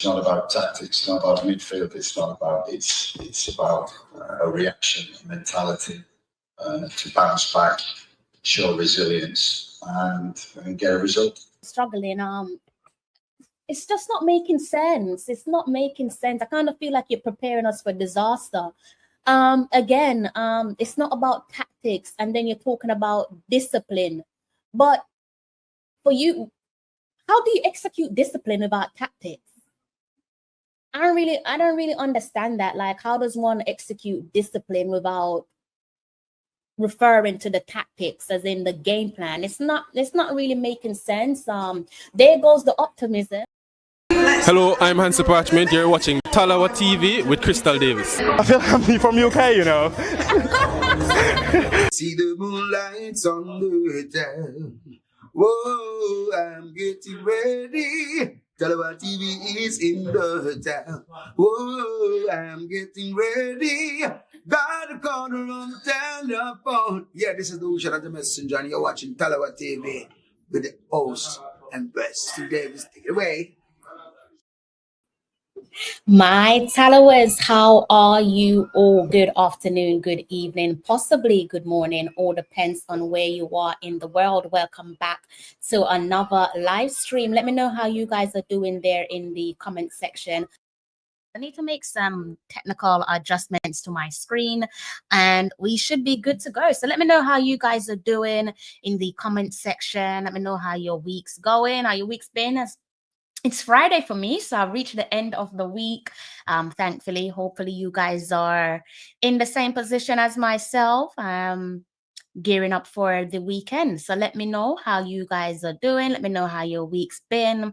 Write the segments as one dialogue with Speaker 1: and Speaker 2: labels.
Speaker 1: It's not about tactics, it's not about midfield, it's about a reaction mentality to bounce back, show resilience, and get a result.
Speaker 2: Struggling, it's just not making sense. It's not making sense. I kind of feel like you're preparing us for disaster. Again, it's not about tactics, and then you're talking about discipline. But for you, how do you execute discipline without tactics? I don't really understand that. Like, how does one execute discipline without referring to the tactics, as in the game plan? It's not really making sense. There goes the optimism.
Speaker 3: Hello, I'm Hansi Parchment. You're watching Talawa TV with Crystal Davis.
Speaker 4: I feel like I'm from UK, you know.
Speaker 5: See the moonlights on the town. Whoa, I'm getting ready. Talawa TV is in the town. Whoa, I'm getting ready. Got a corner on the telephone. Yeah, this is the Ocean of the Messenger, and you're watching Talawa TV with the host and best Davis. Take it away.
Speaker 2: My Talawers, how are you all? Good afternoon, good evening, possibly good morning, all depends on where you are in the world. Welcome back to another live stream. Let me know how you guys are doing there in the comment section. I need to make some technical adjustments to my screen and we should be good to go. So let me know how you guys are doing in the comment section. Let me know how your week's going, how your week's been. It's Friday for me, so I've reached the end of the week. Thankfully, hopefully you guys are in the same position as myself, gearing up for the weekend. So let me know how you guys are doing. Let me know how your week's been.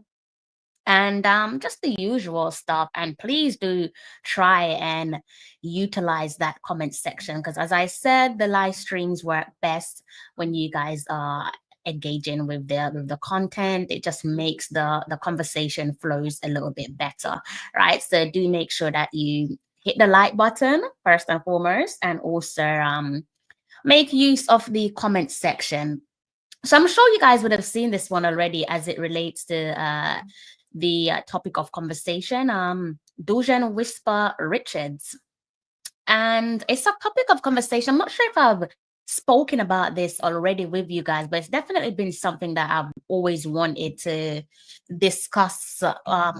Speaker 2: And just the usual stuff. And please do try and utilize that comment section, because as I said, the live streams work best when you guys are engaging with the content. It just makes the conversation flows a little bit better, right? So do make sure that you hit the like button first and foremost, and also make use of the comment section. So I'm sure you guys would have seen this one already as it relates to the topic of conversation, Dujuan Whisper Richards. And it's a topic of conversation. I'm not sure if I've spoken about this already with you guys, but it's definitely been something that I've always wanted to discuss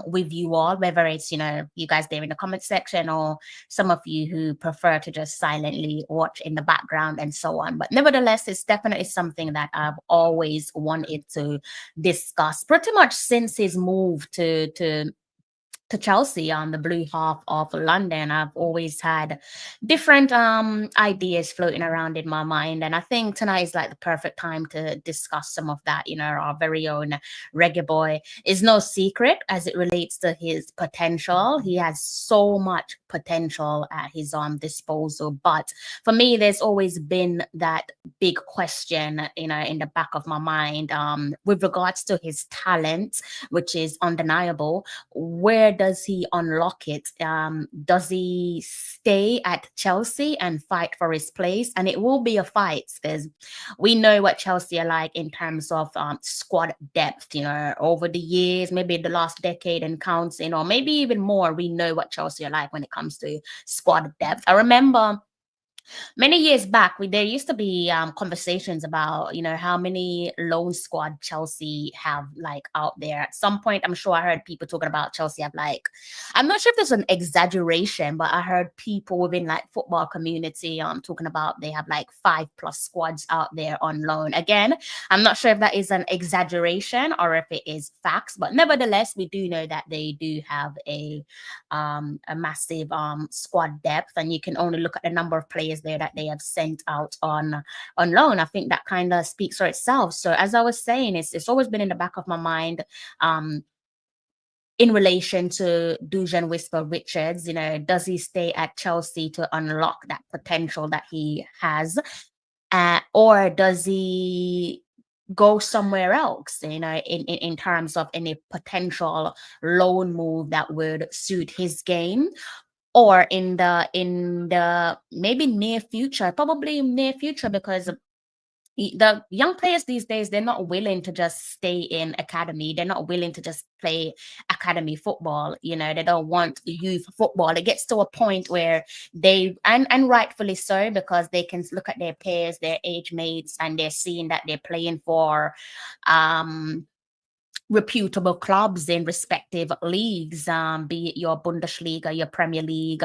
Speaker 2: with you all, whether it's, you know, you guys there in the comment section or some of you who prefer to just silently watch in the background and so on. But nevertheless, it's definitely something that I've always wanted to discuss pretty much since his move to Chelsea on the blue half of London. I've always had different ideas floating around in my mind, and I think tonight is like the perfect time to discuss some of that. You know, our very own Reggae Boy is no secret as it relates to his potential. He has so much potential at his disposal, but for me, there's always been that big question, you know, in the back of my mind with regards to his talent, which is undeniable. Where does he unlock it? Does he stay at Chelsea and fight for his place? And it will be a fight, because we know what Chelsea are like in terms of squad depth. You know, over the years, maybe the last decade and counting, or maybe even more, we know what Chelsea are like when it comes to squad depth. I remember many years back, there used to be conversations about, you know, how many loan squad Chelsea have like out there. At some point, I'm sure I heard people talking about Chelsea have like, I'm not sure if there's an exaggeration, but I heard people within like football community talking about they have like 5+ squads out there on loan. Again, I'm not sure if that is an exaggeration or if it is facts, but nevertheless, we do know that they do have a massive squad depth, and you can only look at the number of players there that they have sent out on loan. I think that kind of speaks for itself. So as I was saying, it's always been in the back of my mind in relation to Dujuan Whisper Richards. You know, does he stay at Chelsea to unlock that potential that he has, or does he go somewhere else, you know, in terms of any potential loan move that would suit his game? Or in the maybe near future, probably near future, because the young players these days, they're not willing to just stay in academy. They're not willing to just play academy football. You know, they don't want youth football. It gets to a point where they, and rightfully so, because they can look at their peers, their age mates, and they're seeing that they're playing for reputable clubs in respective leagues, be it your Bundesliga, your Premier League,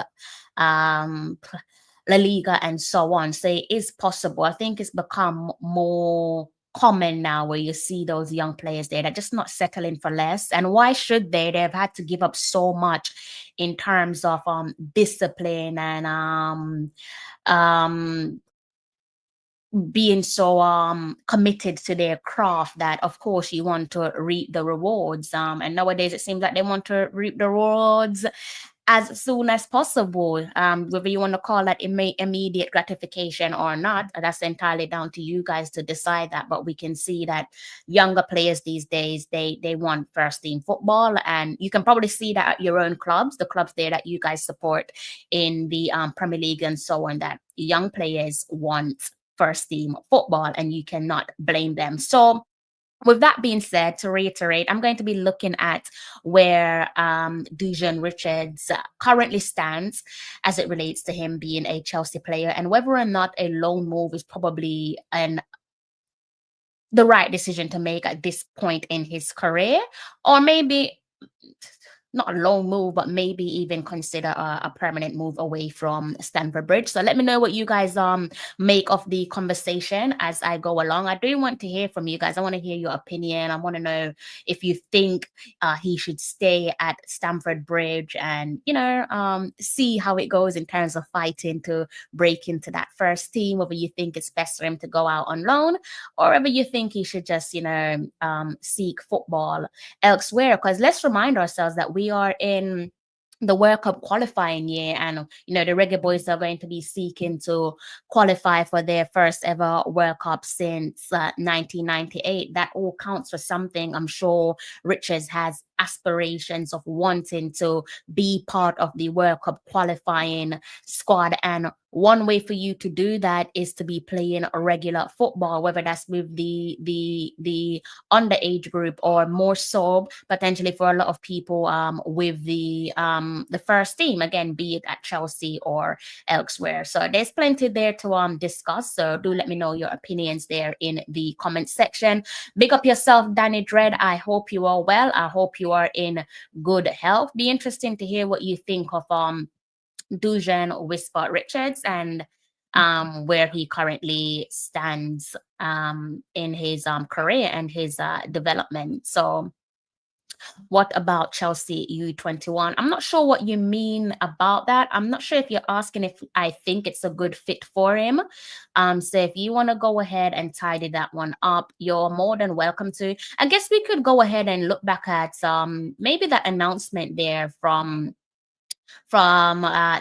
Speaker 2: La Liga, and so on. So it is possible. I think it's become more common now where you see those young players there that just not settling for less. And why should they? They've had to give up so much in terms of discipline and being so committed to their craft that of course you want to reap the rewards. And nowadays it seems like they want to reap the rewards as soon as possible. Whether you want to call that immediate gratification or not, that's entirely down to you guys to decide that. But we can see that younger players these days, they want first team football, and you can probably see that at your own clubs, the clubs there that you guys support in the Premier League and so on, that young players want first team football, and you cannot blame them. So with that being said, to reiterate, I'm going to be looking at where Dujuan Richards currently stands as it relates to him being a Chelsea player, and whether or not a loan move is probably the right decision to make at this point in his career, or maybe not a loan move, but maybe even consider a permanent move away from Stamford Bridge. So let me know what you guys make of the conversation as I go along. I do want to hear from you guys. I want to hear your opinion. I want to know if you think he should stay at Stamford Bridge and, you know, see how it goes in terms of fighting to break into that first team, whether you think it's best for him to go out on loan, or whether you think he should just, you know, seek football elsewhere. Because let's remind ourselves that we are in the World Cup qualifying year, and you know the Reggae Boys are going to be seeking to qualify for their first ever World Cup since 1998. That all counts for something. I'm sure Richards has aspirations of wanting to be part of the World Cup qualifying squad, and one way for you to do that is to be playing a regular football, whether that's with the underage group, or more so potentially for a lot of people with the first team, again, be it at Chelsea or elsewhere. So there's plenty there to discuss. So do let me know your opinions there in the comment section. Big up yourself, Danny Dread. I hope you are well. I hope you are in good health. Be interesting to hear what you think of Dujuan Whisper Richards and where he currently stands in his career and his development. So what about Chelsea U21? I'm not sure what you mean about that. I'm not sure if you're asking if I think it's a good fit for him. So if you want to go ahead and tidy that one up, you're more than welcome to. I guess we could go ahead and look back at maybe that announcement there from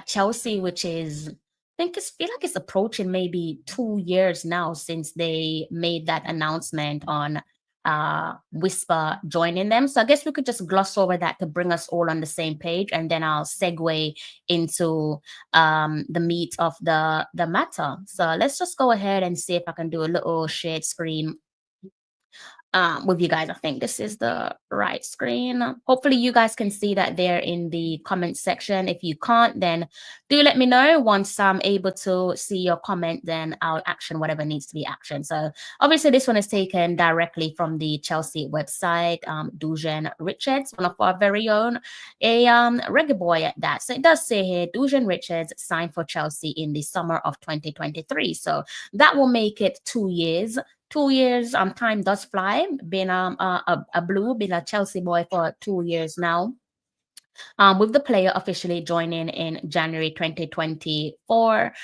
Speaker 2: Chelsea, which is, I think feel like it's approaching maybe 2 years now since they made that announcement on Whisper joining them. So I guess we could just gloss over that to bring us all on the same page, and then I'll segue into the meat of the matter. So let's just go ahead and see if I can do a little shared screen with you guys. I think this is the right screen. Hopefully you guys can see that there in the comment section. If you can't, then do let me know. Once I'm able to see your comment, then I'll action whatever needs to be actioned. So obviously this one is taken directly from the Chelsea website. Dujuan Richards, one of our very own, a reggae boy at that. So it does say here, Dujuan Richards signed for Chelsea in the summer of 2023. So that will make it 2 years. 2 years, time does fly. Been been a Chelsea boy for 2 years now. With the player officially joining in January 2024,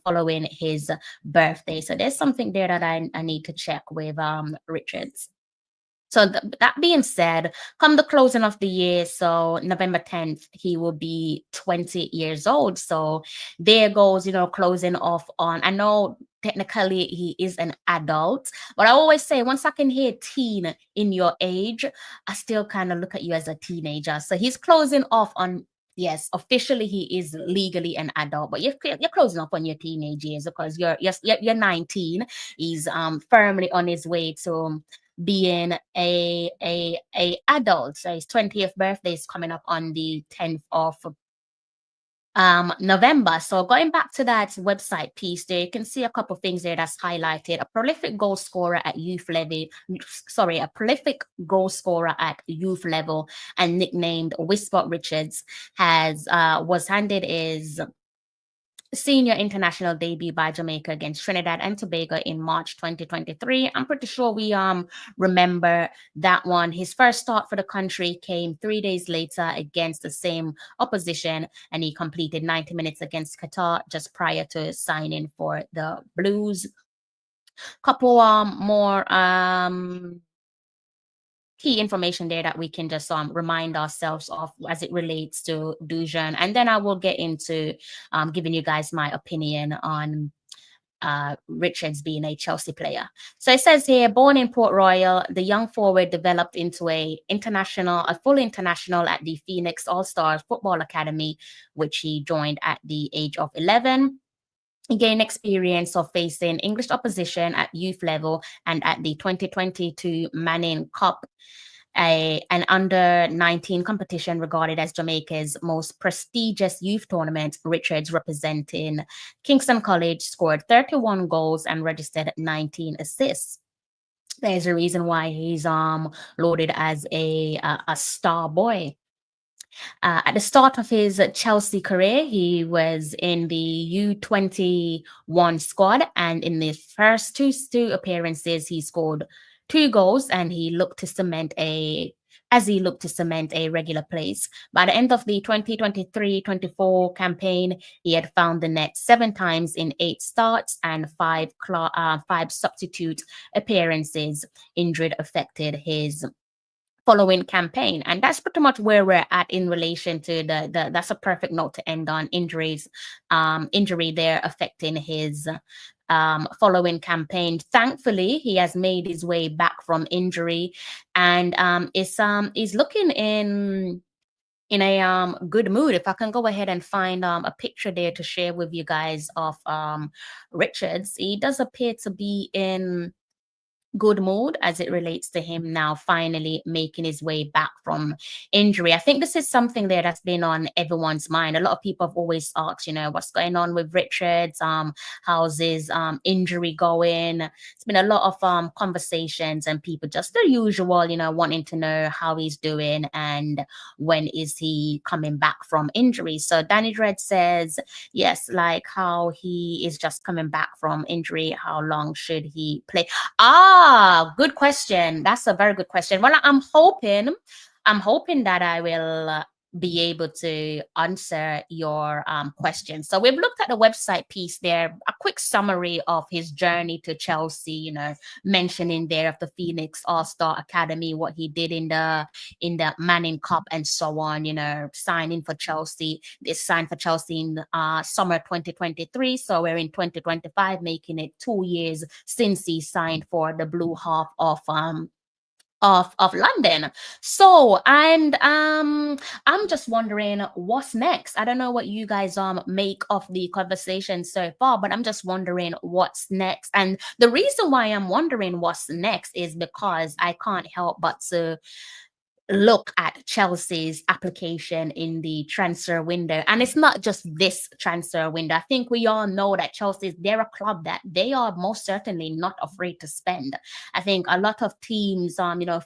Speaker 2: following his birthday. So there's something there that I need to check with Richards. So that being said, come the closing of the year, so November 10th, he will be 20 years old. So there goes, you know, closing off on, I know technically he is an adult, but I always say once I can hear teen in your age, I still kind of look at you as a teenager. So he's closing off on Yes, officially he is legally an adult, but you're closing up on your teenage years because you're 19. He's firmly on his way to being a adult. So his 20th birthday is coming up on the 10th of November. So going back to that website piece there, you can see a couple of things there that's highlighted. A prolific goal scorer at youth level, a prolific goal scorer at youth level and nicknamed Whisper Richards was handed his senior international debut by Jamaica against Trinidad and Tobago in March 2023. I'm pretty sure we remember that one. His first start for the country came 3 days later against the same opposition, and he completed 90 minutes against Qatar just prior to signing for the Blues. Couple more key information there that we can just remind ourselves of as it relates to Dujuan, and then I will get into giving you guys my opinion on Richards being a Chelsea player. So it says here, born in Port Royal, the young forward developed into a full international at the Phoenix All-Stars Football Academy, which he joined at the age of 11. He gained experience of facing English opposition at youth level and at the 2022 Manning Cup, an under-19 competition regarded as Jamaica's most prestigious youth tournament. Richards, representing Kingston College, scored 31 goals and registered 19 assists. There's a reason why he's loaded as a star boy. At the start of his Chelsea career, he was in the U21 squad, and in the first two appearances, he scored 2 goals, and he looked to cement a regular place. By the end of the 2023-24 campaign, he had found the net 7 times in 8 starts and 5 substitute appearances. Injury affected his following campaign, and that's pretty much where we're at in relation to the that's a perfect note to end on. Injury there affecting his following campaign. Thankfully, he has made his way back from injury, and is looking in a good mood. If I can go ahead and find a picture there to share with you guys of Richards, he does appear to be in good mood as it relates to him now finally making his way back from injury. I think this is something there that's been on everyone's mind. A lot of people have always asked, what's going on with Richards? How's his injury going? It's been a lot of conversations and people just the usual, wanting to know how he's doing and when is he coming back from injury. So Danny Dredd says, yes, like how he is just coming back from injury. How long should he play? Good question. That's a very good question. Well, I'm hoping that I will be able to answer your question. So we've looked at the website piece there, a quick summary of his journey to Chelsea, mentioning there of the Phoenix All-Star Academy, what he did in the Manning Cup and so on, signing for Chelsea. They signed for Chelsea in summer 2023. So we're in 2025, making it 2 years since he signed for the blue half of London. So, and I'm just wondering what's next. I don't know what you guys make of the conversation so far, but I'm just wondering what's next. And the reason why I'm wondering what's next is because I can't help but to look at Chelsea's application in the transfer window. And it's not just this transfer window. I think we all know that Chelsea, they're a club that they are most certainly not afraid to spend. I think a lot of teams,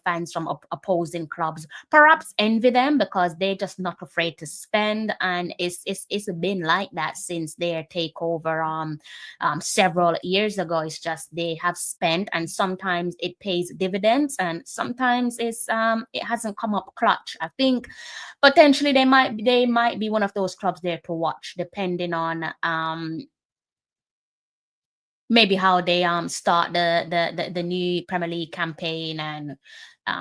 Speaker 2: fans from opposing clubs perhaps envy them because they're just not afraid to spend. And it's been like that since their takeover several years ago. It's just they have spent, and sometimes it pays dividends, and sometimes it hasn't come up clutch. I think potentially they might be one of those clubs there to watch, depending on maybe how they start the new Premier League campaign and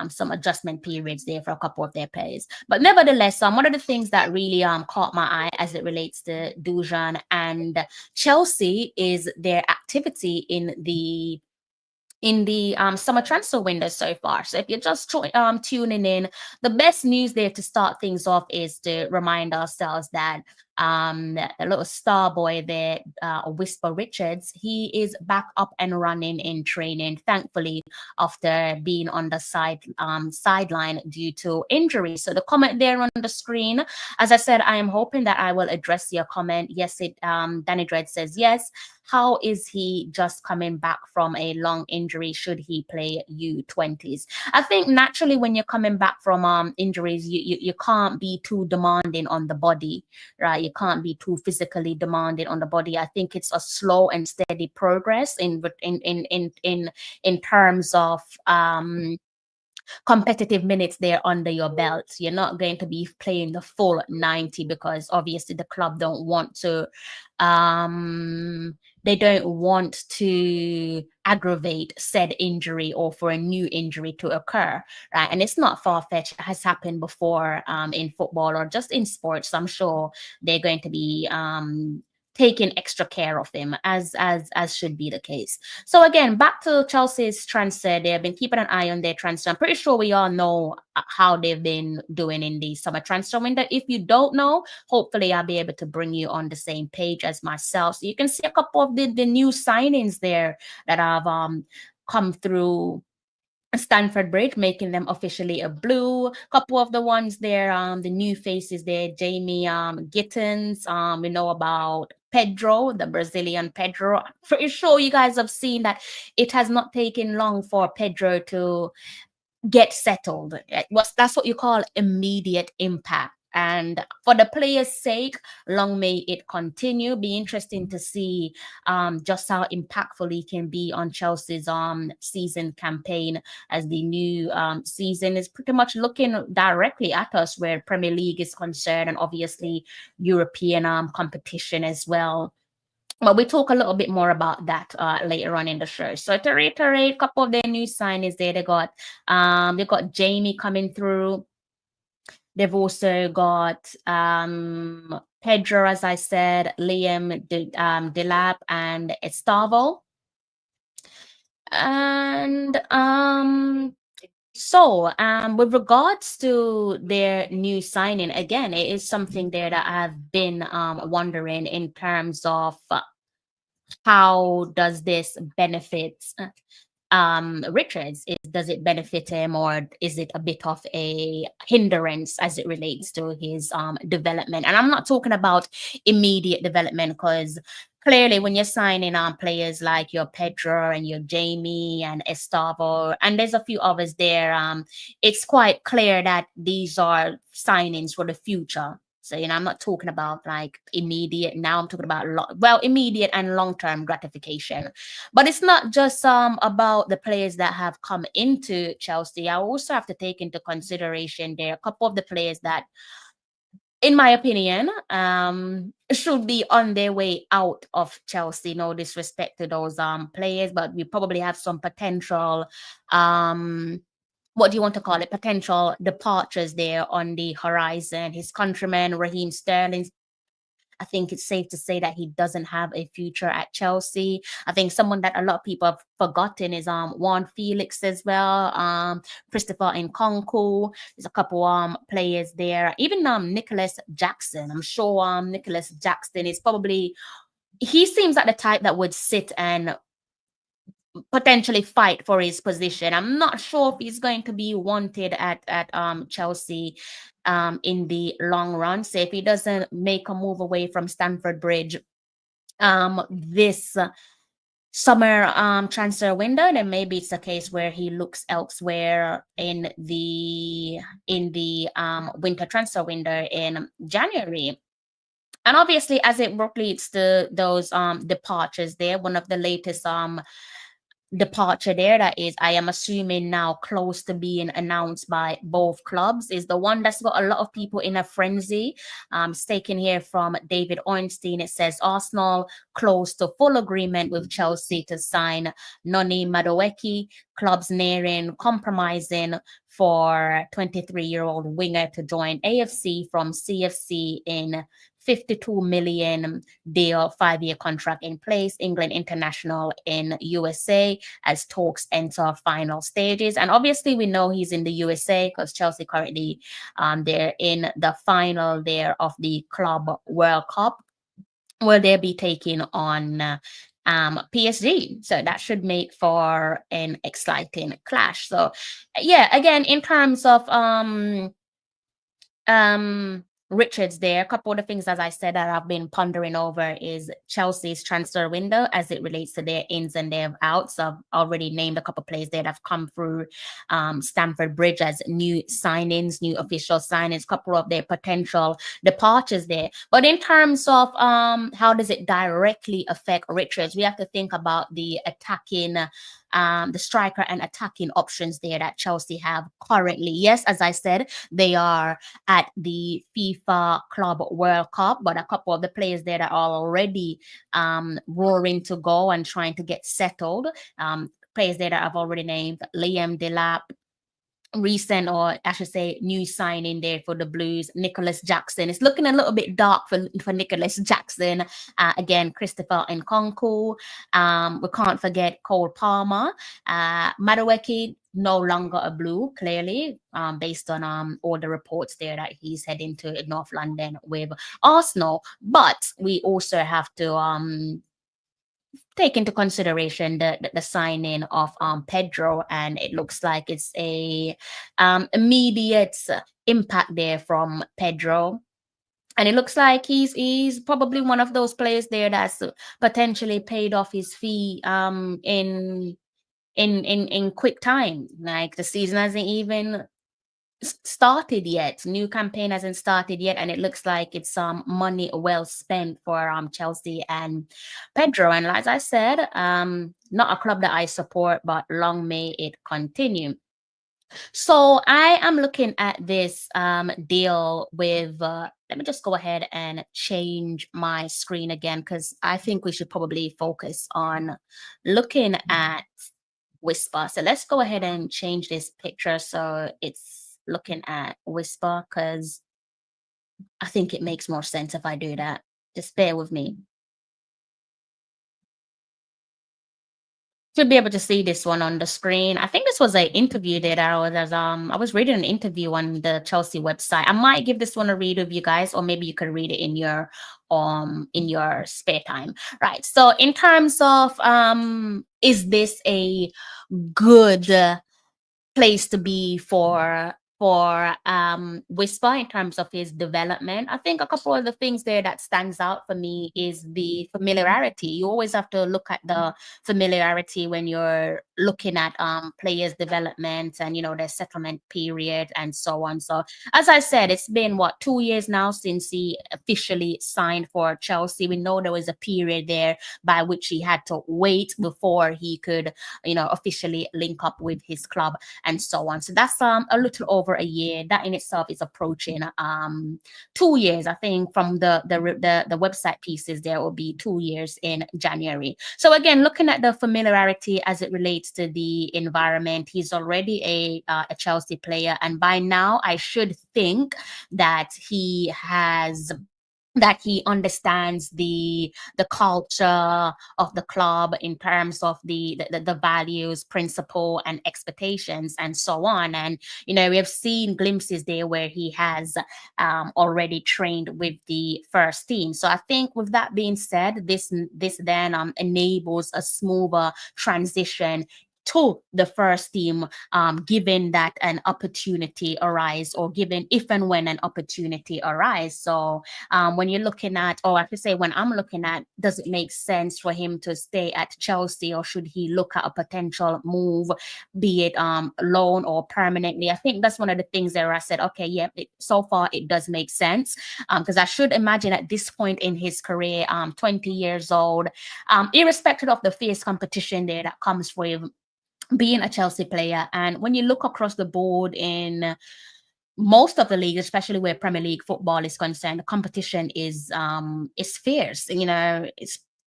Speaker 2: some adjustment periods there for a couple of their players. But nevertheless, one of the things that really caught my eye as it relates to Dujuan and Chelsea is their activity in the in the summer transfer window so far. So if you're just tuning in, the best news there to start things off is to remind ourselves that a little star boy there, Whisper Richards, he is back up and running in training, thankfully, after being on the sideline due to injury. So the comment there on the screen, as I said, I am hoping that I will address your comment. Yes, Danny Dread says yes. How is he just coming back from a long injury? Should he play U20s? I think naturally when you're coming back from injuries, you can't be too demanding on the body, right? You can't be too physically demanding on the body. I think it's a slow and steady progress in terms of competitive minutes there under your belt. You're not going to be playing the full 90 because obviously the club don't want to they don't want to aggravate said injury or for a new injury to occur, right? And it's not far-fetched. It has happened before in football or just in sports. I'm sure they're going to be taking extra care of him, as should be the case. So again, back to Chelsea's transfer. They've been keeping an eye on their transfer. I'm pretty sure we all know how they've been doing in the summer transfer window. If you don't know, hopefully I'll be able to bring you on the same page as myself. So you can see a couple of the new signings there that have come through Stamford Bridge, making them officially a blue. Couple of the ones there, the new faces there, Jamie Gittins. We know about Pedro, the Brazilian Pedro. I'm pretty sure you guys have seen that it has not taken long for Pedro to get settled. That's what you call immediate impact. And for the players' sake, long may it continue. Be interesting to see just how impactful he can be on Chelsea's season campaign, as the new season is pretty much looking directly at us where Premier League is concerned, and obviously European competition as well. But we talk a little bit more about that later on in the show. So to reiterate, a couple of their new signings there. They got Jamie coming through. They've also got Pedro, as I said, Liam Delap, and Estavo. And with regards to their new signing, again, it is something there that I've been wondering in terms of how does this benefit Richards? Does it benefit him, or is it a bit of a hindrance as it relates to his development? And I'm not talking about immediate development, because clearly when you're signing on players like your Pedro and your Jamie and Estavo, and there's a few others there, it's quite clear that these are signings for the future. So, I'm not talking about like immediate now. I'm talking about immediate and long-term gratification. But it's not just about the players that have come into Chelsea. I also have to take into consideration there are a couple of the players that, in my opinion, should be on their way out of Chelsea. No disrespect to those players, but we probably have some potential what do you want to call it? Potential departures there on the horizon. His countryman, Raheem Sterling, I think it's safe to say that he doesn't have a future at Chelsea. I think someone that a lot of people have forgotten is Juan Felix as well, Christopher Nkunku. There's a couple players there. Even Nicholas Jackson. I'm sure Nicholas Jackson is probably, he seems like the type that would sit and potentially fight for his position. I'm not sure if he's going to be wanted at Chelsea in the long run. So if he doesn't make a move away from Stamford Bridge this summer transfer window, then maybe it's a case where he looks elsewhere in the winter transfer window in January. And obviously, as it leads to those departures there, one of the latest departure there that is, I am assuming now close to being announced by both clubs, is the one that's got a lot of people in a frenzy. It's taken here from David Ornstein. It says Arsenal close to full agreement with Chelsea to sign Noni Madueke. Clubs nearing compromising for 23-year-old winger to join AFC from CFC in $52 million deal, 5-year contract in place. England international in USA as talks enter final stages. And obviously we know he's in the USA because Chelsea currently they're in the final there of the Club World Cup, where they'll be taking on PSG. So that should make for an exciting clash. So yeah, again, in terms of Richards there, a couple of the things, as I said, that I've been pondering over is Chelsea's transfer window as it relates to their ins and their outs. I've already named a couple of players there that have come through Stamford Bridge as new signings, new official signings, a couple of their potential departures there. But in terms of how does it directly affect Richards, we have to think about the attacking the striker and attacking options there that Chelsea have currently. Yes, as I said, they are at the FIFA Club World Cup, but a couple of the players there that are already roaring to go and trying to get settled. Players there that I've already named: Liam Delap, recent, or I should say new signing there for the Blues, Nicholas Jackson. It's looking a little bit dark for Nicholas Jackson. Again, Christopher Nkunku. We can't forget Cole Palmer. Madueke, no longer a Blue, clearly, based on all the reports there that he's heading to North London with Arsenal. But we also have to take into consideration the signing of Pedro, and it looks like it's a immediate impact there from Pedro. And it looks like he's probably one of those players there that's potentially paid off his fee in quick time. Like the season hasn't even started yet. New campaign hasn't started yet, and it looks like it's money well spent for Chelsea and Pedro. And as I said, not a club that I support, but long may it continue. So I am looking at this deal with let me just go ahead and change my screen again, because I think we should probably focus on looking at Whisper. So let's go ahead and change this picture so it's looking at Whisper, because I think it makes more sense if I do that. Just bear with me. Should be able to see this one on the screen. I think this was an interview that I was reading an interview on the Chelsea website. I might give this one a read of you guys, or maybe you could read it in your spare time. Right. So in terms of is this a good place to be for Whisper in terms of his development? I think a couple of the things there that stands out for me is the familiarity. You always have to look at the familiarity when you're looking at players' development and their settlement period and so on. So as I said, it's been 2 years now since he officially signed for Chelsea. We know there was a period there by which he had to wait before he could officially link up with his club and so on. So that's a little over a year. That in itself is approaching 2 years. I think from the website pieces, there will be 2 years in January. So again, looking at the familiarity as it relates to the environment, he's already a Chelsea player, and by now I should think that he understands the culture of the club in terms of the values, principle, and expectations, and so on. And we have seen glimpses there where he has already trained with the first team. So I think with that being said, this then enables a smoother transition to the first team, given that an opportunity arise, or given if and when an opportunity arise. So when you're looking at, or I should say when I'm looking at, does it make sense for him to stay at Chelsea, or should he look at a potential move, be it loan or permanently? I think that's one of the things there I said, okay, yeah, so far it does make sense, because I should imagine at this point in his career, 20 years old, irrespective of the fierce competition there that comes with being a Chelsea player. And when you look across the board in most of the leagues, especially where Premier League football is concerned, the competition is fierce.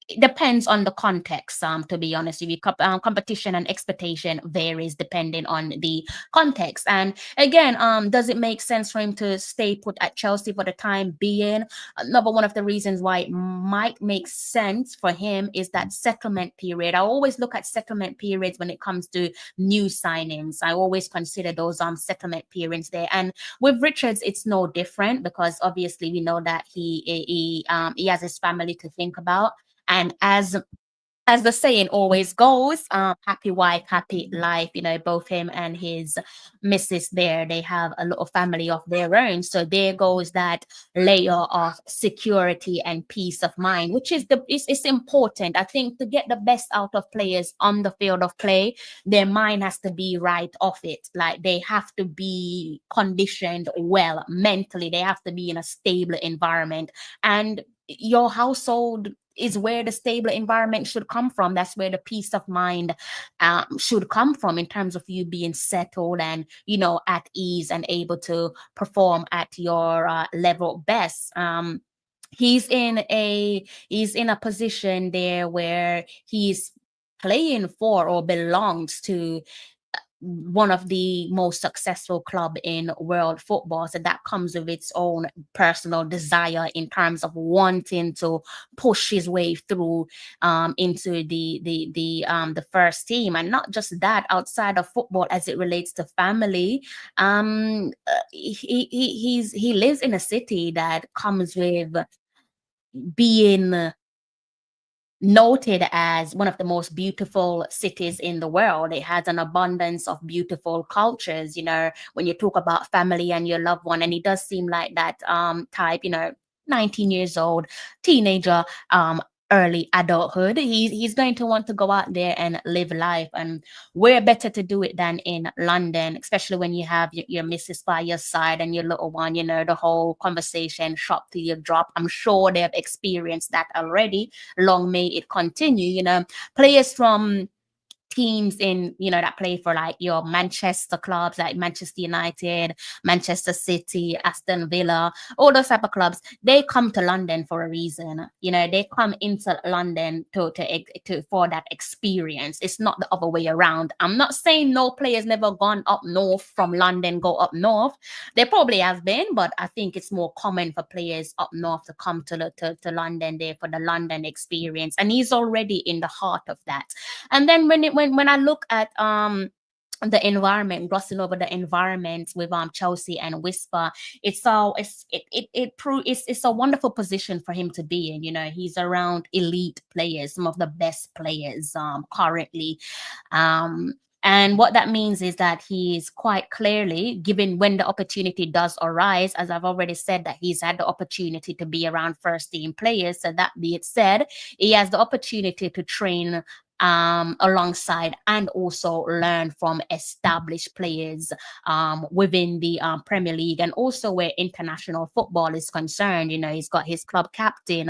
Speaker 2: it depends on the context. To be honest with you, competition and expectation varies depending on the context. And again, does it make sense for him to stay put at Chelsea for the time being? Another one of the reasons why it might make sense for him is that settlement period. I always look at settlement periods when it comes to new signings. I always consider those settlement periods there. And with Richards, it's no different, because obviously we know that he has his family to think about. And as the saying always goes, happy wife, happy life. You know, both him and his missus there, they have a little family of their own. So there goes that layer of security and peace of mind, which is it's important. I think to get the best out of players on the field of play, their mind has to be right off it. Like, they have to be conditioned well mentally. They have to be in a stable environment. And your household is where the stable environment should come from. That's where the peace of mind should come from, in terms of you being settled and, you know, at ease and able to perform at your level best. He's in a position there where he's playing for or belongs to one of the most successful club in world football. So that comes with its own personal desire in terms of wanting to push his way through into the first team. And not just that, outside of football, as it relates to family, he lives in a city that comes with being noted as one of the most beautiful cities in the world. It has an abundance of beautiful cultures, you know, when you talk about family and your loved one. And it does seem like that type, you know, 19 years old, teenager, early adulthood. He's going to want to go out there and live life. And where better to do it than in London, especially when you have your missus by your side and your little one, you know, the whole conversation, shop till you drop. I'm sure they've experienced that already. Long may it continue. You know, players from teams in, you know, that play for like your Manchester clubs, like Manchester United, Manchester City, Aston Villa, all those type of clubs, they come to London for a reason. You know, they come into London to for that experience. It's not the other way around. I'm not saying no players never gone up north from London, go up north. They probably have been, but I think it's more common for players up north to come to London there for the London experience. And he's already in the heart of that. And then when I look at the environment, glossing over the environment with Chelsea and Whisper, it's a wonderful position for him to be in. You know, he's around elite players, some of the best players currently. And what that means is that he is quite clearly, given when the opportunity does arise, as I've already said, that he's had the opportunity to be around first team players. So that being said, he has the opportunity to train alongside and also learn from established players within the Premier League, and also where international football is concerned. You know, he's got his club captain,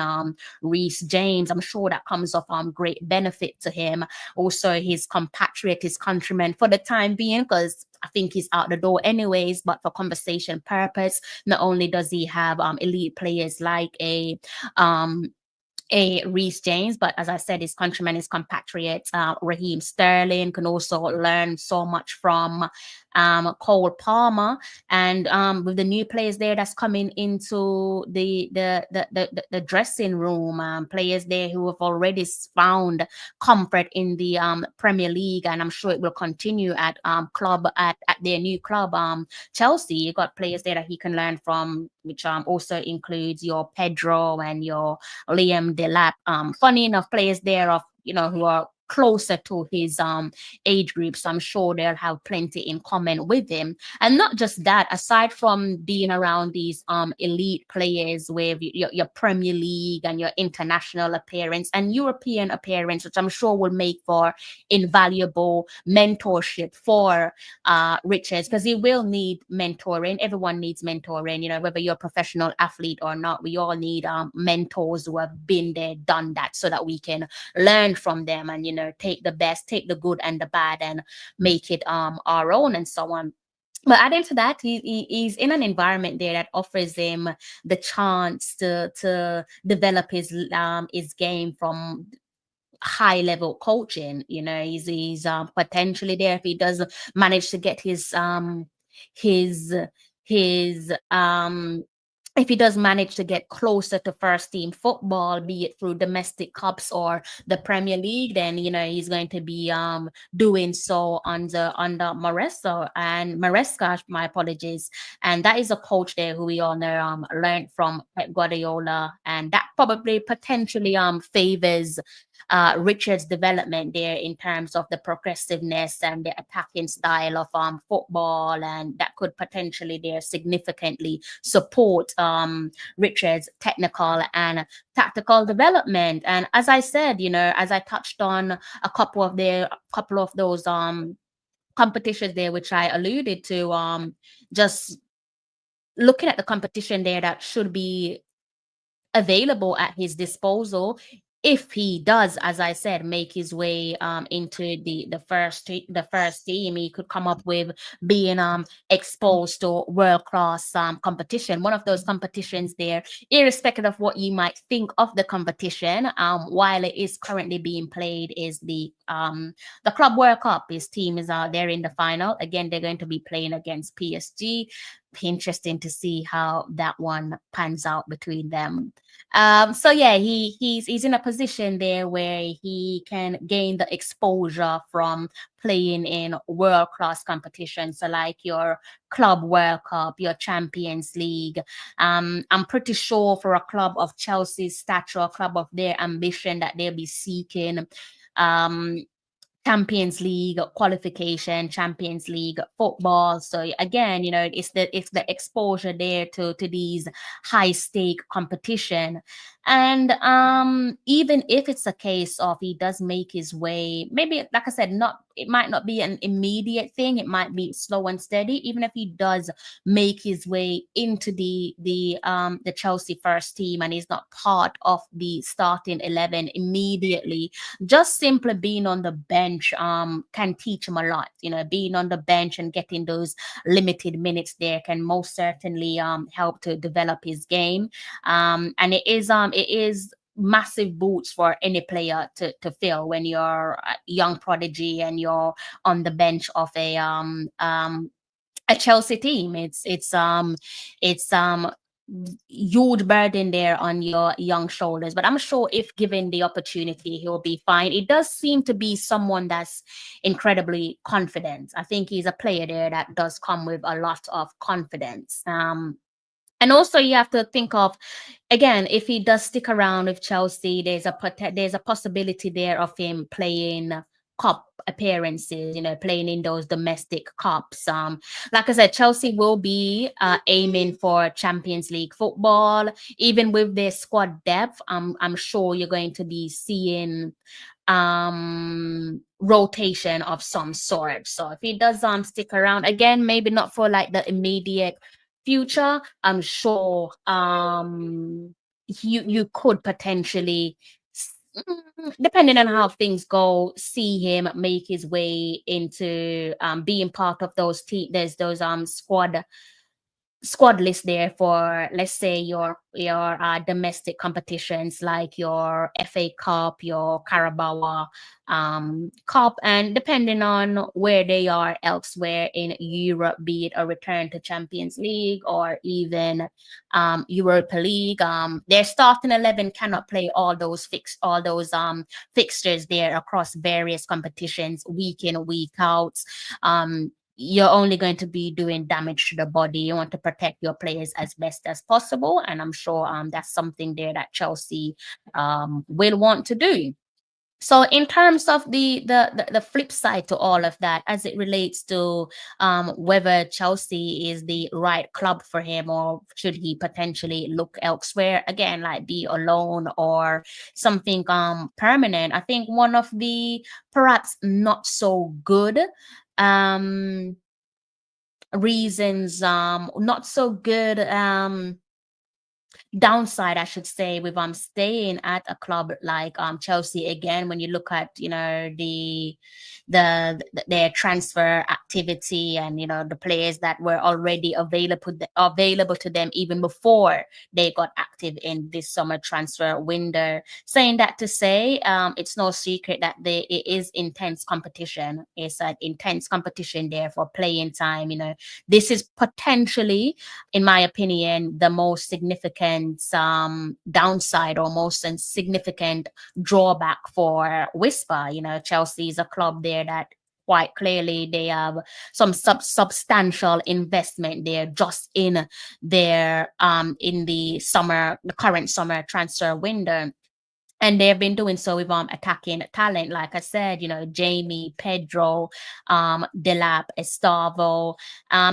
Speaker 2: Reece James. I'm sure that comes of great benefit to him. Also his compatriot, his countryman for the time being, because I think he's out the door anyways, but for conversation purpose, not only does he have elite players like a Reece James, but as I said, his countryman, his compatriot, Raheem Sterling, can also learn so much from Cole Palmer. And with the new players there that's coming into the dressing room, players there who have already found comfort in the Premier League, and I'm sure it will continue at their new club, Chelsea. You got players there that he can learn from, which also includes your Pedro and your Liam Delap. Funny enough, players there of, you know, who are closer to his age group, so I'm sure they'll have plenty in common with him. And not just that, aside from being around these elite players with your Premier League and your international appearance and European appearance, which I'm sure will make for invaluable mentorship for Richards, because he will need mentoring. Everyone needs mentoring, you know, whether you're a professional athlete or not. We all need mentors who have been there, done that, so that we can learn from them and, you know, take the best, take the good and the bad, and make it our own, and so on. But adding to that, he's in an environment there that offers him the chance to develop his game from high level coaching. You know, he's potentially there if he does manage to get his his if he does manage to get closer to first team football, be it through domestic cups or the Premier League, then you know he's going to be doing so under Maresca, my apologies. And that is a coach there who we all know learned from Pep Guardiola, and that probably potentially favors Richard's development there in terms of the progressiveness and the attacking style of football, and that could potentially there significantly support Richard's technical and tactical development. And as I said, you know, as I touched on a couple of those competitions there, which I alluded to, just looking at the competition there that should be available at his disposal if he does, as I said, make his way into the first team. He could come up with being exposed to world class competition. One of those competitions there, irrespective of what you might think of the competition, while it is currently being played, is the Club World Cup. His team is out there in the final. Again, they're going to be playing against PSG. Interesting to see how that one pans out between them. So yeah, he's in a position there where he can gain the exposure from playing in world class competitions, so like your Club World Cup, your Champions League. I'm pretty sure for a club of Chelsea's stature, a club of their ambition, that they'll be seeking Champions League qualification, Champions League football. So again, you know, it's the exposure there to these high stake competition. And even if it's a case of he does make his way, maybe like I said, it might not be an immediate thing, it might be slow and steady. Even if he does make his way into the Chelsea first team and he's not part of the starting 11 immediately, just simply being on the bench can teach him a lot. You know, being on the bench and getting those limited minutes there can most certainly help to develop his game. And it is massive boots for any player to fill when you're a young prodigy and you're on the bench of a Chelsea team. It's huge burden there on your young shoulders, but I'm sure if given the opportunity, he'll be fine. It does seem to be someone that's incredibly confident. I think he's a player there that does come with a lot of confidence. And also you have to think of, again, if he does stick around with Chelsea, there's a possibility there of him playing cup appearances, you know, playing in those domestic cups. Like I said, Chelsea will be aiming for Champions League football. Even with their squad depth, I'm sure you're going to be seeing rotation of some sort. So if he does stick around, again, maybe not for like the immediate future, I'm sure you could potentially, depending on how things go, see him make his way into being part of there's those squad list there for, let's say, your domestic competitions like your FA Cup, your Carabao Cup, and depending on where they are elsewhere in Europe, be it a return to Champions League or even Europa League, their starting 11 cannot play all those fixtures there across various competitions week in, week out. You're only going to be doing damage to the body. You want to protect your players as best as possible, and I'm sure that's something there that Chelsea will want to do. So in terms of the flip side to all of that, as it relates to whether Chelsea is the right club for him or should he potentially look elsewhere, again, like be alone or something permanent, I think one of the perhaps not so good reasons, not so good downside, I should say, with staying at a club like Chelsea. Again, when you look at their transfer activity, and the players that were already available to them even before they got active in this summer transfer window. Saying that to say, it's no secret that it is intense competition. It's an intense competition there for playing time. This is potentially, in my opinion, the most significant downside, or most significant drawback for Whisper. Chelsea is a club there that quite clearly they have some substantial investment there just in their in the current summer transfer window. And they've been doing so with attacking talent, like I said, Jamie, Pedro, Delap, Estavo.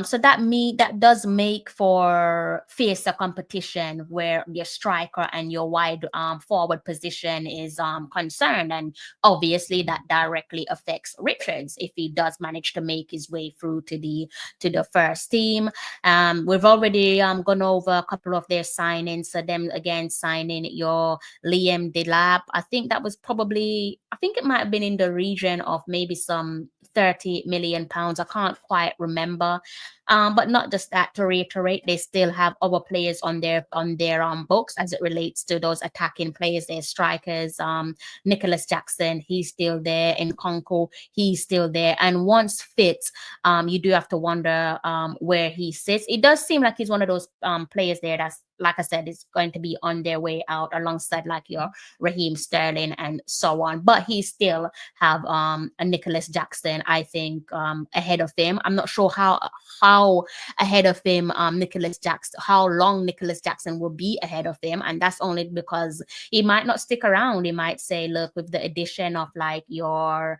Speaker 2: So that does make for fiercer competition where your striker and your wide forward position is concerned, and obviously that directly affects Richards if he does manage to make his way through to the first team. We've already gone over a couple of their signings. So them again signing your Liam Delap. I think that was probably, I think it might have been in the region of maybe some 30 million pounds. I can't quite remember. But not just that, to reiterate, they still have other players on their books as it relates to those attacking players, their strikers. Nicholas Jackson, he's still there. In Nkunku, he's still there. And once fit, you do have to wonder where he sits. It does seem like he's one of those players there that's, like I said, is going to be on their way out alongside like your Raheem Sterling and so on. But he still have a Nicholas Jackson, I think, ahead of him. I'm not sure how ahead of him how long Nicholas Jackson will be ahead of him. And that's only because he might not stick around. He might say, look, with the addition of like your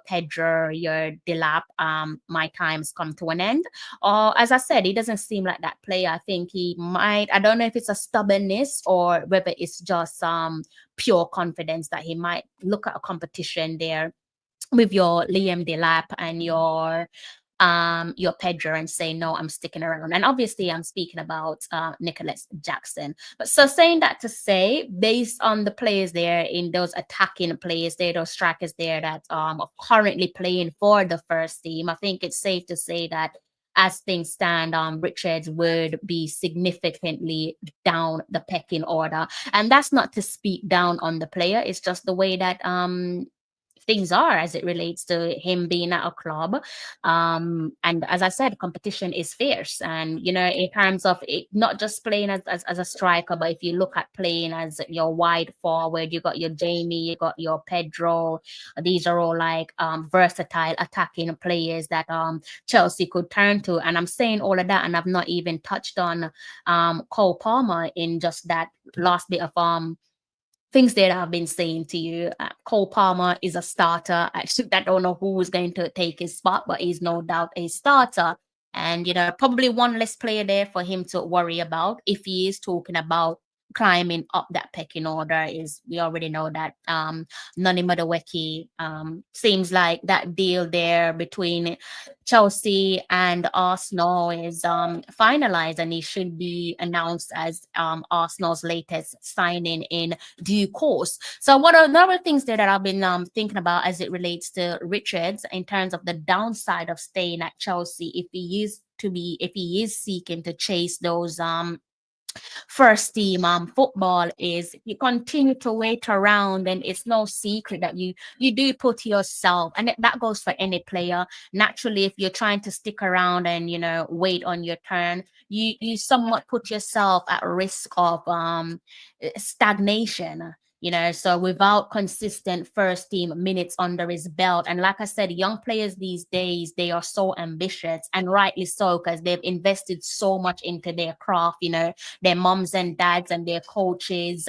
Speaker 2: Pedro, your Delap, my time's come to an end. Or as I said, he doesn't seem like that player. I think he might, I don't know if it's a stubbornness or whether it's just pure confidence that he might look at a competition there with your Liam Delap and your Pedro and say, no, I'm sticking around. And obviously I'm speaking about Nicholas Jackson. But so saying that to say, based on the players there, in those attacking players there, those strikers there that are currently playing for the first team, I think it's safe to say that as things stand, Richards would be significantly down the pecking order. And that's not to speak down on the player. It's just the way that things are as it relates to him being at a club. And as I said, competition is fierce. And, in terms of it, not just playing as a striker, but if you look at playing as your wide forward, you got your Jamie, you got your Pedro. These are all like versatile attacking players that Chelsea could turn to. And I'm saying all of that, and I've not even touched on Cole Palmer in just that last bit of things that I've been saying to you. Cole Palmer is a starter. I don't know who's going to take his spot, but he's no doubt a starter. And, probably one less player there for him to worry about if he is talking about climbing up that pecking order. Is we already know that Noni Madueke seems like that deal there between Chelsea and Arsenal is finalized, and he should be announced as Arsenal's latest signing in due course. So what are other things there that I've been thinking about as it relates to Richards in terms of the downside of staying at Chelsea if he is seeking to chase those first team football, is you continue to wait around, and it's no secret that you do put yourself, and that goes for any player. Naturally, if you're trying to stick around and wait on your turn, you somewhat put yourself at risk of stagnation. So without consistent first team minutes under his belt. And like I said, young players these days, they are so ambitious, and rightly so, because they've invested so much into their craft, their moms and dads and their coaches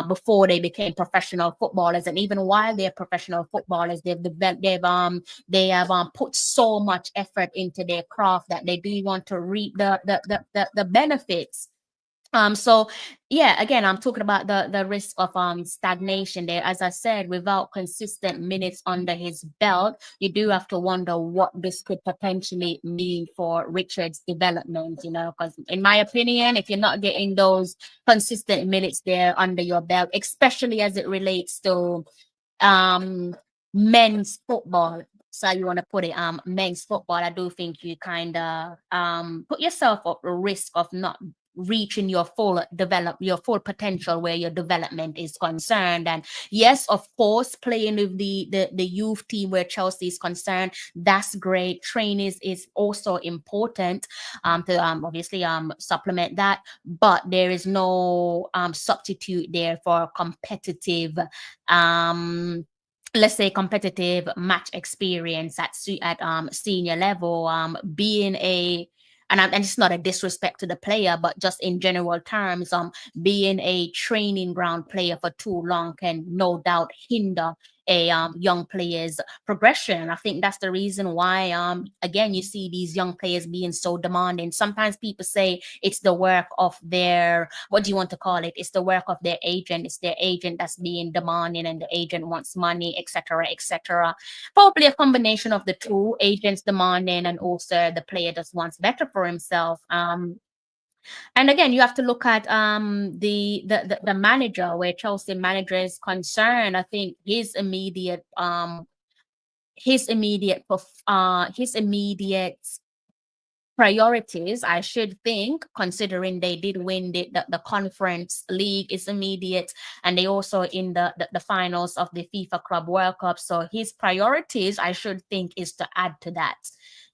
Speaker 2: before they became professional footballers. And even while they're professional footballers, they have put so much effort into their craft that they do want to reap the benefits So yeah, again, I'm talking about the risk of stagnation there. As I said, without consistent minutes under his belt, you do have to wonder what this could potentially mean for Richard's development, you know, because in my opinion, if you're not getting those consistent minutes there under your belt, especially as it relates to um men's football, so you want to put it men's football, I do think you kind of put yourself at risk of not reaching your full potential where your development is concerned. And yes, of course, playing with the youth team where Chelsea is concerned, that's great. Training is also important to obviously supplement that, but there is no substitute there for competitive let's say competitive match experience at senior level. Being a and it's not a disrespect to the player, but just in general terms, being a training ground player for too long can no doubt hinder a young player's progression. I think that's the reason why again you see these young players being so demanding. Sometimes people say it's the work of their, what do you want to call it? It's the work of their agent. It's their agent that's being demanding, and the agent wants money, etc., etc. Probably a combination of the two: agents demanding, and also the player just wants better for himself. And again, you have to look at the manager, where Chelsea manager is concerned. I think his immediate priorities, I should think, considering they did win the conference league, is immediate, and they also in the finals of the FIFA Club World Cup. So his priorities, I should think, is to add to that.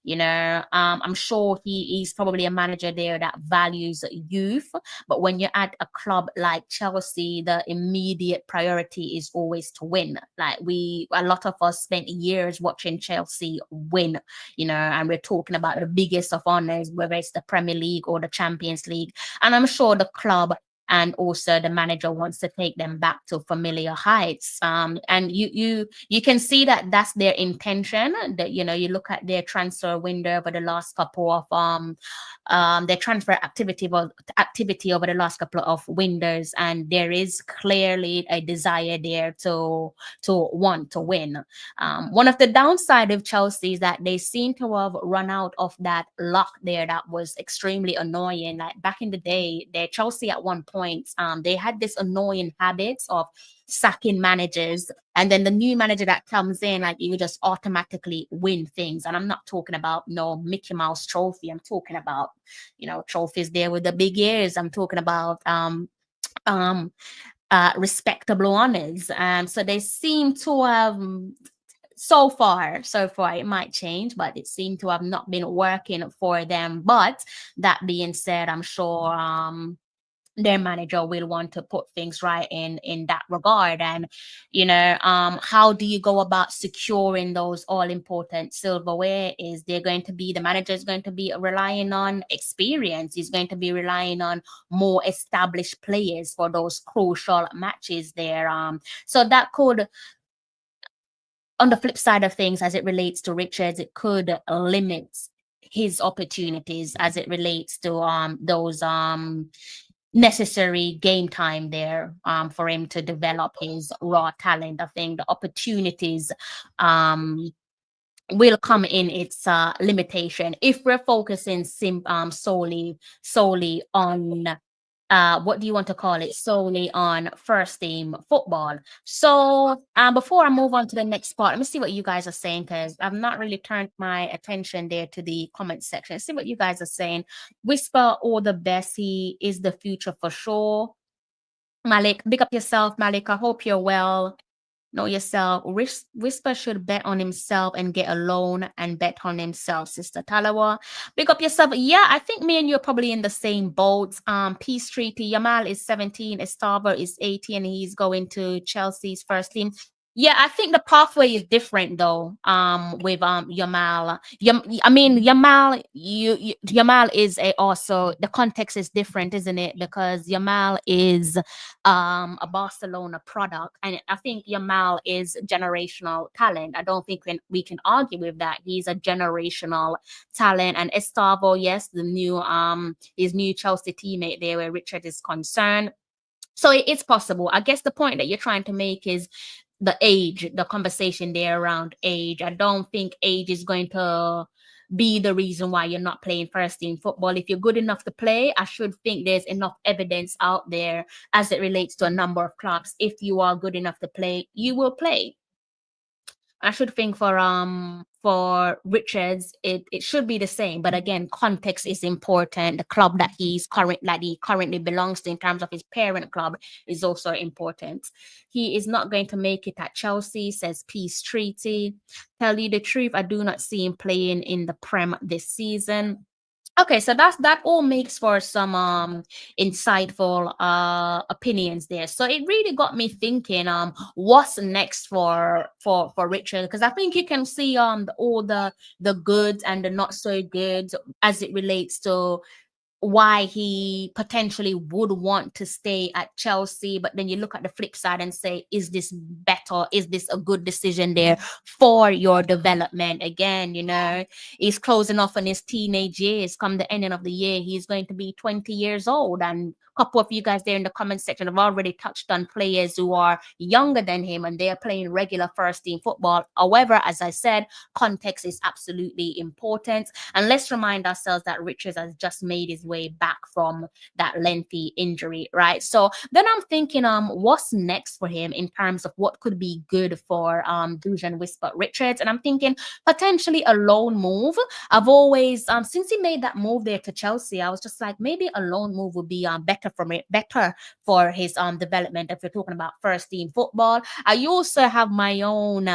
Speaker 2: You know, I'm sure he is probably a manager there that values youth, but when you're at a club like Chelsea, the immediate priority is always to win. Like a lot of us spent years watching Chelsea win, you know, and we're talking about the biggest of honors, whether it's the Premier League or the Champions League. And I'm sure the club and also the manager wants to take them back to familiar heights. And you can see that that's their intention. That, you know, you look at their transfer window over the last couple of their transfer activity over the last couple of windows, and there is clearly a desire there to want to win. One of the downside of Chelsea is that they seem to have run out of that luck there that was extremely annoying. Like back in the day, Chelsea at one point, they had this annoying habit of sacking managers, and then the new manager that comes in, like, you just automatically win things. And I'm not talking about no Mickey Mouse trophy. I'm talking about, you know, trophies there with the big ears. I'm talking about respectable honors. So they seem to have so far, it might change, but it seemed to have not been working for them. But that being said, I'm sure their manager will want to put things right in that regard. And, you know, how do you go about securing those all important silverware? Is the manager is going to be relying on experience. He's going to be relying on more established players for those crucial matches there. So that could, on the flip side of things, as it relates to Richards, it could limit his opportunities as it relates to those necessary game time there for him to develop his raw talent. I think the opportunities will come in its limitation if we're focusing solely on what do you want to call it? Solely on first team football. So before I move on to the next part, let me see what you guys are saying, because I've not really turned my attention there to the comment section. See what you guys are saying. Whisper, all the best. He is the future for sure. Malik, big up yourself, Malik. I hope you're well. Know yourself. Whisper should bet on himself and get a loan and bet on himself, Sister Talawa. Big up yourself. Yeah, I think me and you are probably in the same boat. Peace Treaty. Yamal is 17, Estava is 18, and he's going to Chelsea's first team. Yeah, I think the pathway is different though. With Yamal, I mean Yamal, Yamal is a also the context is different, isn't it? Because Yamal is a Barcelona product, and I think Yamal is generational talent. I don't think we can argue with that. He's a generational talent, and Estavo, yes, the new his new Chelsea teammate there, where Richard is concerned. So it is possible. I guess the point that you're trying to make is the age, the conversation there around age. I don't think age is going to be the reason why you're not playing first team football. If you're good enough to play, I should think there's enough evidence out there as it relates to a number of clubs. If you are good enough to play, you will play. I should think for Richards, it should be the same. But again, context is important. The club that he currently belongs to in terms of his parent club is also important. He is not going to make it at Chelsea, says Peace Treaty. Tell you the truth, I do not see him playing in the Prem this season. Okay, so that all makes for some insightful opinions there. So it really got me thinking what's next for Richard, because I think you can see all the good and the not so good as it relates to why he potentially would want to stay at Chelsea. But then you look at the flip side and say, is this better? Is this a good decision there for your development? Again, he's closing off on his teenage years. Come the ending of the year, he's going to be 20 years old. And a couple of you guys there in the comment section have already touched on players who are younger than him and they're playing regular first team football. However, as I said, context is absolutely important. And let's remind ourselves that Richards has just made his way back from that lengthy injury, right? So then I'm thinking, what's next for him in terms of what could be good for Dujuan Whisper Richards? And I'm thinking potentially a loan move. I've always, since he made that move there to Chelsea, I was just like, maybe a loan move would be better for his development if you're talking about first team football. I also have my own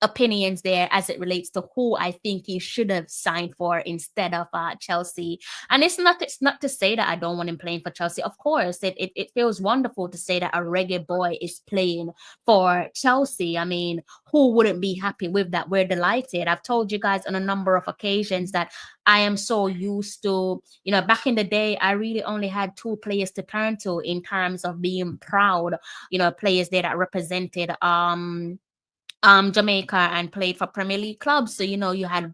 Speaker 2: opinions there as it relates to who I think he should have signed for instead of Chelsea. And it's not to say that I don't want him playing for Chelsea. Of course, it feels wonderful to say that a Reggae Boy is playing for Chelsea. I mean, who wouldn't be happy with that? We're delighted. I've told you guys on a number of occasions that I am so used to, back in the day, I really only had two players to turn to in terms of being proud, players there that represented Jamaica and played for Premier League clubs. So you had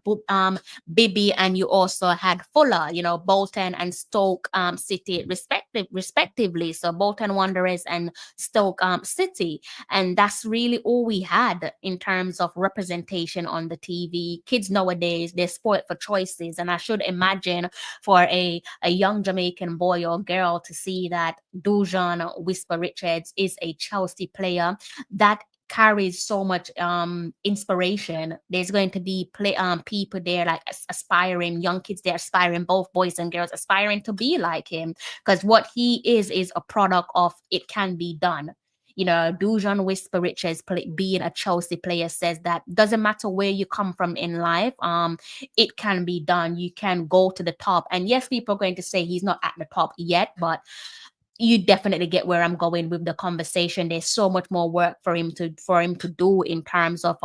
Speaker 2: Bibi and you also had Fuller, Bolton and Stoke City respectively. So Bolton Wanderers and Stoke City, and that's really all we had in terms of representation on the TV. Kids nowadays, they're spoiled for choices, and I should imagine for a young Jamaican boy or girl to see that Dujuan Whisper Richards is a Chelsea player that carries so much inspiration. There's going to be people there like aspiring young kids there, aspiring, both boys and girls, aspiring to be like him, because what he is a product of it can be done. Dujuan Whisper Richards being a Chelsea player says that doesn't matter where you come from in life, it can be done. You can go to the top. And yes, people are going to say he's not at the top yet, but you definitely get where I'm going with the conversation. There's so much more work for him to do in terms of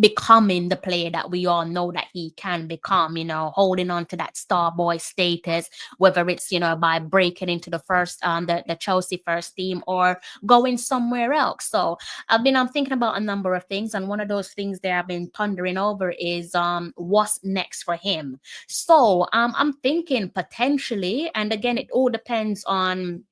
Speaker 2: becoming the player that we all know that he can become, holding on to that star boy status, whether it's, by breaking into the first, the Chelsea first team or going somewhere else. So I'm thinking about a number of things. And one of those things that I've been pondering over is, what's next for him. So, I'm thinking potentially, and again, it all depends on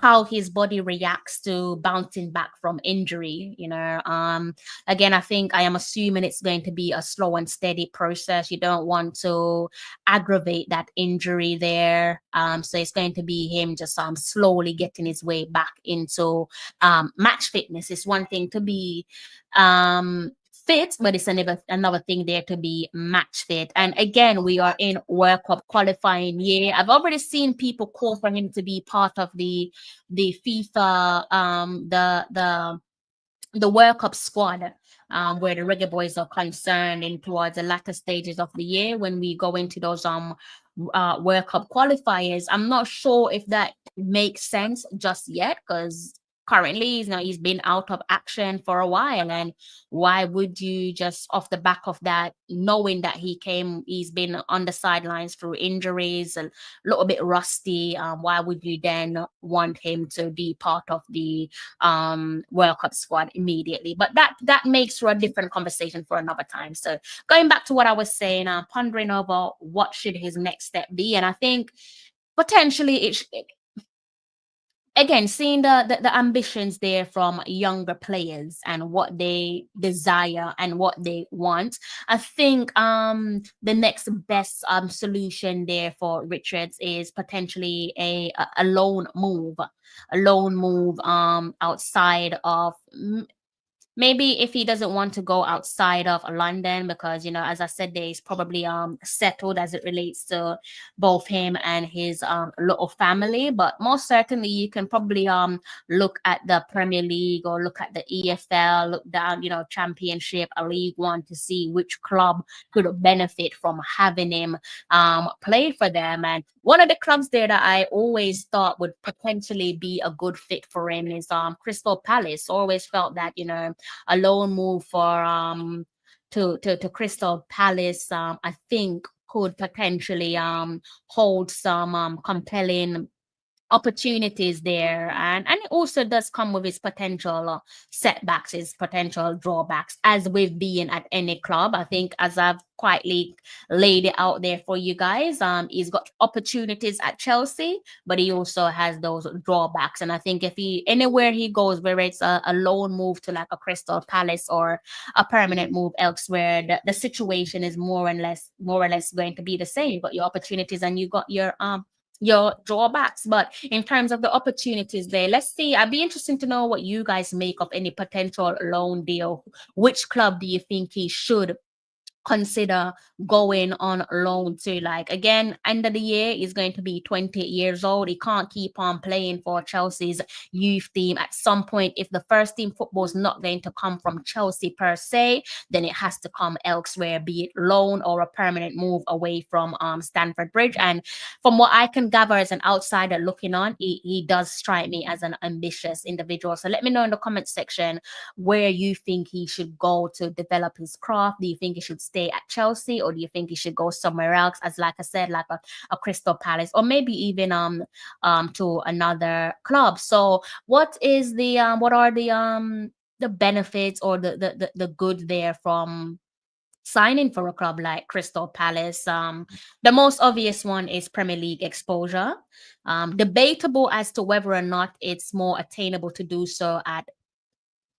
Speaker 2: how his body reacts to bouncing back from injury. Again, I am assuming it's going to be a slow and steady process. You don't want to aggravate that injury there. So it's going to be him just slowly getting his way back into match fitness. It's one thing to be fit, but it's another thing there to be match fit. And again, we are in World Cup qualifying year. I've already seen people call for him to be part of the FIFA the World Cup squad, where the Reggae Boys are concerned, and towards the latter stages of the year when we go into those World Cup qualifiers. I'm not sure if that makes sense just yet, because currently, he's been out of action for a while, and why would you just off the back of that, knowing that he's been on the sidelines through injuries, a little bit rusty, why would you then want him to be part of the World Cup squad immediately? But that makes for a different conversation for another time. So going back to what I was saying, pondering over what should his next step be, and I think potentially again, seeing the ambitions there from younger players and what they desire and what they want, I think the next best solution there for Richards is potentially a loan move, outside of maybe if he doesn't want to go outside of London, because as I said, he's probably settled as it relates to both him and his little family. But most certainly you can probably look at the Premier League or look at the EFL, look down, Championship, a League One, to see which club could benefit from having him play for them. And one of the clubs there that I always thought would potentially be a good fit for him is Crystal Palace. Always felt that a loan move for to Crystal Palace, I think could potentially hold some compelling opportunities there, and it also does come with its potential setbacks, its potential drawbacks, as with being at any club. I think, as I've quietly laid it out there for you guys, he's got opportunities at Chelsea, but he also has those drawbacks. And I think if anywhere he goes, whether it's a loan move to like a Crystal Palace or a permanent move elsewhere, the situation is more or less going to be the same. You got your opportunities and you got your drawbacks. But in terms of the opportunities there, let's see. I'd be interested to know what you guys make of any potential loan deal. Which club do you think he should consider going on loan to? Like, again, end of the year, he's going to be 20 years old. He can't keep on playing for Chelsea's youth team. At some point, if the first team football is not going to come from Chelsea per se, then it has to come elsewhere, be it loan or a permanent move away from Stamford Bridge. And from what I can gather as an outsider looking on, he does strike me as an ambitious individual. So let me know in the comment section where you think he should go to develop his craft. Do you think he should stay at Chelsea, or do you think he should go somewhere else, as like I said, like a Crystal Palace, or maybe even to another club? So what are the benefits or the good there from signing for a club like Crystal Palace? The most obvious one is Premier League exposure. Debatable as to whether or not it's more attainable to do so at,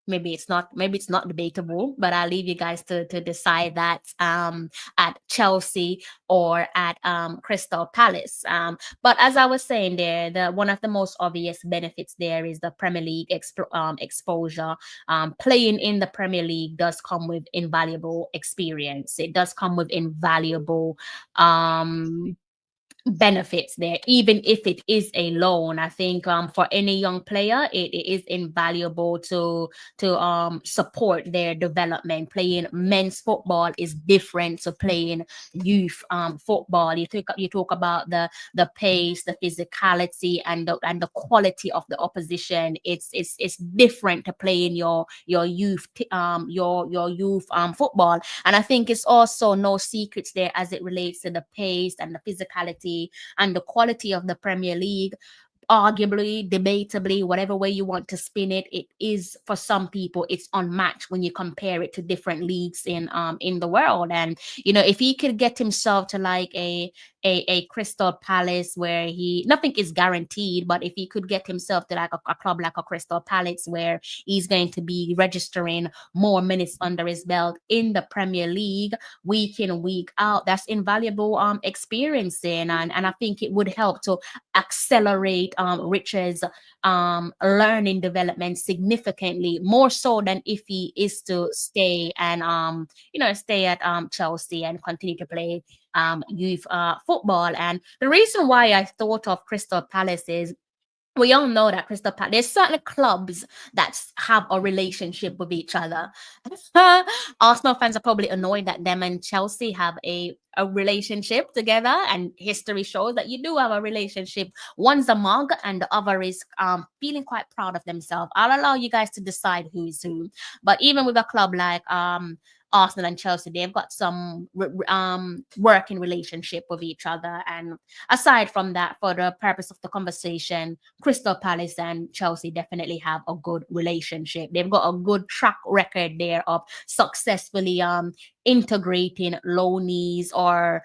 Speaker 2: maybe it's not debatable, but I'll leave you guys to decide that, at Chelsea or at Crystal Palace. But as I was saying there, one of the most obvious benefits there is the Premier League exposure. Playing in the Premier League does come with invaluable experience. It does come with invaluable benefits there, even if it is a loan. I think for any young player, it is invaluable to support their development. Playing men's football is different to playing youth football. You talk about the pace, the physicality, and the quality of the opposition. It's different to playing your youth football. And I think it's also no secrets there as it relates to the pace and the physicality and the quality of the Premier League. Arguably, debatably, whatever way you want to spin it, it is, for some people, it's unmatched when you compare it to different leagues in the world. And if he could get himself to like a Crystal Palace, where nothing is guaranteed, but if he could get himself to like a club like a Crystal Palace, where he's going to be registering more minutes under his belt in the Premier League week in, week out, that's invaluable experiencing. And I think it would help to accelerate Richards' learning development significantly, more so than if he is to stay and stay at Chelsea and continue to play youth football. And the reason why I thought of Crystal Palace is we all know that Crystal Palace, there's certain clubs that have a relationship with each other. Arsenal fans are probably annoyed that them and Chelsea have a relationship together, and history shows that you do have a relationship. One's a mug and the other is feeling quite proud of themselves. I'll allow you guys to decide who is who. But even with a club like Arsenal and Chelsea, they've got some working relationship with each other. And aside from that, for the purpose of the conversation, Crystal Palace and Chelsea definitely have a good relationship. They've got a good track record there of successfully integrating loanees or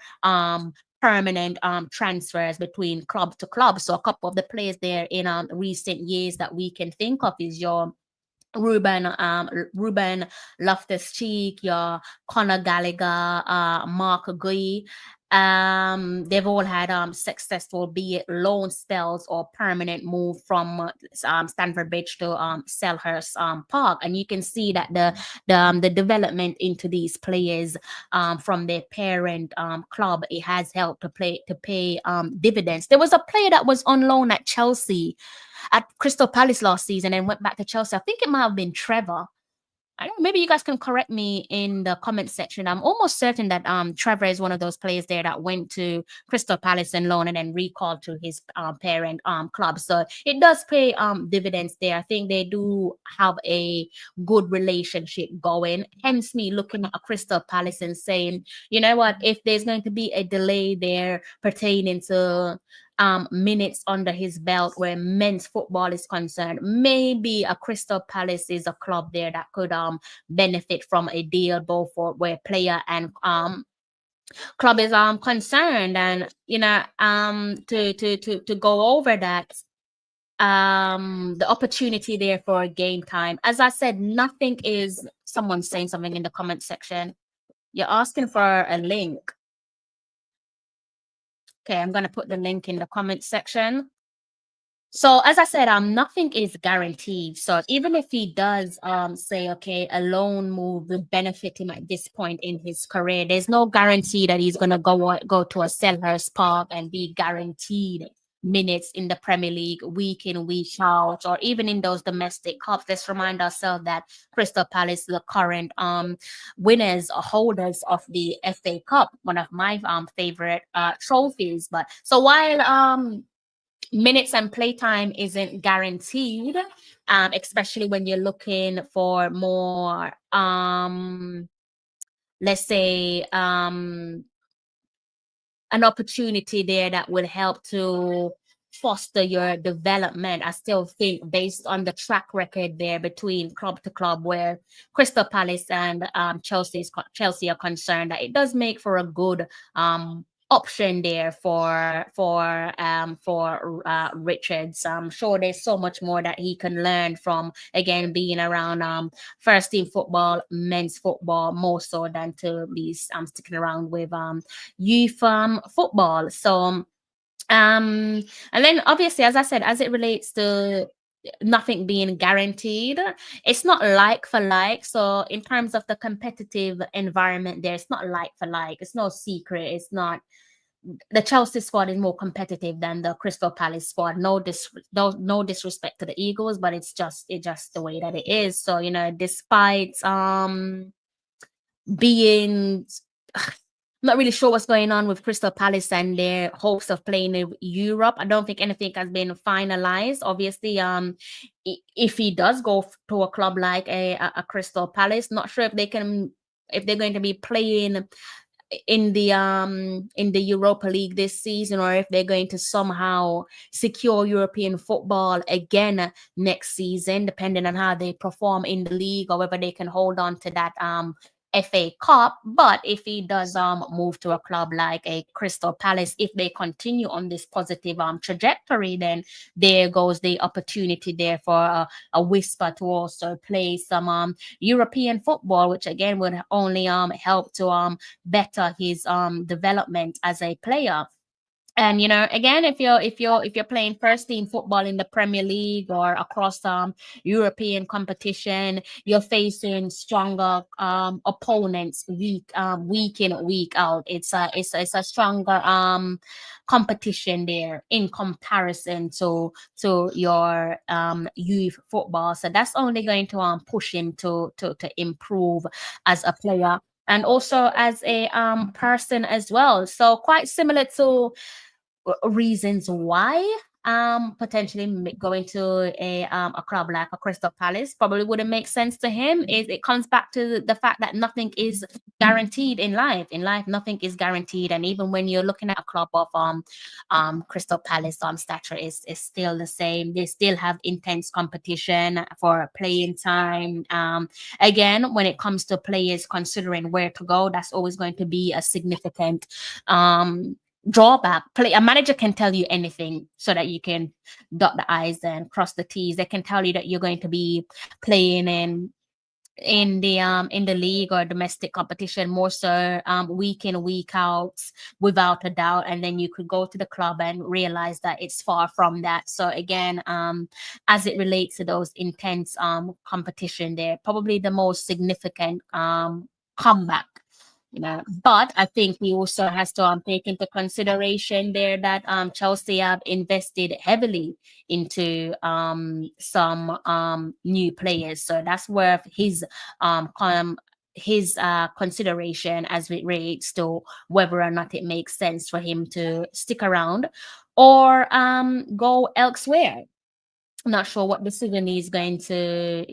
Speaker 2: permanent transfers between club to club. So a couple of the players there in recent years that we can think of is your Ruben Loftus-Cheek, your Conor Gallagher, Mark Gui. They've all had successful, be it loan spells or permanent move from Stamford Bridge to Selhurst Park, and you can see that the development into these players from their parent club, it has helped to pay dividends. There was a player that was on loan at Chelsea, at Crystal Palace last season, and went back to Chelsea. I think it might have been Trevor. I don't know, maybe you guys can correct me in the comment section. I'm almost certain that Trevor is one of those players there that went to Crystal Palace and loan and then recalled to his parent club. So it does pay dividends there. I think they do have a good relationship going. Hence me looking at Crystal Palace and saying, you know what, if there's going to be a delay there pertaining to minutes under his belt where men's football is concerned, maybe a Crystal Palace is a club there that could benefit from a deal both for where player and club is concerned. And you know, to go over that, the opportunity there for game time, as I said, nothing is, someone's saying something in the comment section, you're asking for a link. Okay, I'm going to put the link in the comment section. So as I said, nothing is guaranteed. So even if he does say, okay, a loan move will benefit him at this point in his career, there's no guarantee that he's gonna go to a Selhurst Park and be guaranteed minutes in the Premier League week in, week out, or even in those domestic cups. Let's remind ourselves that Crystal Palace, the current winners or holders of the FA Cup, one of my favorite trophies. But so while minutes and playtime isn't guaranteed, especially when you're looking for more let's say an opportunity there that will help to foster your development. I still think, based on the track record there between club to club, where Crystal Palace and Chelsea are concerned, that it does make for a good option there for Richards. I'm sure there's so much more that he can learn from, again, being around first team football, men's football, more so than to be sticking around with youth football. So and then obviously, as I said, as it relates to nothing being guaranteed, it's not like for like. So in terms of the competitive environment there, it's not like for like. It's no secret. It's not, the Chelsea squad is more competitive than the Crystal Palace squad. No disrespect to the Eagles, but it's just the way that it is. So, you know, despite being not really sure what's going on with Crystal Palace and their hopes of playing in Europe, I don't think anything has been finalized. Obviously, if he does go to a club like a Crystal Palace, not sure if they're going to be playing in the Europa League this season, or if they're going to somehow secure European football again next season, depending on how they perform in the league, or whether they can hold on to that FA Cup. But if he does move to a club like a Crystal Palace, if they continue on this positive trajectory, then there goes the opportunity there for a Whisper to also play some European football, which again would only help to better his development as a player. And again, if you're playing first team football in the Premier League or across European competition, you're facing stronger opponents week in, week out. It's a stronger competition there in comparison to your youth football. So that's only going to push him to improve as a player and also as a person as well. So quite similar to reasons why potentially going to a club like a Crystal Palace probably wouldn't make sense to him. It comes back to the fact that nothing is guaranteed in life. In life, nothing is guaranteed, and even when you're looking at a club of Crystal Palace stature is still the same. They still have intense competition for playing time. Again, when it comes to players considering where to go, that's always going to be a significant drawback. A manager can tell you anything so that you can dot the i's and cross the t's. They can tell you that you're going to be playing in the league or domestic competition more so week in, week out, without a doubt, and then you could go to the club and realize that it's far from that. So again, as it relates to those intense competition, they're probably the most significant comeback. But I think he also has to take into consideration there that Chelsea have invested heavily into some new players, so that's worth his consideration as it relates to whether or not it makes sense for him to stick around or go elsewhere. I'm not sure what decision he's going to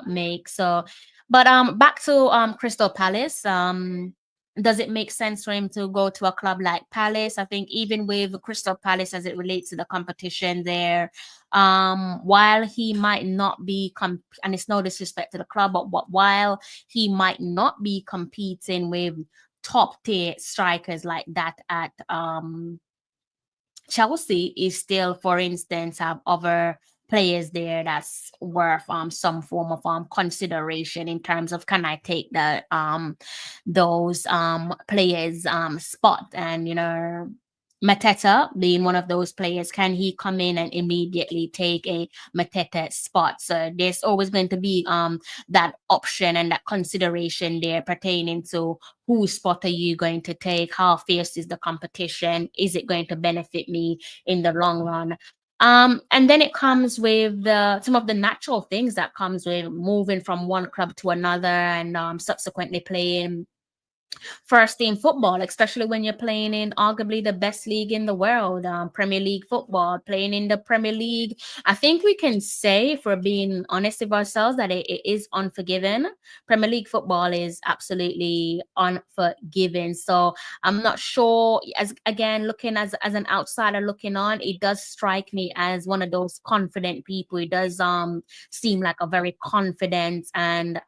Speaker 2: make. So, but back to Crystal Palace. Does it make sense for him to go to a club like Palace? I think even with Crystal Palace as it relates to the competition there, while he might not be and it's no disrespect to the club, but while he might not be competing with top tier strikers like that at Chelsea, is still, for instance, have other players there that's worth some form of consideration in terms of, can I take the those players spot. And Mateta being one of those players, can he come in and immediately take a Mateta spot? So there's always going to be that option and that consideration there pertaining to whose spot are you going to take, how fierce is the competition, is it going to benefit me in the long run. And then it comes with some of the natural things that comes with moving from one club to another and subsequently playing first team football, especially when you're playing in arguably the best league in the world, Premier League football, playing in the Premier League. I think we can say, if we're being honest with ourselves, that it is unforgiving. Premier League football is absolutely unforgiving. So I'm not sure, as again, looking as an outsider looking on, it does strike me as one of those confident people. It does seem like a very confident and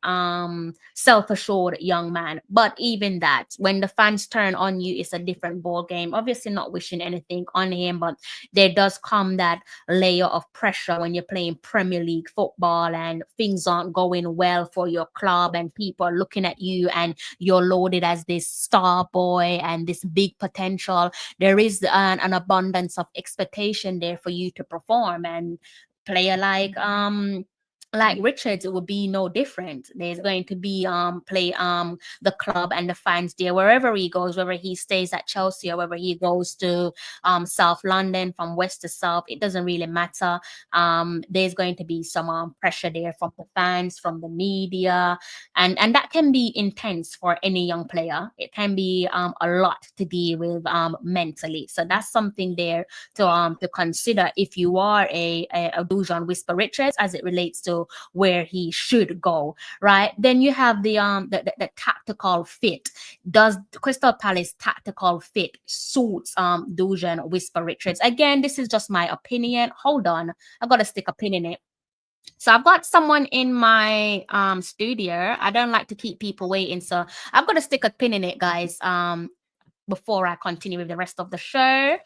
Speaker 2: self-assured young man. But even that, when the fans turn on you, it's a different ball game. Obviously not wishing anything on him, but there does come that layer of pressure when you're playing Premier League football and things aren't going well for your club and people are looking at you and you're loaded as this star boy and this big potential. There is an abundance of expectation there for you to perform. And player like Richards, it would be no different. There's going to be play the club and the fans there wherever he goes, whether he stays at Chelsea or whether he goes to South London, from west to south, it doesn't really matter. There's going to be some pressure there from the fans, from the media, and that can be intense for any young player. It can be a lot to deal with mentally. So that's something there to consider if you are a Dujuan Whisper Richards as it relates to where he should go, right? Then you have the tactical fit. Does Crystal Palace tactical fit suits Dujuan Whisper Richards? Again, this is just my opinion. Hold on, I gotta stick a pin in it. So I've got someone in my studio. I don't like to keep people waiting, so I've got to stick a pin in it, guys. Before I continue with the rest of the show,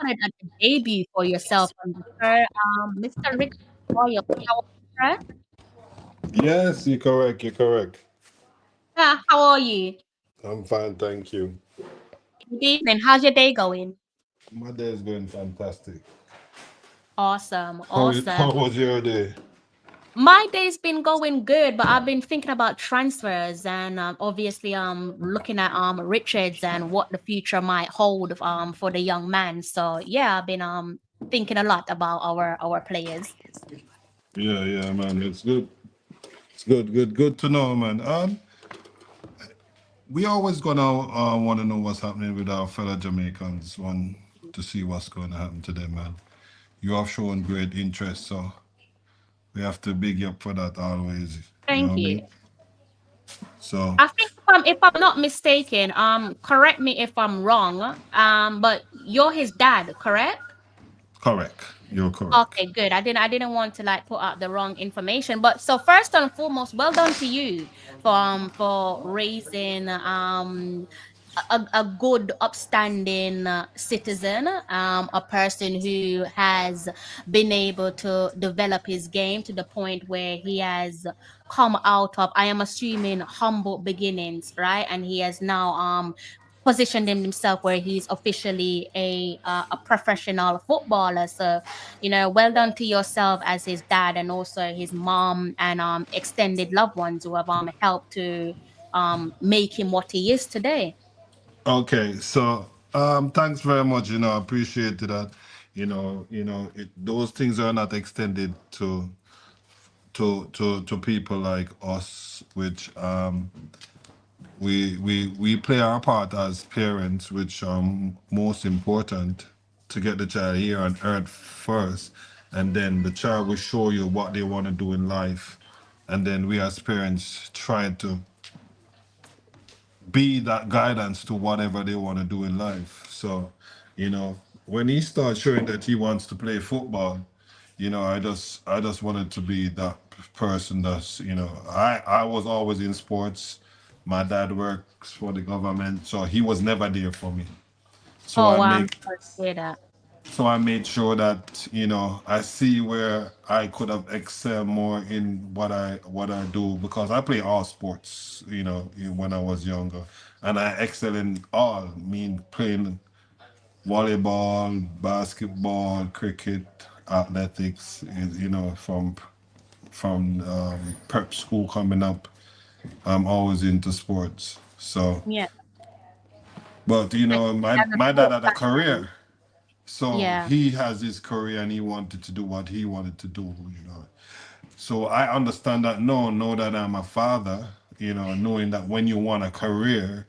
Speaker 2: wanted a debut for yourself on the show, Mr. Rick Royal. How
Speaker 6: Yes, you're correct. You're correct.
Speaker 2: how are you?
Speaker 6: I'm fine, thank you.
Speaker 2: Good evening. How's your day going?
Speaker 6: My day's going fantastic.
Speaker 2: Awesome.
Speaker 6: How
Speaker 2: Awesome.
Speaker 6: was your day?
Speaker 2: My day's been going good, but I've been thinking about transfers and obviously looking at Richards and what the future might hold for the young man. So yeah, I've been thinking a lot about our players.
Speaker 6: Yeah, man. It's good. It's good to know, man. We always gonna want to know what's happening with our fellow Jamaicans. Want to see what's going to happen to them, man. You have shown great interest, so we have to big you up for that always. You know
Speaker 2: Thank
Speaker 6: what I
Speaker 2: you.
Speaker 6: mean? So
Speaker 2: I think if I'm not mistaken, correct me if I'm wrong, but you're his dad, correct?
Speaker 6: correct. You're correct.
Speaker 2: Okay, good. I didn't want to like put out the wrong information. But so first and foremost, well done to you for raising a good upstanding citizen, a person who has been able to develop his game to the point where he has come out of, I am assuming, humble beginnings, right? And he has now positioned himself where he's officially a professional footballer. So well done to yourself as his dad and also his mom and extended loved ones who have helped to make him what he is today.
Speaker 6: Okay, so thanks very much. I appreciate that. Those things are not extended to people like us, which we play our part as parents, which most important to get the child here on earth first, and then the child will show you what they want to do in life, and then we as parents try to be that guidance to whatever they want to do in life. So, when he starts showing that he wants to play football, I just wanted to be that person that's, I was always in sports. My dad works for the government, so he was never there for me. So
Speaker 2: Oh
Speaker 6: I
Speaker 2: wow, I'm
Speaker 6: make
Speaker 2: sorry to hear that.
Speaker 6: so I made sure that I see where I could have excelled more in what I do, because I play all sports, when I was younger, and I excel in all. Mean playing volleyball, basketball, cricket, athletics. From prep school coming up, I'm always into sports. So,
Speaker 2: Yeah,
Speaker 6: but
Speaker 2: and
Speaker 6: my
Speaker 2: as a
Speaker 6: my dad
Speaker 2: sports
Speaker 6: had a
Speaker 2: background.
Speaker 6: career. So
Speaker 2: Yeah,
Speaker 6: he has his career and he wanted to do what he wanted to do. So I understand that now, know that I'm a father, knowing that when you want a career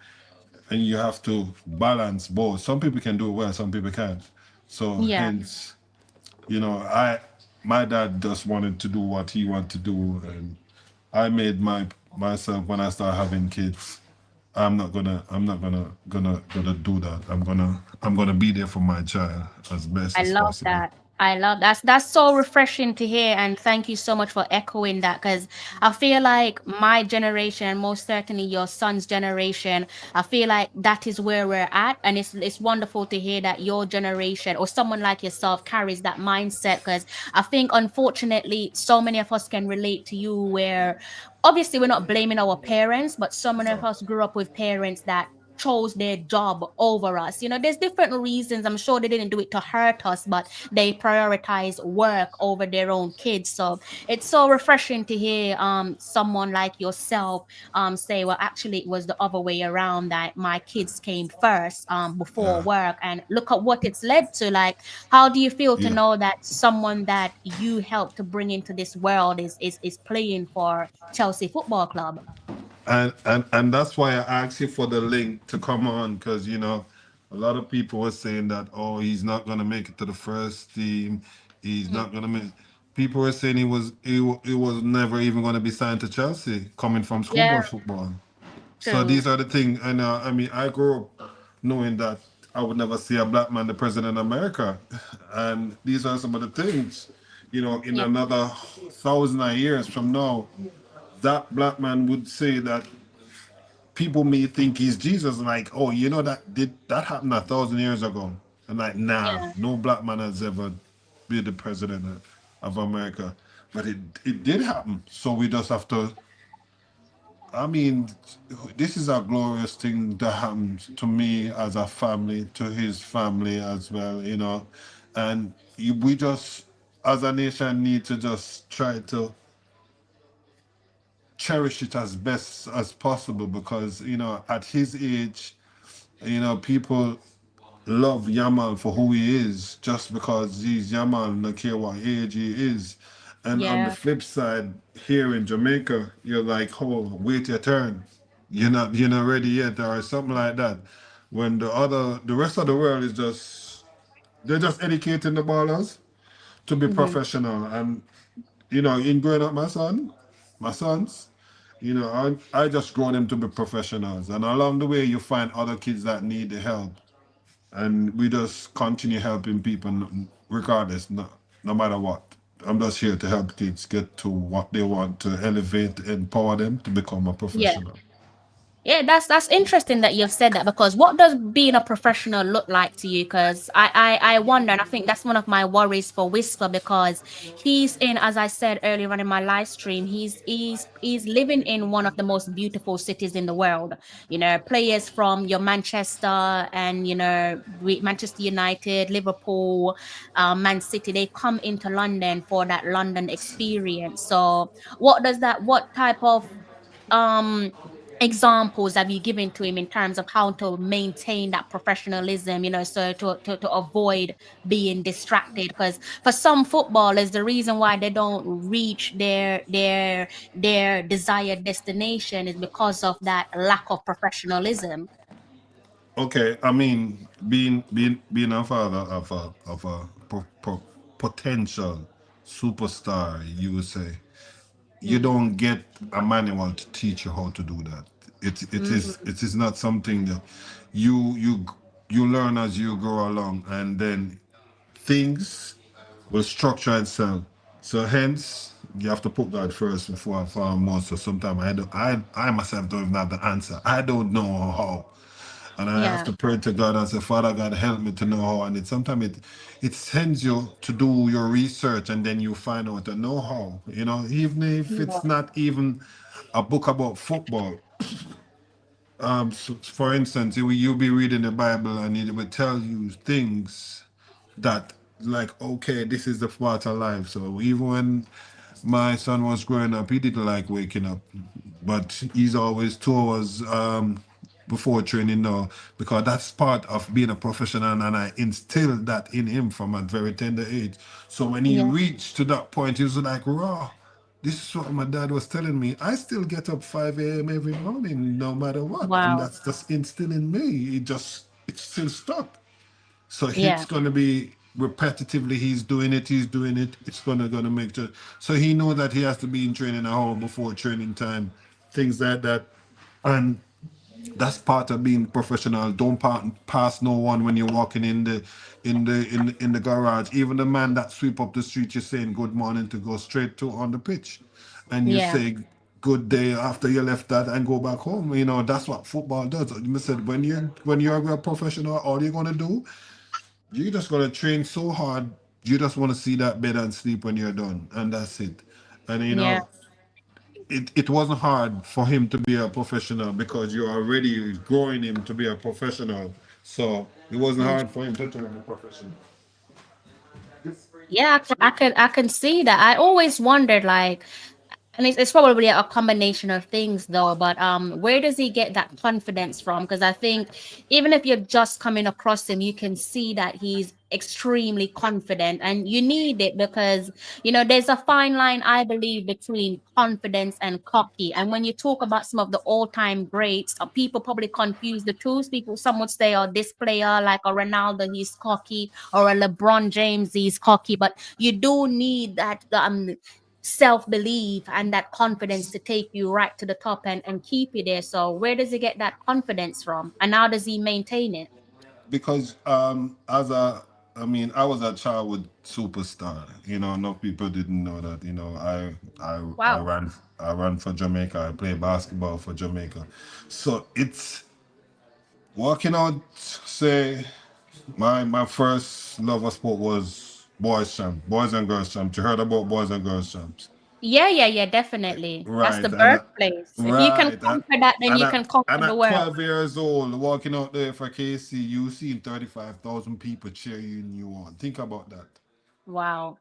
Speaker 6: and you have to balance both. Some people can do it well, some people can't. So
Speaker 2: yeah.
Speaker 6: hence, I my dad just wanted to do what he wanted to do, and I made myself when I start having kids. I'm not gonna do that. I'm gonna be there for my child as best
Speaker 2: I
Speaker 6: as
Speaker 2: love
Speaker 6: possible.
Speaker 2: that. I love that's so refreshing to hear, and thank you so much for echoing that, because I feel like my generation, and most certainly your son's generation, I feel like that is where we're at, and it's wonderful to hear that your generation or someone like yourself carries that mindset, because I think unfortunately so many of us can relate to you where obviously we're not blaming our parents, but so many of us grew up with parents that chose their job over us. There's different reasons. I'm sure they didn't do it to hurt us, but they prioritize work over their own kids. So it's so refreshing to hear someone like yourself say, well, actually it was the other way around, that my kids came first before
Speaker 6: Yeah,
Speaker 2: work, and look at what it's led to. Like, how do you feel to
Speaker 6: yeah.
Speaker 2: know that someone that you helped to bring into this world is playing for Chelsea Football Club?
Speaker 6: And that's why I asked you for the link to come on, because a lot of people were saying that, oh, he's not gonna make it to the first team. He's
Speaker 2: Mm,
Speaker 6: not gonna make. People were saying he was never even gonna be signed to Chelsea, coming from
Speaker 2: yeah,
Speaker 6: schoolboy football. So
Speaker 2: true.
Speaker 6: these are the things, and I mean, I grew up knowing that I would never see a black man the president of America, and these are some of the things, in
Speaker 2: Yeah,
Speaker 6: another thousand of years from now, that black man would say that people may think he's Jesus, like, oh, that happened 1,000 years ago, and like, nah,
Speaker 2: yeah.
Speaker 6: no black man has ever been the president of America, but it did happen. So we just have to I mean, this is a glorious thing that happened to me as a family, to his family as well, you know. And we just, as a nation, need to just try to cherish it as best as possible because, you know, at his age, you know, people love Yamal for who he is just because he's Yamal, no care what age he is. And on the
Speaker 2: Yeah.
Speaker 6: flip side, here in Jamaica, you're like, oh, wait your turn. You're not ready yet, or something like that. When the rest of the world is just they're just educating the ballers to be
Speaker 2: Mhm.
Speaker 6: professional. And you know, in growing up my sons, you know, I just grow them to be professionals. And along the way you find other kids that need the help and we just continue helping people regardless, no matter what. I'm just here to help kids get to what they want, to elevate, empower them to become a
Speaker 2: Yeah.
Speaker 6: professional.
Speaker 2: Yeah, that's interesting that you've said that because what does being a professional look like to you? Because I wonder, and I think that's one of my worries for Whisper because he's in, as I said earlier on in my live stream, he's living in one of the most beautiful cities in the world. You know, players from your Manchester and Manchester United, Liverpool, Man City, they come into London for that London experience. So what type of um examples have you given to him in terms of how to maintain that professionalism, so to avoid being distracted? Because for some footballers, the reason why they don't reach their desired destination is because of that lack of professionalism.
Speaker 6: Okay, I mean, being a father of a potential superstar, you would say, you
Speaker 2: Mm,
Speaker 6: don't get a manual to teach you how to do that.
Speaker 2: mm,
Speaker 6: It is not something that you you you learn as you go along, and then things will structure itself. So hence you have to put God first before and foremost. So sometimes I myself don't even have the answer. I don't know how. And I have
Speaker 2: yeah,
Speaker 6: to pray to God and say, Father God, help me to know how. And sometimes it sends you to do your research and then you find out the know-how. You know, even if
Speaker 2: yeah,
Speaker 6: it's not even a book about football. So for instance, you'll be reading the Bible and it will tell you things that like, okay, this is the part of life. So even when my son was growing up, he didn't like waking up, but he's always 2 hours before training now because that's part of being a professional, and I instilled that in him from a very tender age. So when he
Speaker 2: yeah,
Speaker 6: reached to that point, he was like, raw. This is what my dad was telling me. I still get up 5 a.m. every morning, no matter what. And
Speaker 2: wow,
Speaker 6: that's just instilled in me. It's still stuck. So it's
Speaker 2: yeah,
Speaker 6: going to be repetitively, he's doing it. It's going to make sure. So he know that he has to be in training an hour before training time, things like that. And that's part of being professional. Don't pass no one when you're walking in the garage. Even the man that sweep up the street, you're saying good morning to go straight to on the pitch, and you
Speaker 2: yeah,
Speaker 6: say good day after you left that and go back home. You know that's what football does. You said when you're a professional, all you're gonna do, you're just gonna train so hard. You just want to see that bed and sleep when you're done, and that's it. And
Speaker 2: yeah,
Speaker 6: it wasn't hard for him to be a professional because you're already growing him to be a professional. So it wasn't
Speaker 2: mm.
Speaker 6: hard for him to turn a professional.
Speaker 2: Yeah, I can see that. I always wondered, like, and it's probably a combination of things, though. But where does he get that confidence from? Because I think even if you're just coming across him, you can see that he's extremely confident, and you need it because there's a fine line, I believe, between confidence and cocky. And when you talk about some of the all-time greats, people probably confuse the two. Some would say, "Oh, this player like a Ronaldo, he's cocky," or a LeBron James, he's cocky. But you do need that self-belief and that confidence to take you right to the top and keep you there. So where does he get that confidence from, and how does he maintain it?
Speaker 6: Because I was a childhood superstar. You know, no people didn't know that. You know,
Speaker 2: Wow.
Speaker 6: I ran for Jamaica. I played basketball for Jamaica. So it's working out. Say my first love of sport was boys champ, boys and girls champ. You heard about boys and girls champs?
Speaker 2: Yeah, definitely. That's
Speaker 6: Right,
Speaker 2: the
Speaker 6: and
Speaker 2: birthplace. If you can
Speaker 6: right,
Speaker 2: conquer that, then you can conquer
Speaker 6: and
Speaker 2: the
Speaker 6: at
Speaker 2: world.
Speaker 6: 12 years old, walking out there for KC, you seen 35,000 people cheering you on. Think about that.
Speaker 2: Wow.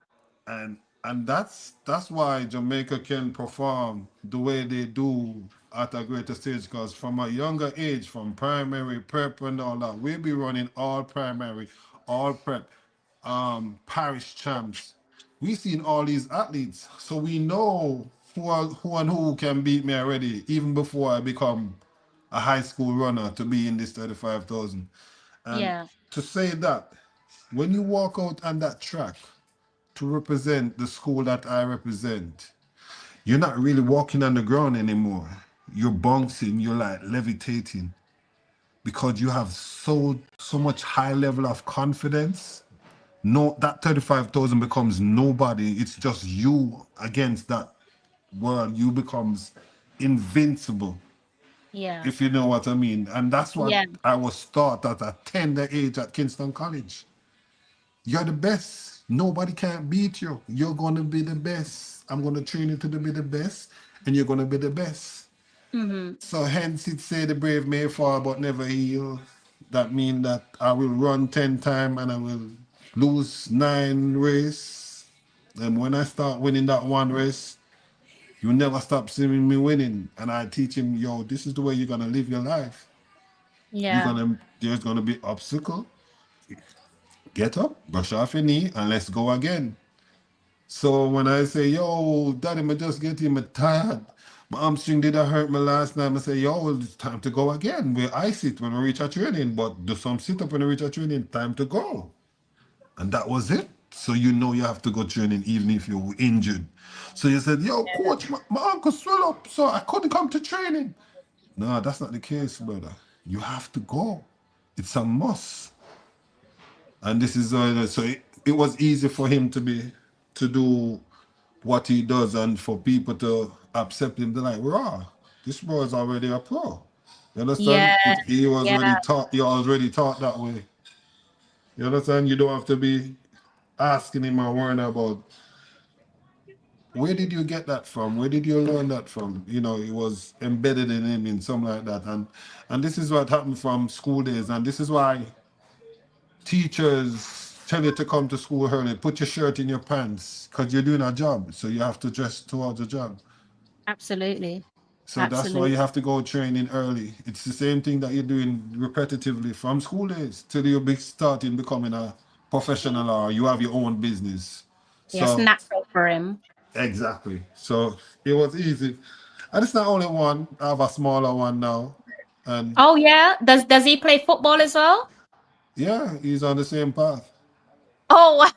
Speaker 6: and and that's why Jamaica can perform the way they do at a greater stage, because from a younger age, from primary prep and all that, we'll be running all primary, all prep, parish champs. We've seen all these athletes, so we know who and who can beat me already, even before I become a high school runner to be in this 35,000. And
Speaker 2: Yeah.
Speaker 6: to say that, when you walk out on that track to represent the school that I represent, you're not really walking on the ground anymore. You're bouncing, you're like levitating, because you have so much high level of confidence. No, that 35,000 becomes nobody. It's just you against that world. You becomes invincible,
Speaker 2: Yeah.
Speaker 6: if you know what I mean. And that's what
Speaker 2: Yeah.
Speaker 6: I was taught at a tender age at Kingston College. You're the best. Nobody can beat you. You're gonna be the best. I'm gonna train you to be the best, and you're gonna be the best.
Speaker 2: Mm-hmm.
Speaker 6: So hence it say the brave may fall but never heal. That mean that I will run 10 times and I will lose 9 race. And when I start winning that one race, you never stop seeing me winning. And I teach him, yo, this is the way you're gonna live your life.
Speaker 2: Yeah.
Speaker 6: There's gonna be obstacle. Get up, brush off your knee, and let's go again. So when I say, yo, daddy, me just getting me tired. My hamstring did hurt me last night. I say, yo, well, it's time to go again. We ice it when we reach a training, but do some sit up when we reach a training, time to go. And that was it. So you know you have to go training even if you're injured. So you said, yo, coach, my ankle swell up, so I couldn't come to training. No, that's not the case, brother. You have to go. It's a must. And this is so it was easy for him to do what he does, and for people to accept him. They're like, raw, this bro is already a pro. You understand?
Speaker 2: Yeah.
Speaker 6: He was already
Speaker 2: Yeah.
Speaker 6: taught. He already taught that way. You understand? You don't have to be asking him or worrying about where did you get that from? Where did you learn that from? You know, it was embedded in him in something like that. And this is what happened from school days. And this is why teachers tell you to come to school early, put your shirt in your pants, because you're doing a job. So you have to dress towards the job.
Speaker 2: Absolutely.
Speaker 6: So that's why
Speaker 2: Absolutely.
Speaker 6: you have to go training early. It's the same thing that you're doing repetitively from school days till you be starting becoming a professional or you have your own business.
Speaker 2: Yes,
Speaker 6: So
Speaker 2: natural for him.
Speaker 6: exactly. So it was easy. And it's not only one. I have a smaller one now. And
Speaker 2: Oh yeah. Does he play football as well?
Speaker 6: yeah, he's on the same path.
Speaker 2: Oh wow.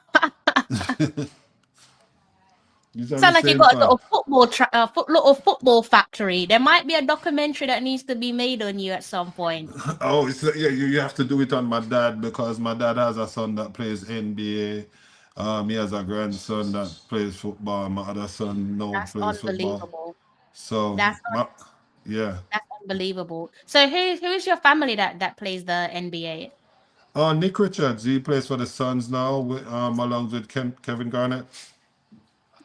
Speaker 6: He's on the
Speaker 2: Sound like you
Speaker 6: same
Speaker 2: got a
Speaker 6: path.
Speaker 2: little little football factory. There might be a documentary that needs to be made on you at some point.
Speaker 6: Oh, it's, yeah, you have to do it on my dad, because my dad has a son that plays NBA. He has a grandson that plays football. My other son now
Speaker 2: That's
Speaker 6: plays football.
Speaker 2: unbelievable.
Speaker 6: So,
Speaker 2: That's
Speaker 6: yeah.
Speaker 2: that's unbelievable. So who's your family that plays the NBA?
Speaker 6: Oh, Nick Richards, he plays for the Suns now, along with Kevin Garnett.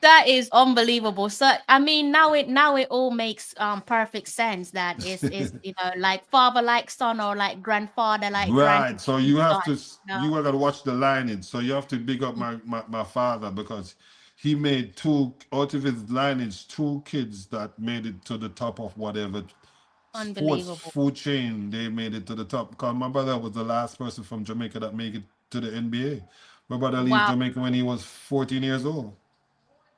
Speaker 2: That is unbelievable. So I mean, now it all makes perfect sense. That is like father like son, or like grandfather like
Speaker 6: Right. So you have
Speaker 2: son.
Speaker 6: to you are gonna watch the lineage. So you have to big up my father, because he made two out of his lineage, two kids that made it to the top of whatever sports
Speaker 2: Unbelievable.
Speaker 6: food chain. They made it to the top, because my brother was the last person from Jamaica that made it to the NBA. My brother left
Speaker 2: Wow.
Speaker 6: Jamaica when he was 14 years old.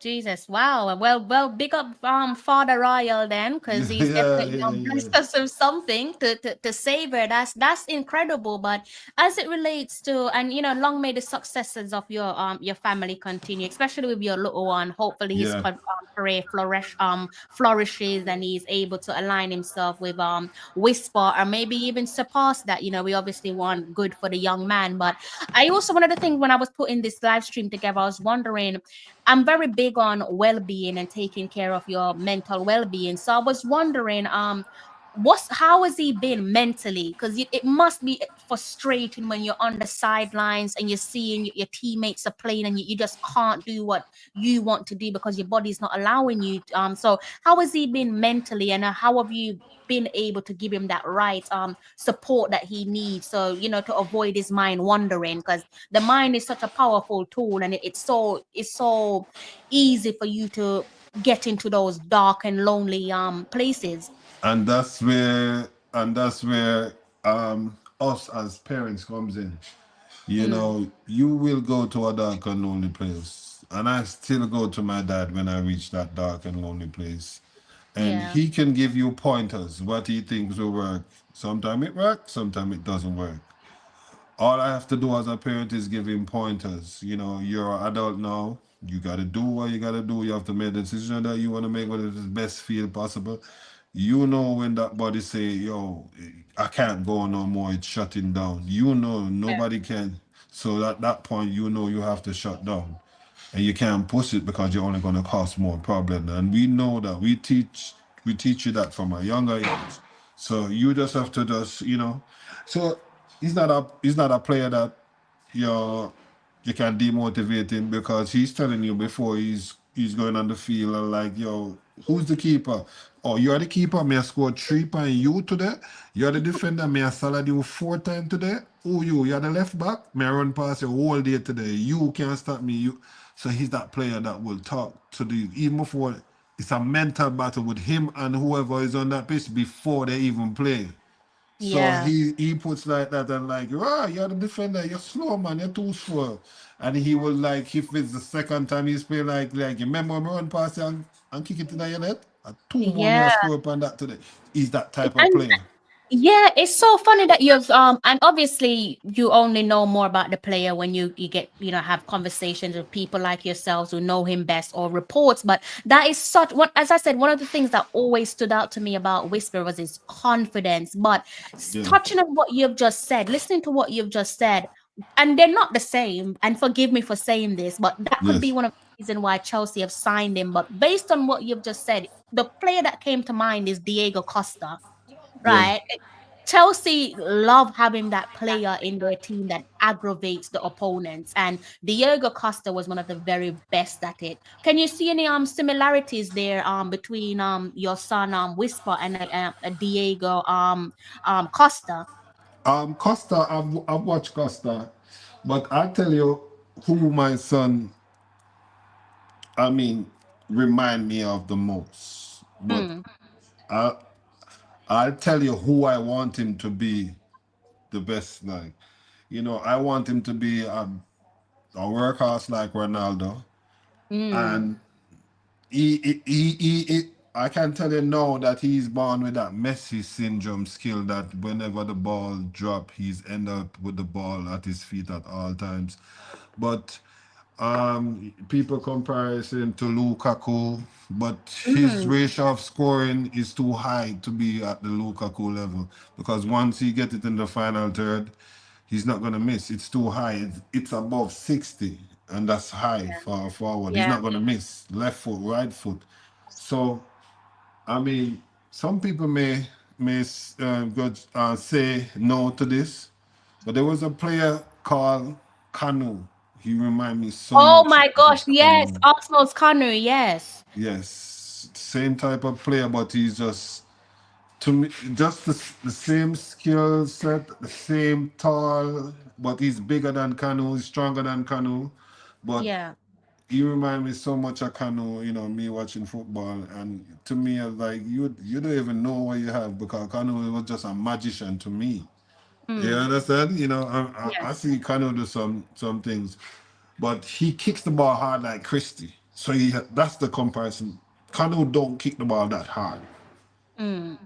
Speaker 2: Jesus, wow. Well, big up Father Royal then, because he's
Speaker 6: Yeah,
Speaker 2: definitely
Speaker 6: yeah, yeah.
Speaker 2: blessed us with something to savor. That's incredible. But as it relates to, and long may the successes of your family continue, especially with your little one. Hopefully his
Speaker 6: Yeah.
Speaker 2: career flourishes, and he's able to align himself with Whisper, or maybe even surpass that. We obviously want good for the young man. But I also, one of the things when I was putting this live stream together, I was wondering, I'm very big on well-being and taking care of your mental well-being. So I was wondering, how has he been mentally? Because it must be frustrating when you're on the sidelines and you're seeing your teammates are playing and you just can't do what you want to do because your body's not allowing you. So how has he been mentally, and how have you been able to give him that right support that he needs, so to avoid his mind wandering, because the mind is such a powerful tool, and it's so easy for you to get into those dark and lonely places.
Speaker 6: And that's where us as parents comes in. You
Speaker 2: Mm,
Speaker 6: know, you will go to a dark and lonely place. And I still go to my dad when I reach that dark and lonely place. And
Speaker 2: yeah.
Speaker 6: he can give you pointers, what he thinks will work. Sometimes it works, sometimes it doesn't work. All I have to do as a parent is give him pointers. You know, you're an adult now. You gotta do what you gotta do. You have to make the decision that you want to make, what is best feel possible. You know when that body say, "Yo, I can't go no more. It's shutting down." You know nobody can. So at that point, you know you have to shut down, and you can't push it because you're only gonna cause more problem. And we know that we teach you that from a younger age. So you just have to So he's not a player that you you can demotivate him because he's telling you before he's going on the field and like, yo, who's the keeper? Oh, you're the keeper, may I score 3 points you today? You're the defender, may I salad you 4 times today? Oh, you're the left back, may I run past you all day today? You can't stop me. So he's that player that will talk to the even before it's a mental battle with him and whoever is on that pitch before they even play. So
Speaker 2: Yeah.
Speaker 6: he puts like that and like, you're the defender, you're slow, man, you're too slow. And he will like, if it's the second time he's playing like you remember when we run past you and kick it in your net? A 2 more may I
Speaker 2: Yeah.
Speaker 6: score upon that today. He's that type of
Speaker 2: And
Speaker 6: player.
Speaker 2: yeah, it's so funny that you've and obviously you only know more about the player when you get have conversations with people like yourselves who know him best, or reports. But that is such what, as I said, one of the things that always stood out to me about Whisper was his confidence. But
Speaker 6: Yeah.
Speaker 2: touching on what you've just said, listening to what you've just said, and they're not the same, and forgive me for saying this, but that could be
Speaker 6: Yes.
Speaker 2: one of the reasons why Chelsea have signed him. But based on what you've just said, the player that came to mind is Diego Costa,
Speaker 6: Yeah.
Speaker 2: right? Chelsea love having that player in their team that aggravates the opponents, and Diego Costa was one of the very best at it. Can you see any similarities there between your son Whisper and Diego Costa?
Speaker 6: Costa, I've watched Costa, but I tell you who my son, I mean, remind me of the most. But
Speaker 2: Mm,
Speaker 6: I I'll tell you who I want him to be the best. Like, I want him to be a workhorse like Ronaldo.
Speaker 2: mm,
Speaker 6: And I can tell you now that he's born with that Messi syndrome skill that whenever the ball drop, he's end up with the ball at his feet at all times. But people comparison to Lukaku, but his
Speaker 2: mm.
Speaker 6: ratio of scoring is too high to be at the Lukaku level because once he get it in the final third, he's not gonna miss. It's too high. It's above 60, and that's high for forward. He's
Speaker 2: Yeah.
Speaker 6: not gonna miss. Left foot, right foot. So I mean, some people may say no to this, but there was a player called Kanu. He remind me so
Speaker 2: Oh
Speaker 6: much
Speaker 2: my
Speaker 6: of
Speaker 2: gosh, yes,
Speaker 6: Kanu.
Speaker 2: Arsenal's Kanu, yes.
Speaker 6: Yes, same type of player, but he's just to me just the same skill set, the same tall, but he's bigger than Kanu, he's stronger than Kanu. But
Speaker 2: Yeah.
Speaker 6: you remind me so much of Kanu, me watching football, and to me, I was like, you don't even know what you have because Kanu was just a magician to me. You
Speaker 2: Mm,
Speaker 6: understand? I
Speaker 2: yes.
Speaker 6: see Kanu do some things, but he kicks the ball hard like Christie. So that's the comparison. Kanu don't kick the ball that hard.
Speaker 2: Mm.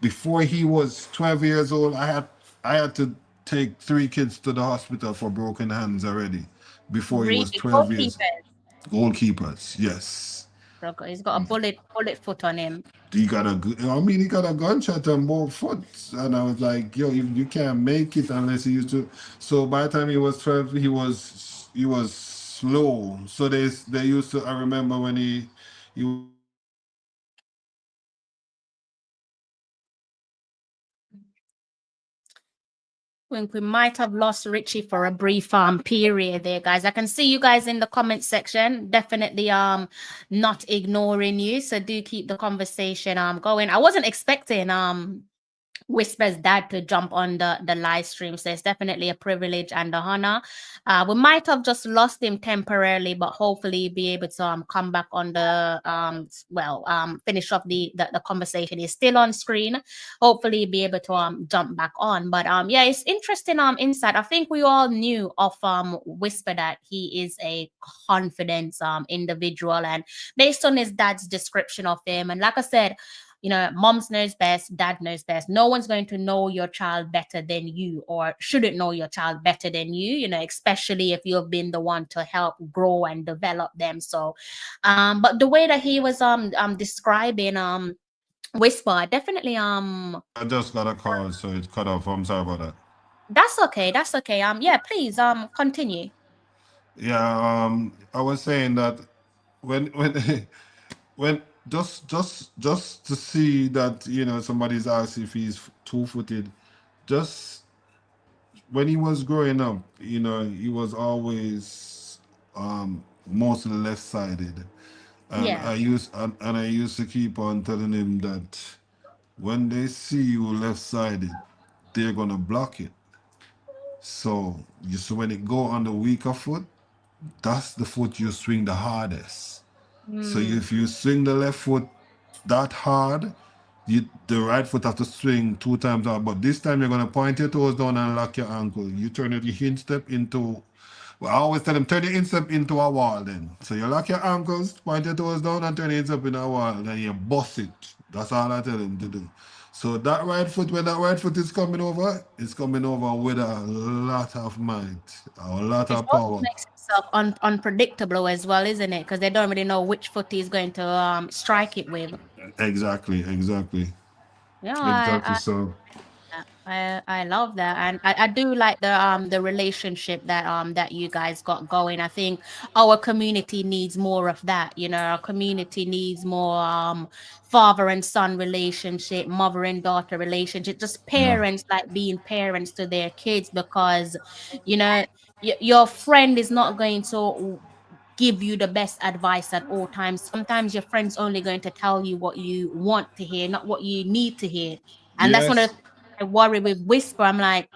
Speaker 6: Before he was 12 years old, I had to take 3 kids to the hospital for broken hands already. Before he was
Speaker 2: Really,
Speaker 6: 12 years.
Speaker 2: goalkeepers.
Speaker 6: Goalkeepers, yes.
Speaker 2: He's got a bullet foot on him.
Speaker 6: He got a gunshot on both foot, and I was like, yo, you can't make it unless he used to. So by the time he was 12, he was slow. So they used to. I remember when he
Speaker 2: think we might have lost Richie for a brief period there, guys. I can see you guys in the comment section. Definitely not ignoring you. So do keep the conversation going. I wasn't expecting Whisper's dad to jump on the live stream, so it's definitely a privilege and an honor. We might have just lost him temporarily, but hopefully be able to come back on the finish off the conversation. He's still on screen. Hopefully be able to jump back on. But yeah, it's interesting insight. I think we all knew of Whisper that he is a confident individual, and based on his dad's description of him, and like I said, moms knows best, dad knows best. No one's going to know your child better than you, or shouldn't know your child better than you, especially if you've been the one to help grow and develop them. So, but the way that he was describing Whisper, definitely
Speaker 6: I just got a call, so it cut off. I'm sorry about that.
Speaker 2: That's okay. That's okay. Yeah, please continue.
Speaker 6: Yeah, I was saying that when when just to see that somebody's asked if he's two-footed, just when he was growing up, he was always mostly left-sided, and
Speaker 2: Yeah.
Speaker 6: I used to keep on telling him that when they see you left-sided, they're gonna block it. So when it go on the weaker foot, that's the foot you swing the hardest. So if you swing the left foot that hard, the right foot have to swing 2 times hard. But this time you're gonna point your toes down and lock your ankle. You turn your instep into. Well, I always tell them turn your instep into a wall. Then so you lock your ankles, point your toes down, and turn your instep into a wall. Then you bust it. That's all I tell them to do. So that right foot, when that right foot is coming over, it's coming over with a lot of might, a lot of power.
Speaker 2: Makes itself unpredictable as well, isn't it? Because they don't really know which foot he's going to strike it with.
Speaker 6: Exactly.
Speaker 2: Yeah,
Speaker 6: Exactly. So
Speaker 2: I love that, and I do like the relationship that you guys got going. I think our community needs more of that. Our community needs more father and son relationship, mother and daughter relationship, just
Speaker 6: yeah.
Speaker 2: parents like being parents to their kids, because your friend is not going to give you the best advice at all times. Sometimes your friend's only going to tell you what you want to hear, not what you need to hear. And that's one of
Speaker 6: Yes.
Speaker 2: the things I worry with Whisper. I'm like,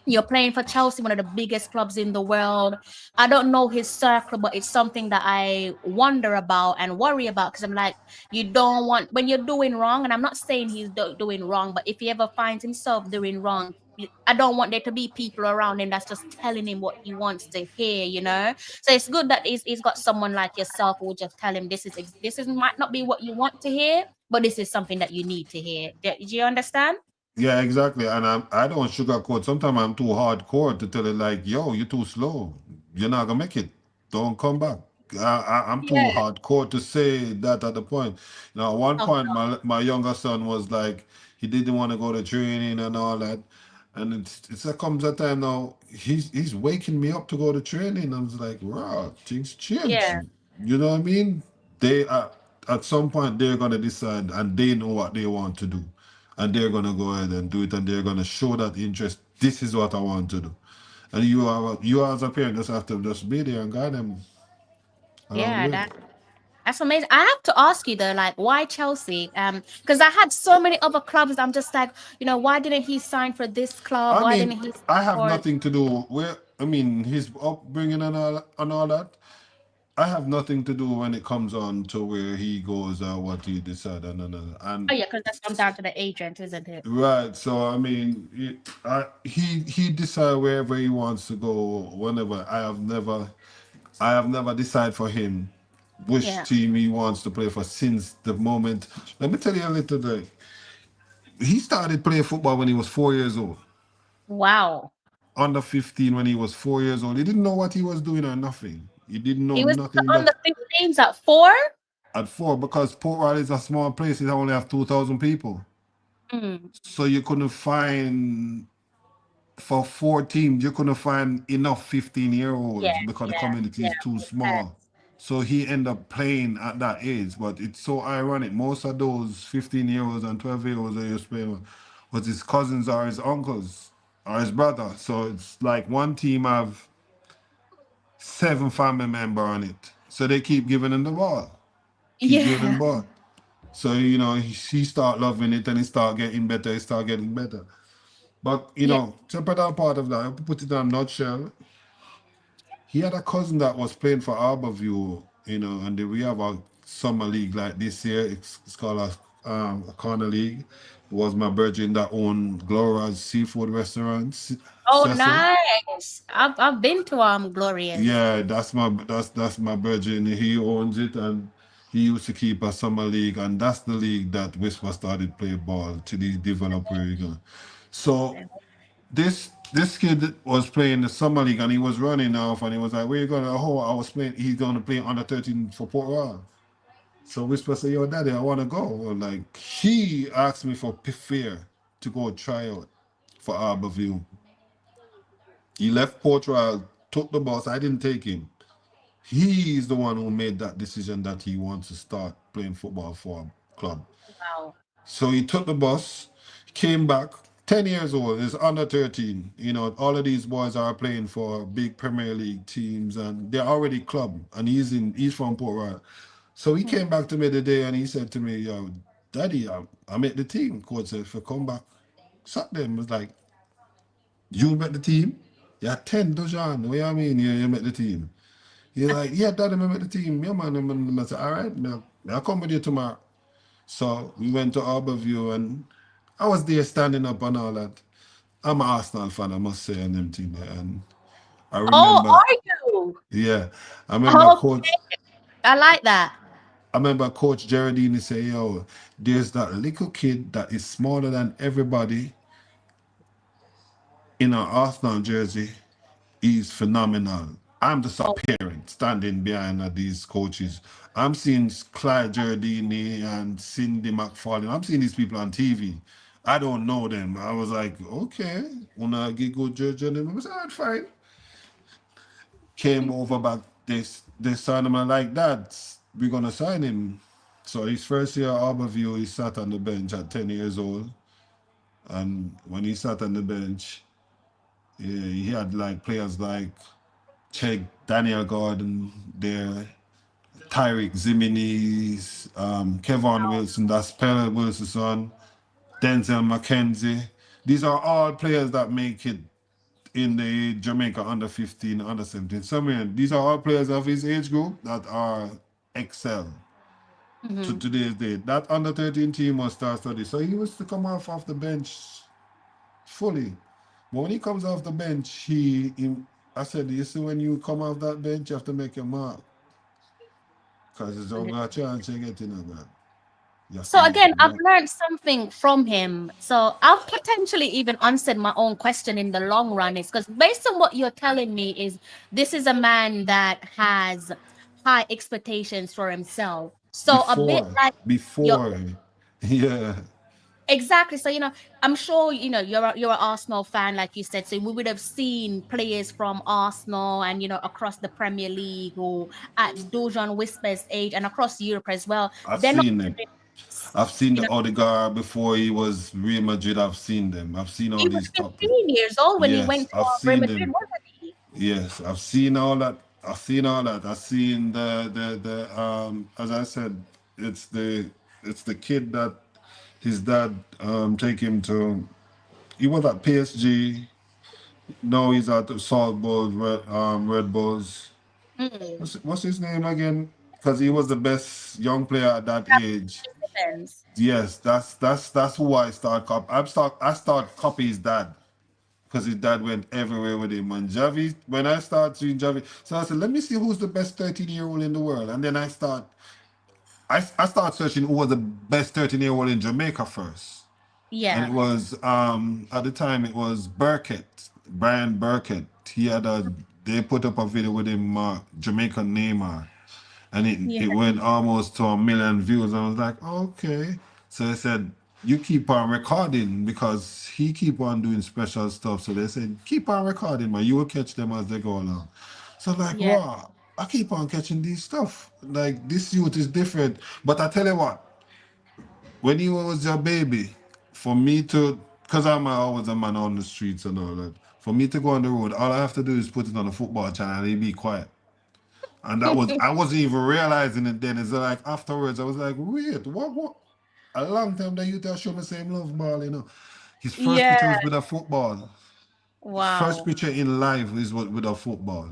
Speaker 2: you're playing for Chelsea, one of the biggest clubs in the world. I don't know his circle, but it's something that I wonder about and worry about, because I'm like, you don't want, when you're doing wrong, and I'm not saying he's doing wrong, but if he ever finds himself doing wrong, I don't want there to be people around him that's just telling him what he wants to hear. So it's good that he's got someone like yourself who will just tell him this is might not be what you want to hear, but this is something that you need to hear. Do you understand?
Speaker 6: Yeah, exactly. And I don't sugarcoat. Sometimes I'm too hardcore to tell it like, yo, you're too slow. You're not gonna make it. Don't come back. I'm too
Speaker 2: Yeah.
Speaker 6: hardcore to say that at the point. At one
Speaker 2: Oh,
Speaker 6: point, my younger son was like, he didn't want to go to training and all that. And it comes a time now, he's waking me up to go to training. I was like, wow, things change.
Speaker 2: yeah.
Speaker 6: You know what I mean? They at some point they're gonna decide and they know what they want to do. And they're gonna go ahead and do it, and they're gonna show that interest. This is what I want to do. And you as a parent just have to just be there and guide them along the
Speaker 2: Yeah,
Speaker 6: way.
Speaker 2: that's amazing. I have to ask you though, like, why Chelsea? Because I had so many other clubs. I'm just like, why didn't he sign for this club?
Speaker 6: I
Speaker 2: Why
Speaker 6: mean,
Speaker 2: didn't he
Speaker 6: I have
Speaker 2: support?
Speaker 6: nothing to do with. I mean, his upbringing and all that. I have nothing to do when it comes on to where he goes or what he decide and
Speaker 2: Oh yeah, because that comes down to the agent, isn't it?
Speaker 6: right. So I mean, he decide wherever he wants to go whenever. I have never decided for him which
Speaker 2: Yeah.
Speaker 6: team he wants to play for since the moment. Let me tell you a little bit. He started playing football when he was 4 years old.
Speaker 2: Wow.
Speaker 6: Under 15 when he was 4 years old. He didn't know what he was doing or nothing. He didn't know
Speaker 2: He was
Speaker 6: nothing
Speaker 2: on
Speaker 6: that
Speaker 2: the 15s at 4.
Speaker 6: at 4 because Port Royal is a small place. It only have 2,000 people.
Speaker 2: Mm,
Speaker 6: So you couldn't find for 4 teams, you couldn't find enough 15-year-olds
Speaker 2: yeah,
Speaker 6: because the
Speaker 2: yeah,
Speaker 6: community is
Speaker 2: yeah.
Speaker 6: too
Speaker 2: Makes sense.
Speaker 6: small. So he ended up playing at that age. But it's so ironic. Most of those 15-year-olds and 12-year-olds that he was playing with was his cousins or his uncles. or his brother. So it's like one team have 7 family member on it. So they keep giving him the ball. Keep giving him
Speaker 2: Yeah.
Speaker 6: the ball. So, you know, he start loving it and he start getting better, he start getting better. But, you
Speaker 2: Yeah.
Speaker 6: know, to put that part of that, to put it in a nutshell, he had a cousin that was playing for Harborview, you know, and we have a summer league like this year. It's called a corner league. It was my virgin that owned Gloria's seafood restaurant,
Speaker 2: Oh,
Speaker 6: Cecil.
Speaker 2: nice. I've been to Glorious.
Speaker 6: Yeah, that's my virgin. He owns it, and he used to keep a summer league, and that's the league that Whisper started play ball to the developer. You know. So this kid was playing the summer league, and he was running off, and he was like, "Where you going?" Oh, I was playing. He's going to play under 13 for Port Royal. So Whisper said, "Yo, daddy, I want to go." Like he asked me for fare to go try out for Harborview. He left Port Royal, took the bus. I didn't take him. He's the one who made that decision that he wants to start playing football for a club.
Speaker 2: Wow.
Speaker 6: So he took the bus, came back, 10 years old, is under 13. You know, all of these boys are playing for big Premier League teams and they're already club and he's from Port Royal. So he came back to me today and he said to me, "Yo, daddy, I made the team." Coach said, "If you come back, sat them." It was like, "You met the team? You're 10, Dujuan. What you mean you met the team?" He's like, "Yeah, daddy, I met the team. Yeah, man." And I said, "All right, man, I'll come with you tomorrow." So we went to Harborview and I was there standing up and all that. I'm an Arsenal fan, I must say, and them thing there. And I
Speaker 2: Oh,
Speaker 6: remember,
Speaker 2: are you?
Speaker 6: yeah, I remember
Speaker 2: Okay.
Speaker 6: coach,
Speaker 2: I like that.
Speaker 6: I remember Coach Geraldine say, "Yo, there's that little kid that is smaller than everybody in an Arsenal jersey. He's phenomenal." I'm just a
Speaker 2: Oh,
Speaker 6: parent standing behind these coaches. I'm seeing Clyde Giardini and Cindy McFarlane. I'm seeing these people on TV. I don't know them. I was like, okay, when I get good judge on them, I was like, fine. Came over back, they signed him like that. We're gonna sign him. So his first year at Harborview, he sat on the bench at 10 years old. And when he sat on the bench, yeah, he had like players like check Daniel Gordon there, Tyreek Ziminis, Kevon Wilson, that's Pele Wilson's son, Denzel McKenzie. These are all players that make it in the Jamaica under 15, under 17. So, man, these are all players of his age group that are excel to
Speaker 2: mhm.
Speaker 6: today's date. That under 13 team was star study. So he was to come off the bench fully. But when he comes off the bench, I said, "You see, when you come off that bench, you have to make your mark. Because it's only a chance you get in that. You have to
Speaker 2: So
Speaker 6: make
Speaker 2: again,
Speaker 6: your
Speaker 2: I've
Speaker 6: mark."
Speaker 2: learned something from him. So I've potentially even answered my own question in the long run. Is because based on what you're telling me, is this is a man that has high expectations for himself. So a bit
Speaker 6: Before,
Speaker 2: like your
Speaker 6: before, yeah,
Speaker 2: exactly. So I'm sure you're an Arsenal fan, like you said. So we would have seen players from Arsenal and across the Premier League or at Dujuan Whisper's age and across Europe as well.
Speaker 6: I've
Speaker 2: They're not
Speaker 6: seen them.
Speaker 2: doing
Speaker 6: I've seen
Speaker 2: you
Speaker 6: the
Speaker 2: know,
Speaker 6: Odegaard before he was Real Madrid. I've seen them. I've seen all
Speaker 2: he was
Speaker 6: these top.
Speaker 2: 15 years old when he
Speaker 6: Yes,
Speaker 2: went to
Speaker 6: I've
Speaker 2: Real
Speaker 6: seen
Speaker 2: Madrid,
Speaker 6: them.
Speaker 2: wasn't he?
Speaker 6: Yes, I've seen all that. I've seen all that. I've seen the as I said, it's the kid that his dad take him to. He was at PSG. Now he's at the Salzburg Red Bulls.
Speaker 2: Mm.
Speaker 6: What's his name again? Because he was the best young player at that age.
Speaker 2: Depends.
Speaker 6: Yes, that's who I start cop. I start copy his dad because his dad went everywhere with him. And Javi, when I start seeing Javi, so I said, let me see who's the best 13-year-old in the world. And then I start searching who was the best 13-year-old in Jamaica first. And it
Speaker 2: Yeah.
Speaker 6: was at the time it was Burkett, Brian Burkett. They put up a video with him, Jamaican Neymar, and
Speaker 2: Yeah.
Speaker 6: it went almost to 1 million views. I was like, okay. So they said, you keep on recording because he keep on doing special stuff. So they said, keep on recording, man. You will catch them as they go along. So like,
Speaker 2: Yeah.
Speaker 6: wow, I keep on catching these stuff. Like this youth is different. But I tell you what, when he was your baby, for me to, because I'm always a man on the streets and all that. For me to go on the road, all I have to do is put it on a football channel and it'd be quiet. And that was, I wasn't even realizing it then. It's like afterwards, I was like, wait, what? A long time that you tell show me same love ball, you know. His first
Speaker 2: Yeah.
Speaker 6: picture was with a football. His first
Speaker 2: Wow.
Speaker 6: picture in life is with a football.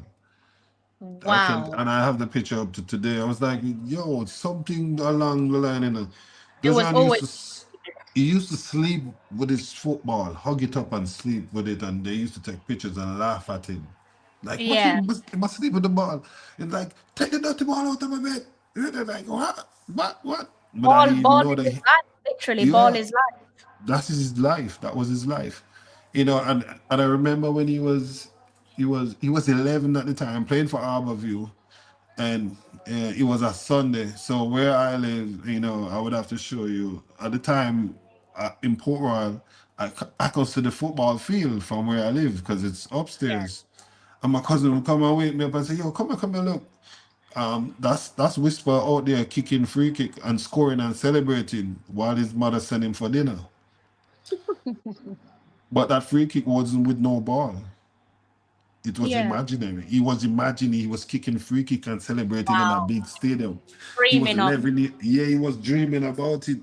Speaker 2: Wow.
Speaker 6: And I have the picture up to today. I was like, yo, something along the line, you know.
Speaker 2: It was
Speaker 6: Dujuan
Speaker 2: always
Speaker 6: he used to sleep with his football, hug it up and sleep with it, and they used to take pictures and laugh at him. Like, what
Speaker 2: yeah.
Speaker 6: he must sleep with the ball. It's like, take the dirty ball out of my bed. They're like, what? What? But I didn't even
Speaker 2: Ball
Speaker 6: know
Speaker 2: is
Speaker 6: that
Speaker 2: his life. Literally, ball
Speaker 6: yeah,
Speaker 2: is life.
Speaker 6: that's his life. That was his life. You know, and I remember when he was 11 at the time, playing for Harborview, and it was a Sunday. So where I live, you know, I would have to show you. At the time, in Port Royal, I could see the football field from where I live because it's upstairs. And my cousin would come and wake me up and say, "Yo, come here, look. That's Whisper out there kicking free kick and scoring and celebrating while his mother sent him for dinner." But that free kick wasn't with no ball. It was
Speaker 2: Yeah.
Speaker 6: imaginary. He was imagining he was kicking free kick and celebrating in a
Speaker 2: Wow.
Speaker 6: big stadium. He was
Speaker 2: Dreaming of.
Speaker 6: 11. Yeah, he was dreaming about it.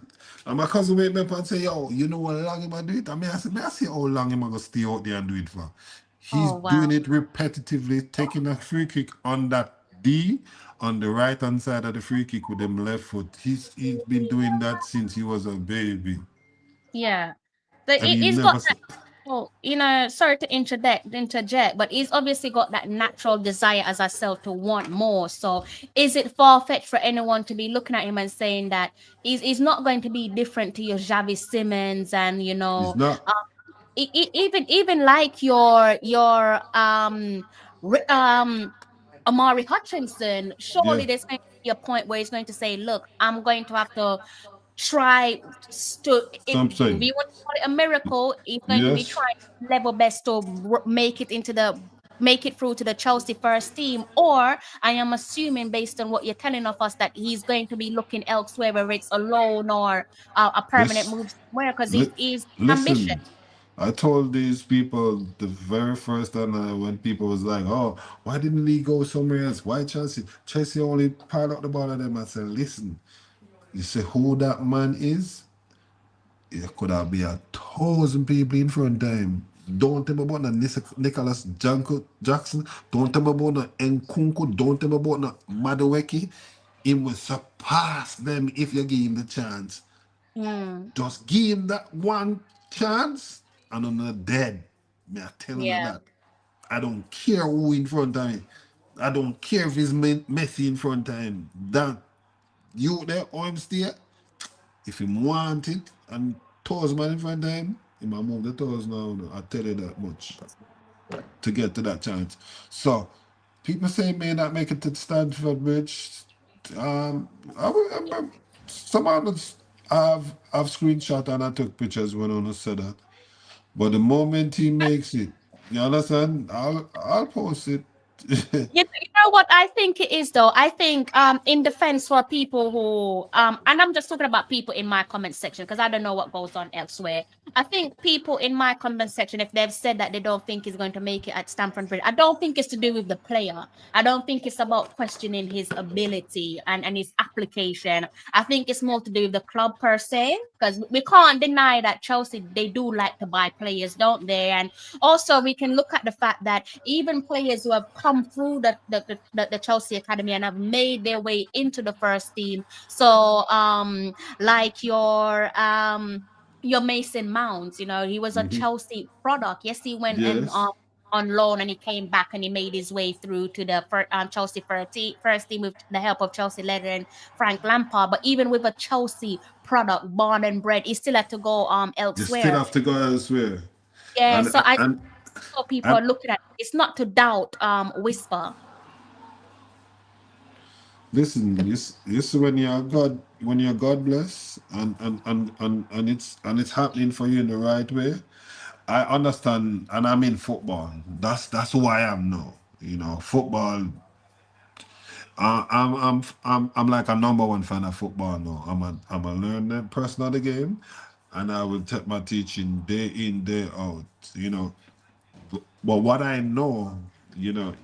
Speaker 6: And my cousin wake me up and say, yo, you know how long am I do it? I said, may I see how long am I gonna stay out there and do it for? He's
Speaker 2: Oh wow.
Speaker 6: doing it repetitively, taking a free kick on that D on the right hand side of the free kick with them left foot. He's been doing that since he was a baby.
Speaker 2: Yeah. But
Speaker 6: And he
Speaker 2: it's
Speaker 6: never
Speaker 2: got
Speaker 6: said,
Speaker 2: well, sorry to interject, but he's obviously got that natural desire as ourselves to want more. So is it far-fetched for anyone to be looking at him and saying that he's not going to be different to your Javi Simmons and
Speaker 6: he's not.
Speaker 2: even like your Amari Hutchinson?
Speaker 6: Yeah.
Speaker 2: Surely there's going to be a point where he's going to say, look, I'm going to have to try to if
Speaker 6: Something.
Speaker 2: we want to call it a miracle, he's going to be
Speaker 6: Yes.
Speaker 2: trying level best to make it through to the Chelsea first team. Or I am assuming, based on what you're telling of us, that he's going to be looking elsewhere, whether it's a loan or a permanent
Speaker 6: This
Speaker 2: move somewhere, because
Speaker 6: Li-
Speaker 2: he's ambitious.
Speaker 6: listen, I told these people the very first time when people was like, "Oh, why didn't he go somewhere else? Why Chelsea? Chelsea only piled up the ball at them." I said, "Listen, you see who that man is? It could have been 1,000 people in front of him. Don't tell me about no Nicholas Jackson. Don't tell me about no Nkunku. Don't tell me about no Madueke. He will surpass them if you give him the chance."
Speaker 2: Mm,
Speaker 6: Just give him that one chance and I'm not dead. Me, I tell you
Speaker 2: yeah,
Speaker 6: that. I don't care who in front of him. I don't care if it's Messi in front of him. That you there or him stay. If him want it and toes man in front of him, he might move the toes now. I tell you that much to get to that chance. So people say may not make it to Stamford Bridge. Some others I've screenshot and I took pictures when I said that. But the moment he makes it, you understand? I'll post it.
Speaker 2: you know what I think it is, though. I think in defense for people who and I'm just talking about people in my comment section, because I don't know what goes on elsewhere. I think people in my comment section, if they've said that they don't think he's going to make it at Stamford Bridge, I don't think it's to do with the player. I don't think it's about questioning his ability and his application. I think it's more to do with the club per se, because we can't deny that Chelsea, they do like to buy players, don't they? And also we can look at the fact that even players who have come through the Chelsea academy and have made their way into the first team. So like your Mason Mounts, he was a
Speaker 6: Mhm.
Speaker 2: Chelsea product. Yes, he went and
Speaker 6: Yes.
Speaker 2: on loan, and he came back and he made his way through to the Chelsea first team with the help of Chelsea legend and Frank Lampard. But even with a Chelsea product, born and bred, he still had to go
Speaker 6: You still
Speaker 2: elsewhere.
Speaker 6: have to go elsewhere.
Speaker 2: Yeah,
Speaker 6: And
Speaker 2: so I
Speaker 6: and
Speaker 2: thought people
Speaker 6: and
Speaker 2: are looking at it's not to doubt Whisper.
Speaker 6: listen, you see when you're God bless and it's happening for you in the right way. I understand, and I'm in football. That's who I am now. Football. I'm like a number one fan of football now. I'm a learned person of the game, and I will take my teaching day in, day out, you know. But what I know, you know,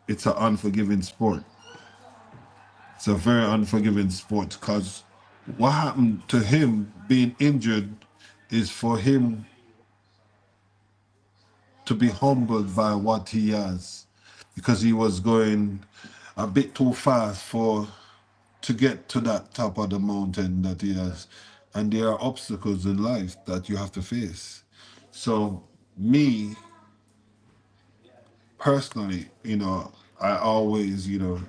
Speaker 6: it's an unforgiving sport. It's a very unforgiving sport because what happened to him being injured is for him to be humbled by what he has, because he was going a bit too fast for to get to that top of the mountain that he has. And there are obstacles in life that you have to face. So me personally, you know, I always, you know,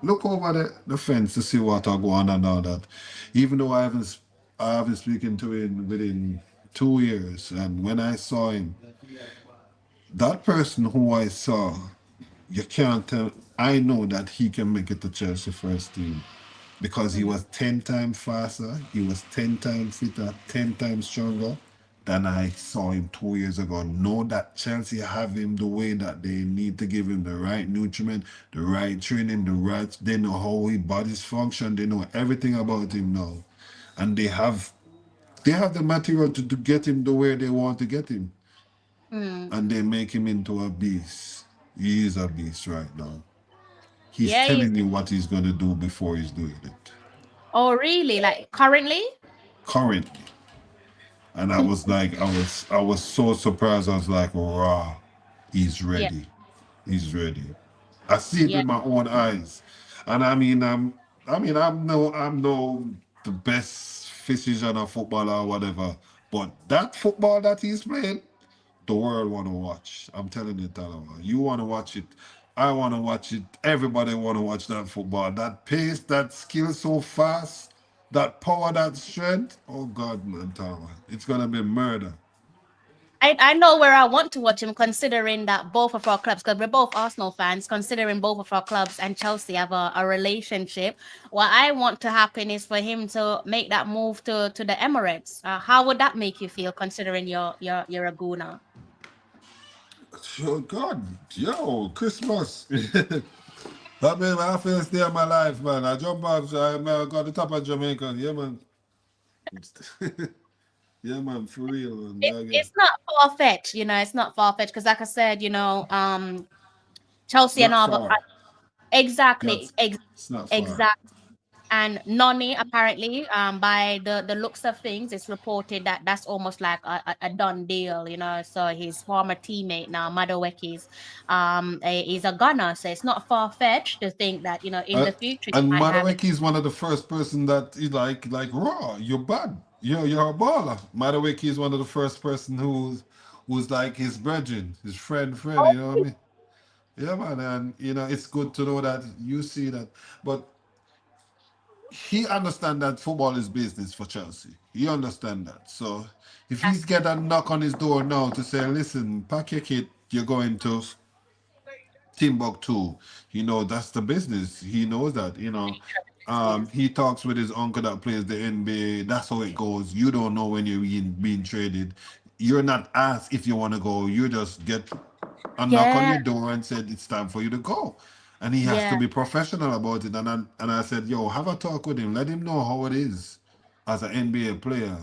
Speaker 6: look over the fence to see what are going on and all that. Even though I haven't spoken to him within 2 years, and when I saw him, that person who I saw, you can't tell. I know that he can make it to Chelsea first team because he was 10 times faster, he was 10 times fitter, 10 times stronger than I saw him 2 years ago. Know that Chelsea have him the way that they need to give him the right nutriment, the right training, they know how his body's function, they know everything about him now. And they have the material to get him the way they want to get him. And they make him into a beast. He is a beast right now. He's
Speaker 2: Yeah.
Speaker 6: telling you what he's gonna do before he's doing it.
Speaker 2: Oh, really? Like currently?
Speaker 6: Currently. And I was like, I was so surprised. I was like, wow, he's
Speaker 2: Yeah.
Speaker 6: ready. He's ready. I see it
Speaker 2: Yeah.
Speaker 6: with my own eyes. And I'm no the best physician or footballer or whatever. But that football that he's playing, the world want to watch. I'm telling you, Talama. You want to watch it. I want to watch it. Everybody want to watch that football. That pace, that skill so fast, that power, that strength. Oh God, man, Talama. It's gonna be murder.
Speaker 2: I know where I want to watch him, considering that both of our clubs, because we're both Arsenal fans, considering both of our clubs and Chelsea have a relationship. What I want to happen is for him to make that move to the Emirates. How would that make you feel, considering you're a Gooner?
Speaker 6: Oh God, yo, Christmas. That been my first day of my life, man. I jump off, I got the top of Jamaica. Yeah, man. Yeah, man, for real, man. Yeah, yeah.
Speaker 2: It's not far fetched, it's not far fetched because, like I said,
Speaker 6: It's
Speaker 2: Chelsea and
Speaker 6: not
Speaker 2: all,
Speaker 6: far.
Speaker 2: exactly,
Speaker 6: That's it's not far.
Speaker 2: exactly. And Noni, apparently, by the looks of things, it's reported that that's almost like a done deal, So his former teammate now, Madueke's, is a gunner. So it's not far fetched to think that in the future you
Speaker 6: And
Speaker 2: might have it.
Speaker 6: Madueke is one of the first person that is like raw. You're bad. You're a baller. Madueke is one of the first person who's like his brethren, his friend. You know what I mean? Yeah, man. And it's good to know that you see that. But he understand that football is business for Chelsea. He understand that. So if he's
Speaker 2: That's
Speaker 6: get a knock on his door now to say, listen, pack your kit, you're going to Timbuktu, that's the business. He knows that,
Speaker 2: yes.
Speaker 6: he talks with his uncle that plays the NBA. That's how it goes. You don't know when you're being traded. You're not asked if you want to go. You just get a knock on
Speaker 2: Yeah,
Speaker 6: your door and said it's time for you to go. And he has to
Speaker 2: yeah,
Speaker 6: be professional about it. And I said, yo, have a talk with him. Let him know how it is as an NBA player,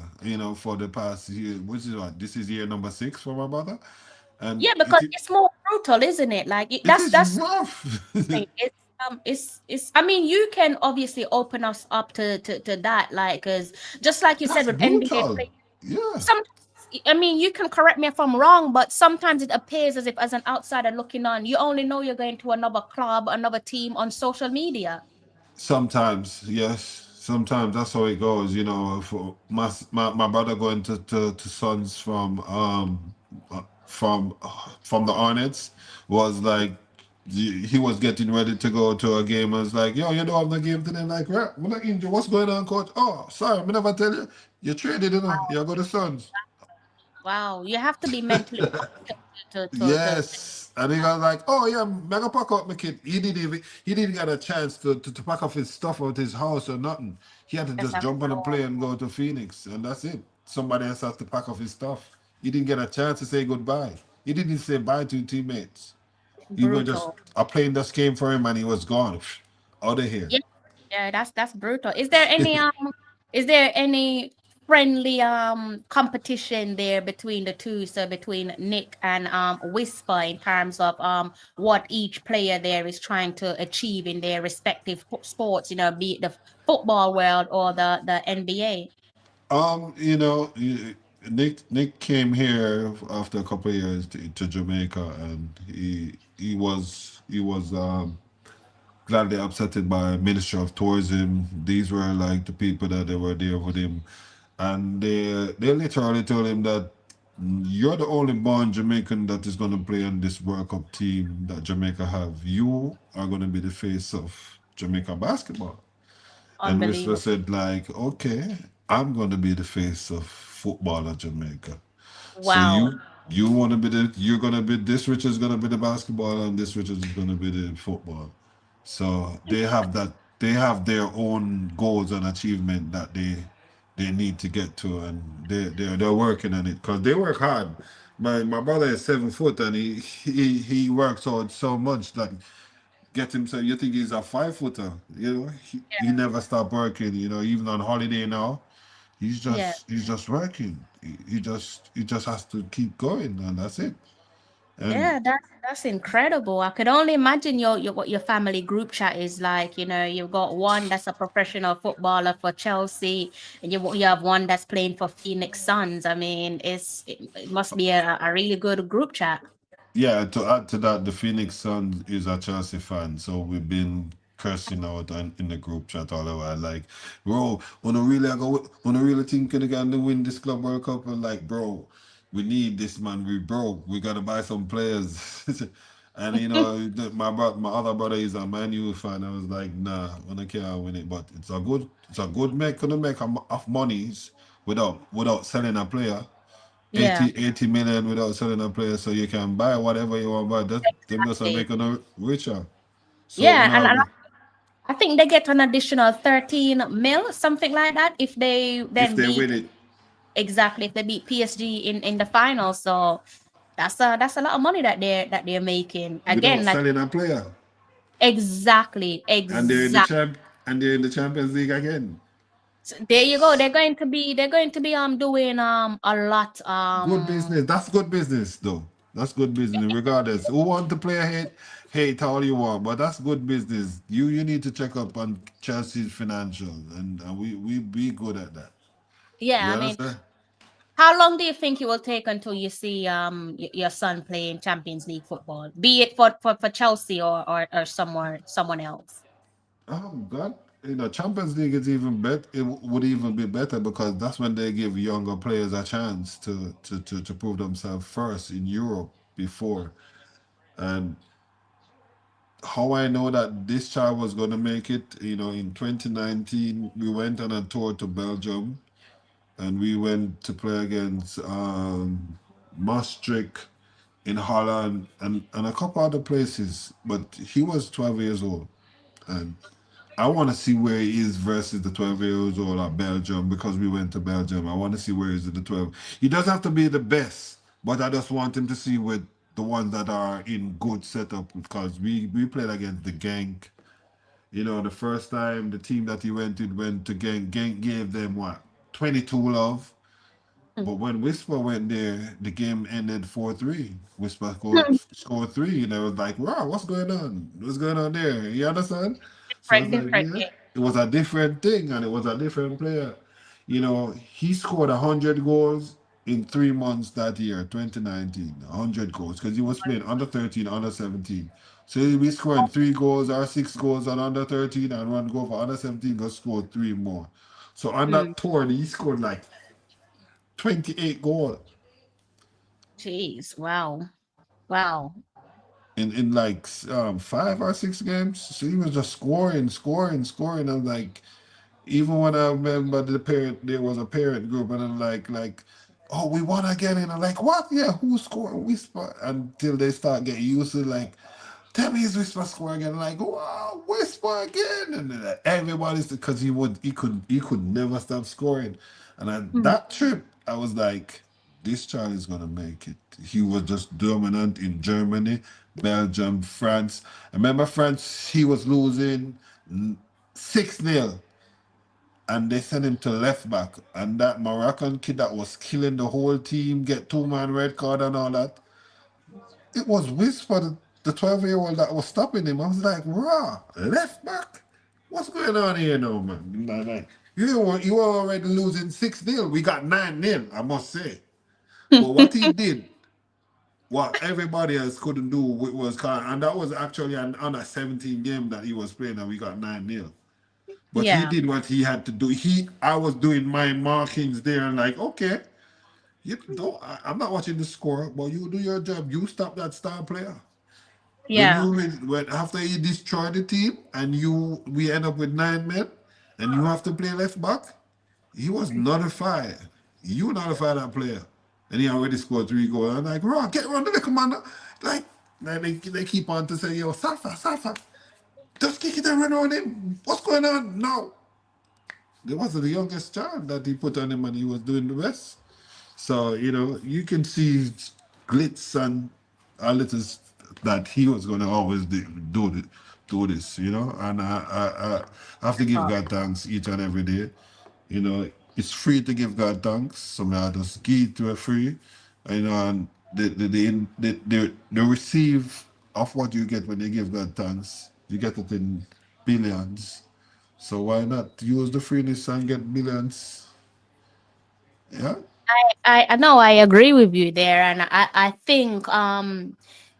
Speaker 6: for the past year, which is what, this is year number 6 for my brother. And
Speaker 2: yeah. Because it's more brutal, isn't it? Like
Speaker 6: it is
Speaker 2: that's
Speaker 6: rough.
Speaker 2: thing. It's I mean, you can obviously open us up to that, like, because just like you said
Speaker 6: That's
Speaker 2: with NBA
Speaker 6: brutal.
Speaker 2: players,
Speaker 6: Yeah.
Speaker 2: sometimes, I mean, you can correct me if I'm wrong, but sometimes it appears as if, as an outsider looking on, you only know you're going to another club, another team on social media.
Speaker 6: Sometimes, yes. Sometimes that's how it goes. For my brother going to Suns from the Hornets was like he was getting ready to go to a game. I was like, yo, you don't have the game today. Like, right, I'm not injured. What's going on, coach? Oh, sorry, I never tell you. You traded, You go to Suns.
Speaker 2: Wow, you have to be mentally to
Speaker 6: Yes. And he was like, oh yeah, mega pack up my kid. He didn't get a chance to pack up his stuff out his house or nothing. He had to
Speaker 2: just
Speaker 6: just
Speaker 2: have
Speaker 6: jump
Speaker 2: to
Speaker 6: on a
Speaker 2: go.
Speaker 6: plane and go to Phoenix, and that's it. Somebody else has to pack up his stuff. He didn't get a chance to say goodbye. He didn't say bye to teammates. He was just
Speaker 2: Brutal.
Speaker 6: a plane just came for him and he was gone. Out of here.
Speaker 2: Yeah, yeah, that's brutal. Is there Is there any friendly competition there between the two, so between Nick and Whisper, in terms of what each player there is trying to achieve in their respective sports, you know, be it the football world or the NBA?
Speaker 6: You know, Nick came here after a couple of years to Jamaica, and he was gladly upset by Minister of Tourism. These were like the people that they were there with him, and they literally told him that you're the only born Jamaican that is going to play on this World Cup team that Jamaica have. You are going to be the face of Jamaica basketball. And Whisper
Speaker 2: Unbelievable.
Speaker 6: said, like, okay, I'm gonna be the face of football of Jamaica. So
Speaker 2: Wow.
Speaker 6: you wanna be you're gonna be this Richard is gonna be the basketball and this Richard is gonna be the football. So they have their own goals and achievement that they need to get to, and they're working on it because they work hard. My brother is 7 foot and he works out so much that get him. So you think he's a 5 footer? You know, he never stopped working. You know, even on holiday now,
Speaker 2: Yeah.
Speaker 6: he's just working. He just has to keep going, and that's it. And
Speaker 2: Yeah, that's incredible. I could only imagine your what your family group chat is like. You know, you've got one that's a professional footballer for Chelsea, and you have one that's playing for Phoenix Suns. I mean, it must be a really good group chat.
Speaker 6: yeah, to add to that, the Phoenix Suns is a Chelsea fan, so we've been cursing out in the group chat all the while. Like, bro, when I really think they're gonna win this Club World Cup, and like, bro, we need this man. We broke. We gotta buy some players. And you know, my other brother is a Man U fan. I was like, nah, I can't win it. But it's a good make. Gonna make of monies without selling a player.
Speaker 2: Yeah,
Speaker 6: 80 million without selling a player, so you can buy whatever you want to buy. That them just are
Speaker 2: exactly.
Speaker 6: making a richer. So
Speaker 2: Yeah, and
Speaker 6: now,
Speaker 2: I think they get an additional 13 mil, something like that, if they
Speaker 6: if
Speaker 2: then
Speaker 6: they
Speaker 2: beat
Speaker 6: win it
Speaker 2: exactly if they beat PSG in the final. So that's a lot of money that they're making.
Speaker 6: without
Speaker 2: Again, like
Speaker 6: selling a player,
Speaker 2: exactly,
Speaker 6: and they're in the
Speaker 2: exactly.
Speaker 6: champ and they're in the Champions League again.
Speaker 2: So there you go. They're going to be doing a lot
Speaker 6: Good business. That's good business, though. That's good business. Regardless, who want to play hate all you want, but that's good business. You need to check up on Chelsea's financials, and we be good at that.
Speaker 2: yeah,
Speaker 6: You
Speaker 2: I mean,
Speaker 6: understand?
Speaker 2: how long do you think it will take until you see your son playing Champions League football, be it for Chelsea or someone else?
Speaker 6: Oh God, Champions League is even better. It would even be better because that's when they give younger players a chance to prove themselves first in Europe before. And how I know that this child was going to make it, in 2019, we went on a tour to Belgium and we went to play against Maastricht in Holland and a couple other places. But he was 12 years old. And I want to see where he is versus the 12 years old at Belgium because we went to Belgium. I want to see where he is at the 12. He doesn't have to be the best, but I just want him to see with the ones that are in good setup because we played against the Genk. The first time the team that he went to Genk. Genk gave them what? 22 love. But when Whisper went there, the game ended 4-3. Whisper scored three, and I was like, wow, what's going on? What's going on there? You understand? So
Speaker 2: Different,
Speaker 6: it's like,
Speaker 2: different
Speaker 6: yeah,
Speaker 2: game.
Speaker 6: it was a different thing, and it was a different player. He scored 100 goals in 3 months that year, 2019. 100 goals, because he was playing under 13, under 17. So he'll be scoring 3 goals or 6 goals on under 13 and one goal for under 17, go score three more. So on
Speaker 2: Mm,
Speaker 6: that tour, he scored like 28 goals
Speaker 2: jeez, wow, wow.
Speaker 6: in like 5 or 6 games. So he was just scoring, scoring, scoring. I'm like, even when I remember there was a parent group, and I'm like, oh, we won again, and I'm like, what? Yeah, who scored? Whisper until they start getting used to like. Tell me his Whisper score again. Like, wow, Whisper again, and then everybody's because he could never stop scoring, and at
Speaker 2: Mm.
Speaker 6: that trip, I was like, this child is gonna make it. He was just dominant in Germany, Belgium, France. I remember France, he was losing 6-0. and they sent him to left back. And that Moroccan kid that was killing the whole team, get 2 man red card and all that. It was Whisper, the 12-year-old that was stopping him. I was like, raw, left back? What's going on here now, man? Like, you were already losing 6-0. We got 9-0, I must say. But what he did, what everybody else couldn't do was and that was actually an under 17 game that he was playing and we got 9-0. But he
Speaker 2: Yeah.
Speaker 6: did what he had to do. I was doing my markings there and like, okay, you don't I'm not watching the score, but you do your job. You stop that star player.
Speaker 2: Yeah.
Speaker 6: When after he destroyed the team and we end up with 9 men and you have to play left back, he was notified. You notified that player. And he already scored 3 goals. I'm like, bro, get around the commander. Like they keep on to say, yo, Safa, just kick it and run on him. What's going on? No. There was the youngest child that he put on him and he was doing the best. So, you can see glitz and all it is that he was going to always do this, and I have to give God thanks each and every day. It's free to give God thanks. So I just give it to a free, and the receive of what you get when you give God thanks, you get it in billions. So why not use the freeness and get millions? Yeah.
Speaker 2: I know I agree with you there, and I think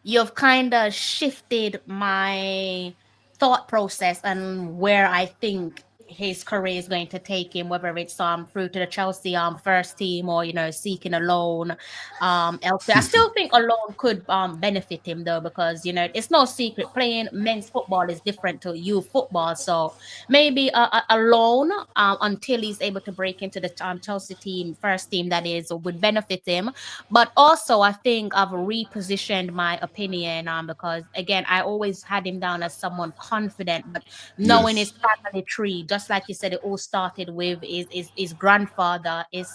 Speaker 2: you've kind of shifted my thought process and where I think his career is going to take him, whether it's through to the Chelsea first team or seeking a loan elsewhere. I still think a loan could benefit him though, because it's no secret playing men's football is different to youth football. So maybe a loan until he's able to break into the Chelsea team, first team that is, would benefit him. But also, I think I've repositioned my opinion because, again, I always had him down as someone confident, but knowing his
Speaker 6: Yes.
Speaker 2: family tree, just like you said, it all started with his grandfather. Is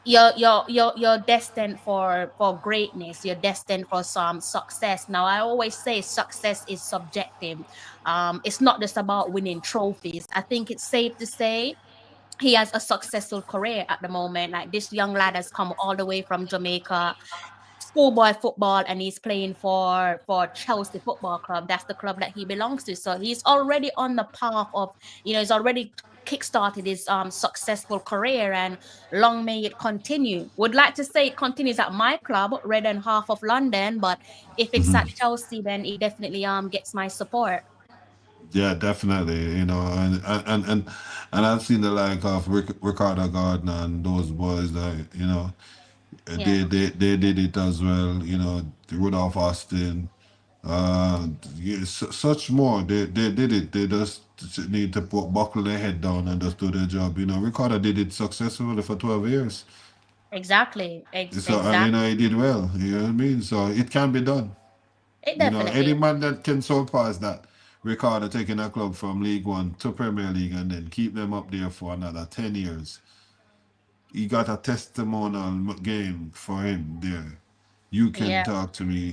Speaker 2: you're destined for greatness, you're destined for some success. Now I always say success is subjective. It's not just about winning trophies. I think it's safe to say he has a successful career at the moment. Like, this young lad has come all the way from Jamaica, schoolboy football, and he's playing for Chelsea Football Club. That's the club that he belongs to. So he's already on the path of, he's already kickstarted his successful career, and long may it continue. Would like to say it continues at my club, Red and Half of London, but if it's at Chelsea, then it definitely gets my support.
Speaker 6: Yeah, definitely. And I've seen the like of Ricardo Gardner and those boys that
Speaker 2: Yeah,
Speaker 6: they did it as well. Rudolph Austin, yeah, such more. They did it. They just need to buckle their head down and just do their job. Ricardo did it successfully for 12 years.
Speaker 2: exactly.
Speaker 6: So
Speaker 2: Exactly.
Speaker 6: he did well. You know what I mean? So it can be done.
Speaker 2: It definitely.
Speaker 6: Any man that can surpass that, Ricardo taking a club from League One to Premier League and then keep them up there for another 10 years. He got a testimonial game for him there. You can
Speaker 2: Yeah.
Speaker 6: talk to me,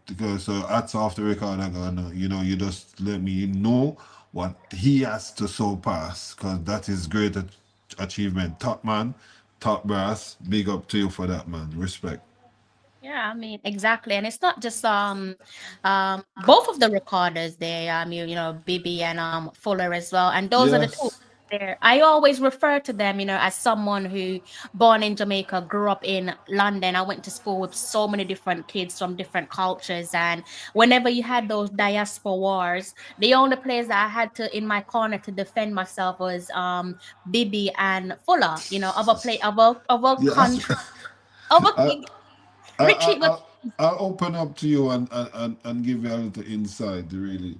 Speaker 6: because so hats off to Ricardo Gardner. You just let me know what he has to surpass, because that is great achievement. Top man, top brass. Big up to you for that, man. Respect.
Speaker 2: Yeah, I mean, exactly. And it's not just both of the recorders there, Bibi and Fuller as well. And those are the two
Speaker 6: Yes.
Speaker 2: there. I always refer to them, as someone who born in Jamaica, grew up in London. I went to school with so many different kids from different cultures. And whenever you had those diaspora wars, the only players that I had to in my corner to defend myself was Bibi and Fuller, other
Speaker 6: Yes.
Speaker 2: country. Other
Speaker 6: I, I, I,
Speaker 2: Richie was,
Speaker 6: I'll, I'll open up to you and give you a little insight, really.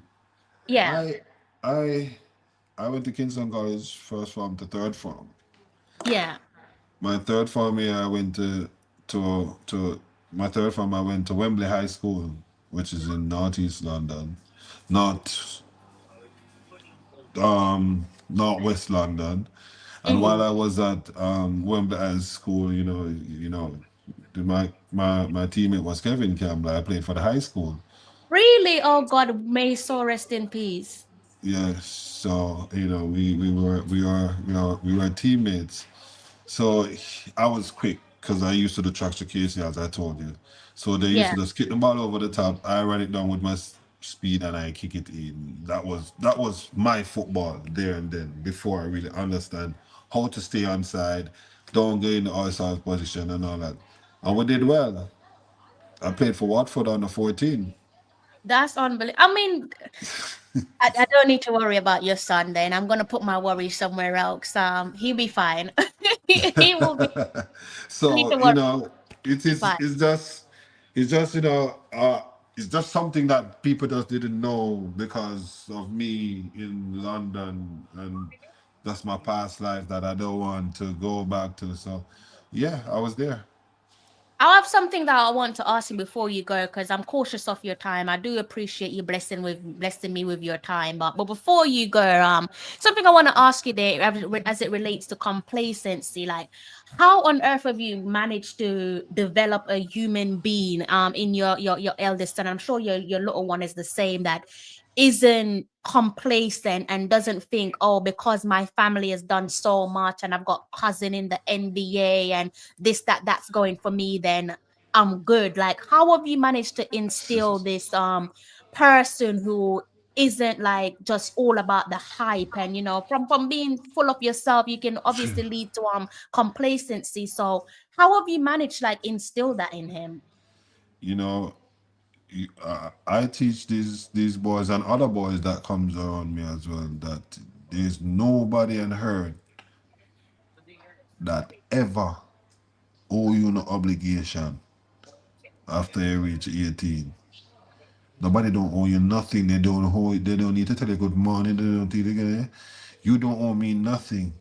Speaker 2: yeah,
Speaker 6: I I I went to Kingston College first form to third form.
Speaker 2: yeah.
Speaker 6: My third form year I went to my third form I went to Wembley High School, which is in northeast London. Not northwest London. And while
Speaker 2: Mm.
Speaker 6: I was at Wembley High School, my teammate was Kevin Campbell. I played for the high school.
Speaker 2: Really? Oh God, may so rest in peace.
Speaker 6: Yes. So we were teammates. So I was quick because I used to do tracks to Casey, as I told you. So they used
Speaker 2: Yeah.
Speaker 6: to just kick the ball over the top. I run it down with my speed and I kick it in. That was my football there and then before I really understand how to stay on side, don't go in the outside position and all that. And we did well. I played for Watford under 14.
Speaker 2: That's unbelievable. I mean, I don't need to worry about your son then. I'm gonna put my worries somewhere else. He'll be fine. He will be. Don't need
Speaker 6: So
Speaker 2: to worry.
Speaker 6: it
Speaker 2: He'll be
Speaker 6: is
Speaker 2: fine.
Speaker 6: it's just it's just something that people just didn't know because of me in London, and that's my past life that I don't want to go back to. So yeah, I was there.
Speaker 2: I have something that I want to ask you before you go, because I'm cautious of your time. I do appreciate you blessing me with your time. But before you go, something I want to ask you there as it relates to complacency, like how on earth have you managed to develop a human being in your eldest son? I'm sure your little one is the same, that isn't complacent and doesn't think, oh, because my family has done so much and I've got cousin in the NBA and this, that's going for me, then I'm good. Like, how have you managed to instill this person who isn't like just all about the hype, and from being full of yourself, you can obviously lead to complacency. So how have you managed like instill that in him?
Speaker 6: You know, I teach these boys and other boys that comes around me as well that there's nobody on earth that ever owe you no obligation after you reach 18. Nobody don't owe you nothing. They don't need to tell you good morning. They don't need to get you don't owe me nothing.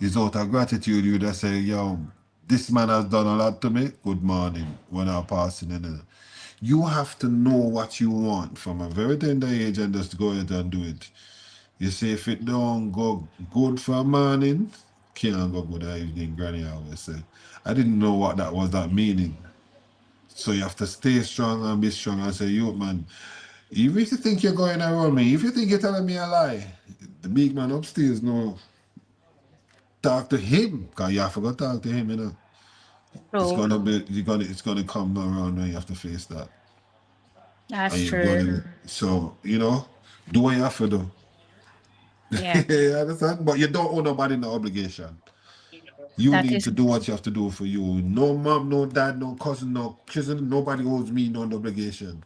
Speaker 6: It's out of gratitude you just say, yo, this man has done a lot to me. Good morning when I'm passing in. You have to know what you want from a very tender age and just go ahead and do it. You see, if it don't go good for a morning, can't go good at evening, Granny always say. I didn't know what that meaning. So you have to stay strong and be strong and say, yo, man, even if you think you're going around me, if you think you're telling me a lie, the big man upstairs, no, talk to him, because you have to go talk to him, It's
Speaker 2: True.
Speaker 6: gonna be, it's gonna come around when you have to face that. And
Speaker 2: That's
Speaker 6: you're
Speaker 2: true.
Speaker 6: gonna, so, do what you have to do.
Speaker 2: Yeah,
Speaker 6: You understand? But you don't owe nobody no obligation. You
Speaker 2: that
Speaker 6: need
Speaker 2: is.
Speaker 6: to do what you have to do for you. No mom, no dad, no cousin, no cousin. Nobody owes me no obligation.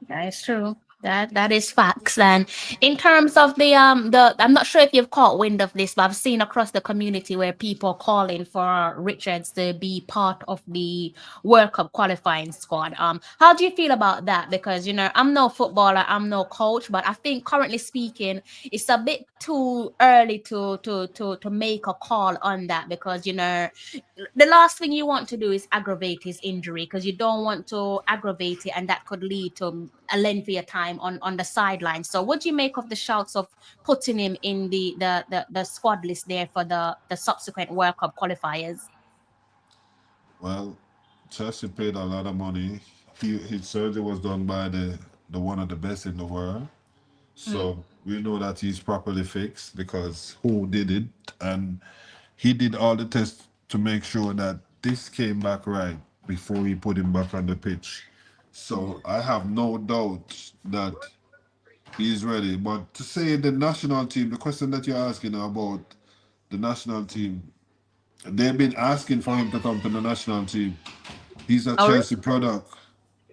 Speaker 2: That is true. That is facts. And in terms of the I'm not sure if you've caught wind of this, but I've seen across the community where people are calling for Richards to be part of the World Cup qualifying squad. How do you feel about that? Because I'm no footballer, I'm no coach, but I think currently speaking, it's a bit too early to make a call on that, because the last thing you want to do is aggravate his injury, because you don't want to aggravate it, and that could lead to a lengthier time on the sideline. So what do you make of the shouts of putting him in the squad list there for the subsequent World Cup qualifiers?
Speaker 6: Well, Chelsea paid a lot of money. His surgery was done by the one of the best in the world.
Speaker 2: Mm.
Speaker 6: So we know that he's properly fixed because who did it? And he did all the tests to make sure that this came back right before he put him back on the pitch. So I have no doubt that he's ready. But to say the national team, the question that you're asking about the national team, they've been asking for him to come to the national team. He's a
Speaker 2: Oh, really?
Speaker 6: Chelsea product.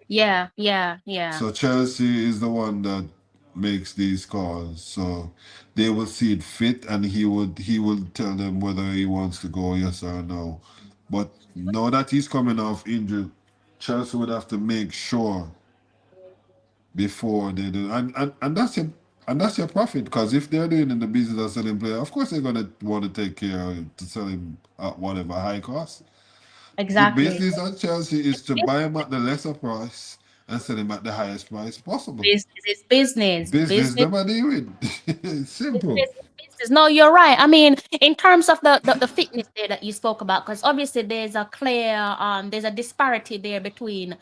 Speaker 2: Yeah, yeah, yeah.
Speaker 6: So Chelsea is the one that makes these calls. So they will see it fit, and he will tell them whether he wants to go yes or no. But now that he's coming off injury, Chelsea would have to make sure before they do, and that's your profit, because if they're doing in the business of selling player, of course they're gonna want to take care of him to sell him at whatever high cost. The
Speaker 2: Exactly.
Speaker 6: business at Chelsea is to buy him at the lesser price and sell him at the highest price possible.
Speaker 2: Business is business.
Speaker 6: Business
Speaker 2: Business.
Speaker 6: never deal with. Simple.
Speaker 2: Business. No, you're right. I mean, in terms of the fitness there that you spoke about, because obviously there's a disparity there between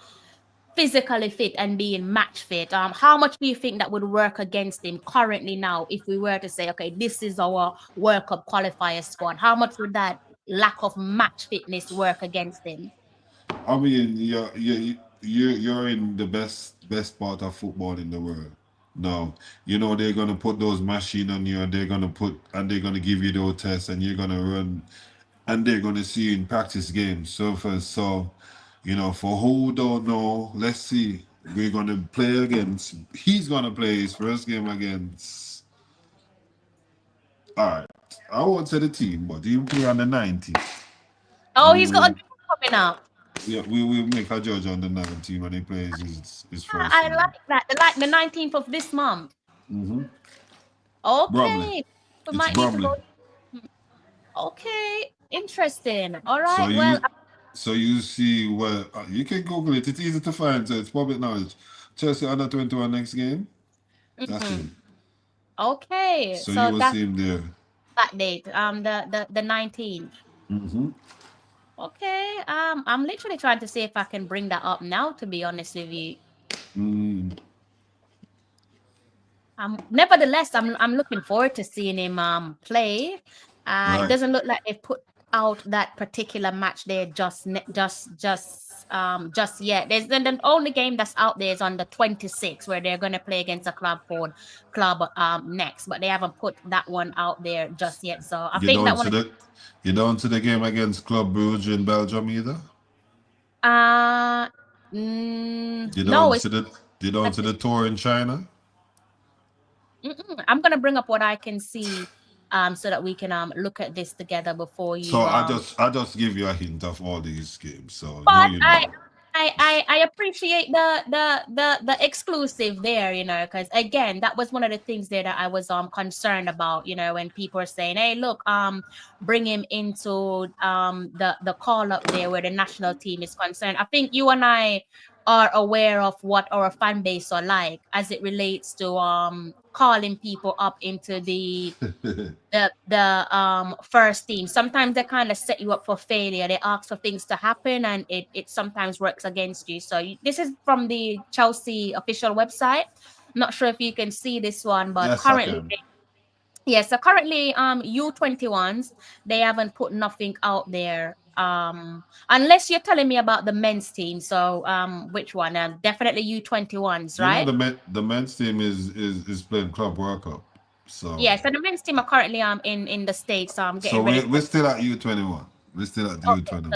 Speaker 2: physically fit and being match fit, how much do you think that would work against him currently now if we were to say, okay, this is our World Cup qualifier squad? How much would that lack of match fitness work against him?
Speaker 6: I mean, you're in the best part of football in the world. No, you know they're gonna put those machine on you, and they're gonna give you those tests, and you're gonna run, and they're gonna see you in practice games. So, you know, for who don't know, let's see. We're gonna play against. He's gonna play his first game against. All right, I won't say the team, but he'll play on the 19th.
Speaker 2: Oh, he's got a game coming up.
Speaker 6: Yeah, we will make a judge on the 19th when he plays his first
Speaker 2: I
Speaker 6: game.
Speaker 2: like that. Like the 19th of this month.
Speaker 6: Mm-hmm.
Speaker 2: Okay.
Speaker 6: Bromley.
Speaker 2: We
Speaker 6: It's
Speaker 2: might need to
Speaker 6: Bromley.
Speaker 2: go. Okay. Interesting. All right.
Speaker 6: So you,
Speaker 2: well,
Speaker 6: so you see, well, you can Google it. It's easy to find. So it's public knowledge. Chelsea under 21 next game. That's him.
Speaker 2: okay.
Speaker 6: So you will
Speaker 2: that's
Speaker 6: see him there.
Speaker 2: that date. The 19th.
Speaker 6: Mm-hmm.
Speaker 2: Okay. I'm literally trying to see if I can bring that up now, to be honest with you. Nevertheless, I'm looking forward to seeing him play.
Speaker 6: Right.
Speaker 2: It doesn't look like they've put out that particular match there just yet. There's the only game that's out there is on the 26th, where they're going to play against a club called Club Next, but they haven't put that one out there just yet. So I think that one.
Speaker 6: You don't see the game against Club Brugge in Belgium either. You
Speaker 2: No,
Speaker 6: don't see the tour in China.
Speaker 2: I'm gonna bring up what I can see, so that we can look at this together before you.
Speaker 6: So I just give you a hint of all these games. So
Speaker 2: But
Speaker 6: you know.
Speaker 2: I appreciate the exclusive there, you know, because again, that was one of the things there that I was concerned about, you know, when people are saying, hey, look, bring him into the call up there where the national team is concerned. I think you and I are aware of what our fan base are like as it relates to calling people up into the first team. Sometimes they kind of set you up for failure. They ask for things to happen, and it sometimes works against you. So this is from the Chelsea official website. I'm not sure if you can see this one, but
Speaker 6: Yes,
Speaker 2: currently so currently U21s, they haven't put nothing out there, unless you're telling me about the men's team. So which one? Definitely U21s, right?
Speaker 6: You know, the men's team is playing Club World Cup. So
Speaker 2: yeah, so the men's team are currently in the States, so I'm getting ready.
Speaker 6: We're still at U21. We're still at U21.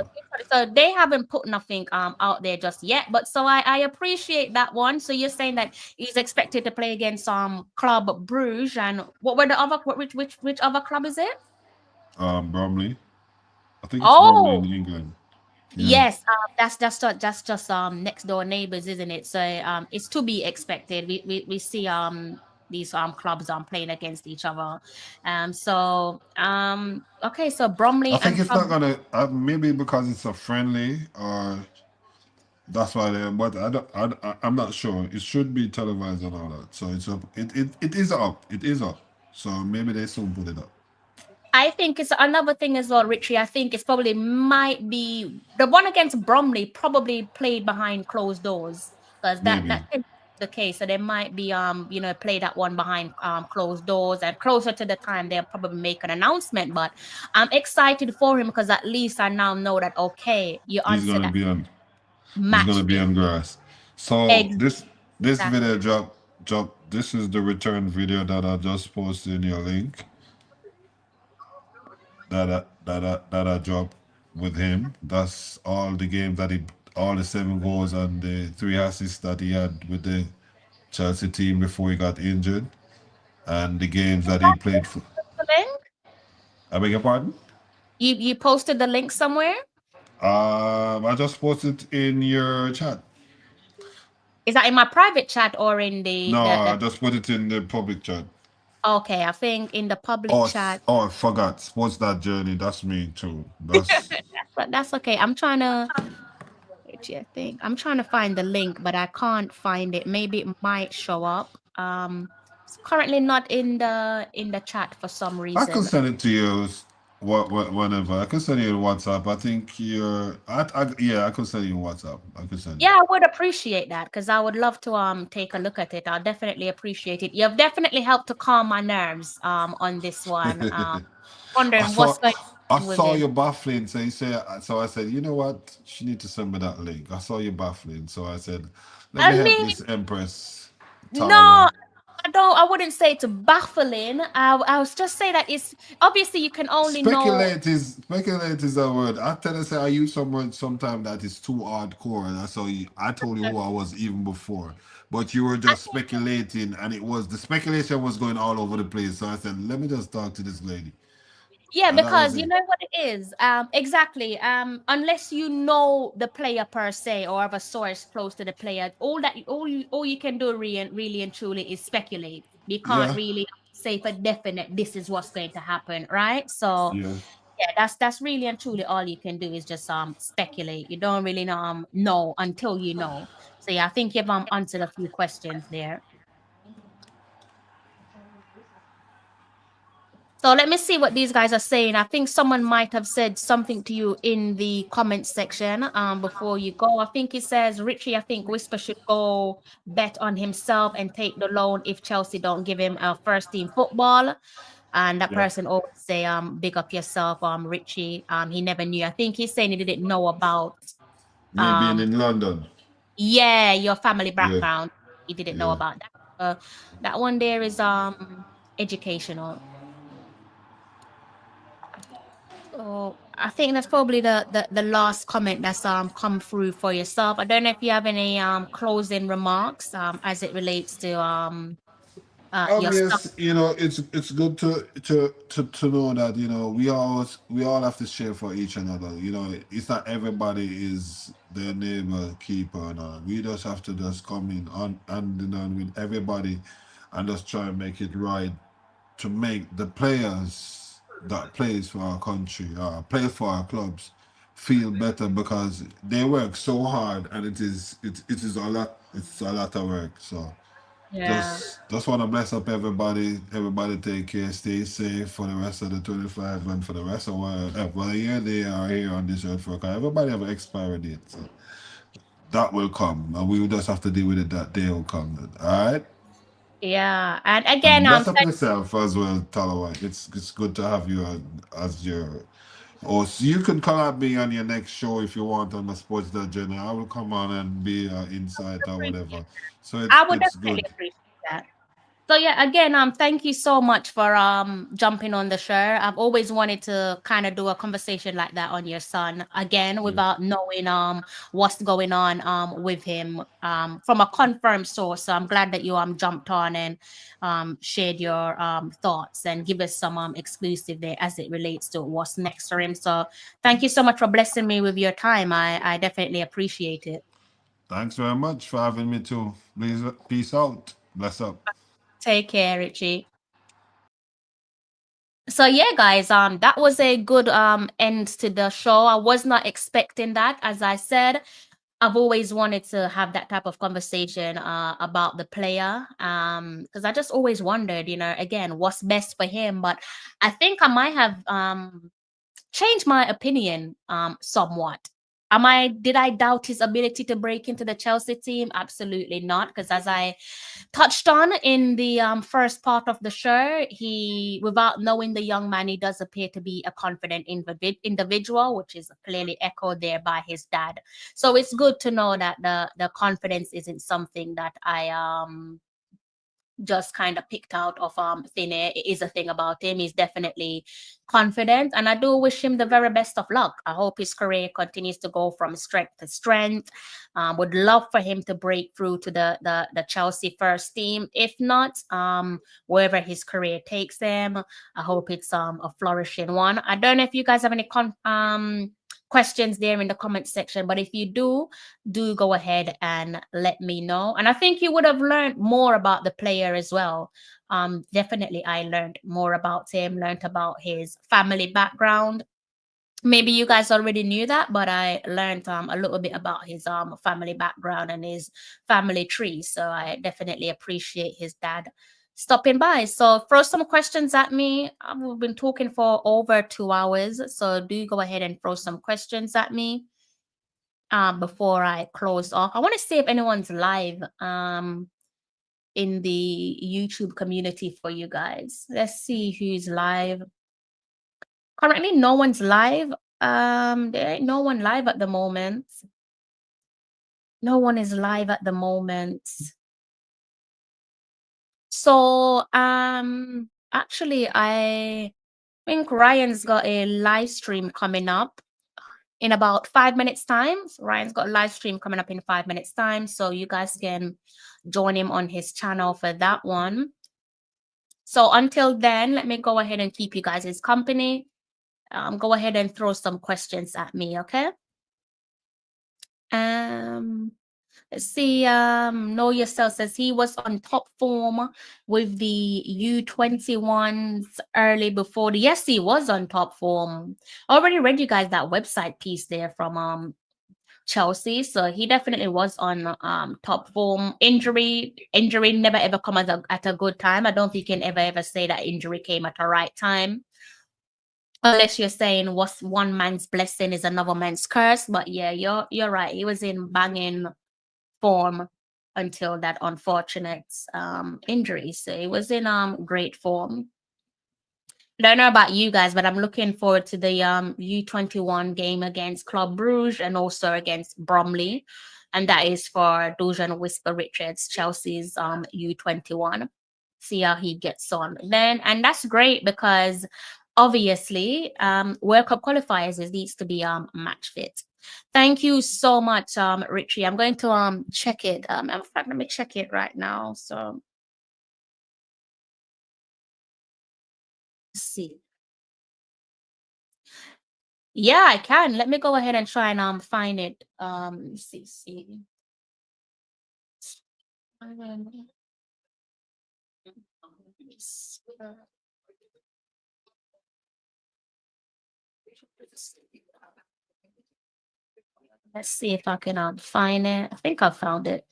Speaker 2: So they haven't put nothing out there just yet, but so I appreciate that one. So you're saying that he's expected to play against Club Bruges, and what were the other which other club is it?
Speaker 6: Bromley. I think it's Bromley in England. Yeah.
Speaker 2: Yes, that's just next door neighbors, isn't it? So it's to be expected. We see these clubs playing against each other. Okay, so Bromley.
Speaker 6: I think it's not gonna maybe because it's a friendly, or that's why they. But I'm not sure. It should be televised and all that. So it's up. It is up. It is up. So maybe they soon put it up.
Speaker 2: I think it's another thing as well, Richie. I think it's probably might be the one against Bromley probably played behind closed doors, because that is the case. So they might be play that one behind closed doors, and closer to the time they'll probably make an announcement. But I'm excited for him because at least I now know that he's gonna be on
Speaker 6: grass. So this video drop. This is the return video that I just posted in your link. That I dropped with him. That's all the games all the 7 goals and the 3 assists that he had with the Chelsea team before he got injured, and the games that he played for. I beg your pardon?
Speaker 2: You posted the link somewhere?
Speaker 6: I just posted in your chat.
Speaker 2: Is that in my private chat or in the?
Speaker 6: No, I just put it in the public chat.
Speaker 2: Okay, I think in the public chat.
Speaker 6: Oh, I forgot. Sports That Journey. That's me too.
Speaker 2: That's okay. I'm trying to find the link, but I can't find it. Maybe it might show up. It's currently not in the chat for some reason.
Speaker 6: I can send it to you Whenever I could send you in WhatsApp. I think you're. Yeah, I could send you in WhatsApp. I could send you.
Speaker 2: Yeah, I would appreciate that because I would love to take a look at it. I'll definitely appreciate it. You've definitely helped to calm my nerves on this one.
Speaker 6: I
Speaker 2: Wondering what's
Speaker 6: saw
Speaker 2: going
Speaker 6: I
Speaker 2: on with
Speaker 6: saw
Speaker 2: him.
Speaker 6: you baffling. So you say so I said, you know what? She need to send me that link. I saw you baffling. So I said, let
Speaker 2: I
Speaker 6: me help
Speaker 2: mean,
Speaker 6: this Empress
Speaker 2: no,
Speaker 6: Talawa.
Speaker 2: I don't. I wouldn't say it's baffling. I was just saying that it's obviously you can only know.
Speaker 6: Speculate is a word. I tell you say I use some word sometimes that is too hardcore. That's how I told you who I was even before. But you were
Speaker 2: I
Speaker 6: just speculating and the speculation was going all over the place. So I said, let me just talk to this lady.
Speaker 2: Yeah,
Speaker 6: And that was
Speaker 2: because you
Speaker 6: it.
Speaker 2: know what it is. Exactly. Unless you know the player per se or have a source close to the player, all you can do really and truly is speculate. You can't
Speaker 6: Yeah.
Speaker 2: really say for definite this is what's going to happen, right? So
Speaker 6: Yeah.
Speaker 2: yeah, that's really and truly all you can do is just speculate. You don't really know until you know. So yeah, I think you've answered a few questions there. So let me see what these guys are saying. I think someone might have said something to you in the comments section before you go. I think it says, Richie, I think Whisper should go bet on himself and take the loan if Chelsea don't give him a first team football. And that
Speaker 6: Yeah.
Speaker 2: person always say, big up yourself, Richie. He never knew. I think he's saying he didn't know about
Speaker 6: Me being
Speaker 2: um
Speaker 6: in London.
Speaker 2: yeah, your family
Speaker 6: Yeah.
Speaker 2: background. He didn't know
Speaker 6: Yeah.
Speaker 2: about that. That one there is educational. So I think that's probably the last comment that's come through for yourself. I don't know if you have any closing remarks as it relates to your stuff.
Speaker 6: Yes, it's good to know that we all have to share for each another. It's not everybody is their neighbor keeper. No, we just have to just come in on hand in hand with everybody, and just try and make it right to make the players that plays for our country, play for our clubs, feel better because they work so hard, and it is a lot. It's a lot of work. So.
Speaker 2: Yeah.
Speaker 6: Just want to bless up everybody. Everybody take care, stay safe for the rest of the 25 and for the rest of the year they are here on this earth for. Cause everybody have an expiry date. So that will come. And we will just have to deal with it that day will come. All right?
Speaker 2: Yeah. And again,
Speaker 6: And bless up yourself as well, Talawa. It's good to have you as your host. You can call out me on your next show if you want on the Sports Agenda. I will come on and be insight or whatever. So
Speaker 2: I would
Speaker 6: it's
Speaker 2: definitely
Speaker 6: good.
Speaker 2: appreciate that. So yeah, again, thank you so much for jumping on the show. I've always wanted to kind of do a conversation like that on your son again
Speaker 6: Yeah.
Speaker 2: without knowing what's going on with him from a confirmed source. So I'm glad that you jumped on and shared your thoughts and give us some exclusive there as it relates to what's next for him. So thank you so much for blessing me with your time. I definitely appreciate it.
Speaker 6: Thanks very much for having me too. Please, peace out. Bless up.
Speaker 2: Take care, Richie. So yeah, guys, that was a good end to the show. I was not expecting that. As I said, I've always wanted to have that type of conversation about the player. Because I just always wondered, again, what's best for him. But I think I might have changed my opinion somewhat. Did I doubt his ability to break into the Chelsea team? Absolutely not. Because as I touched on in the first part of the show, he, without knowing the young man, he does appear to be a confident individual, which is clearly echoed there by his dad. So it's good to know that the confidence isn't something that I just kind of picked out of thin air. It is a thing about him. He's definitely confident, and I do wish him the very best of luck. I hope his career continues to go from strength to strength. Would love for him to break through to the Chelsea first team. If not, wherever his career takes him, I hope it's a flourishing one. I don't know if you guys have any questions there in the comment section, but if you do go ahead and let me know. And I think you would have learned more about the player as well. Definitely I learned more about him, learned about his family background. Maybe you guys already knew that, but I learned a little bit about his family background and his family tree. So I definitely appreciate his dad stopping by. So throw some questions at me. We've been talking for over 2 hours, so do go ahead and throw some questions at me before I close off. I want to see if anyone's live in the YouTube community for you guys. Let's see who's live. Currently, no one's live. There ain't no one live at the moment. No one is live at the moment. So, actually, I think Ryan's got a live stream coming up in about 5 minutes time. So Ryan's got a live stream coming up in 5 minutes time. So you guys can join him on his channel for that one. So until then, let me go ahead and keep you guys his company. Go ahead and throw some questions at me, okay? Let's see. Know Yourself says he was on top form with the U21s early before the. Yes, he was on top form. I already read you guys that website piece there from Chelsea. So he definitely was on top form. Injury never ever come at a good time. I don't think you can ever say that injury came at the right time. Unless you're saying what's one man's blessing is another man's curse. But yeah, you're right. He was in banging form until that unfortunate injury. So he was in great form. Don't know about you guys, but I'm looking forward to the U21 game against Club Brugge and also against Bromley. And that is for Dujuan Whisper Richards, Chelsea's U21. See how he gets on. And that's great because obviously World Cup qualifiers needs to be match fit. Thank you so much, Richie. I'm going to check it. In fact, let me check it right now. So let's see. Yeah, I can. Let me go ahead and try and find it. Let's see. Let's see if I can find it. I think I found it.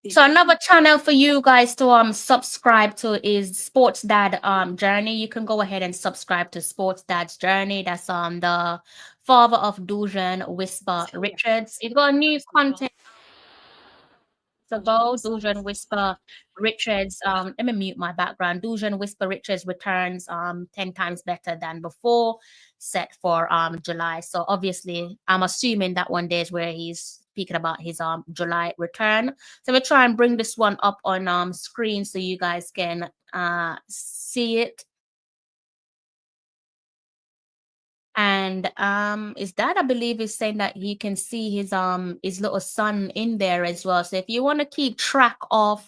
Speaker 2: So another channel for you guys to subscribe to is Sports Dad Journey. You can go ahead and subscribe to Sports Dad's Journey. That's the father of Dujuan Whisper Richards. He's got new content. So go Dujuan Whisper Richards. Let me mute my background. Dujuan Whisper Richards returns 10 times better than before, set for July. So obviously I'm assuming that one day is where he's speaking about his July return. So we'll try and bring this one up on screen so you guys can see it. And is that I believe is saying that you can see his little son in there as well. So if you want to keep track of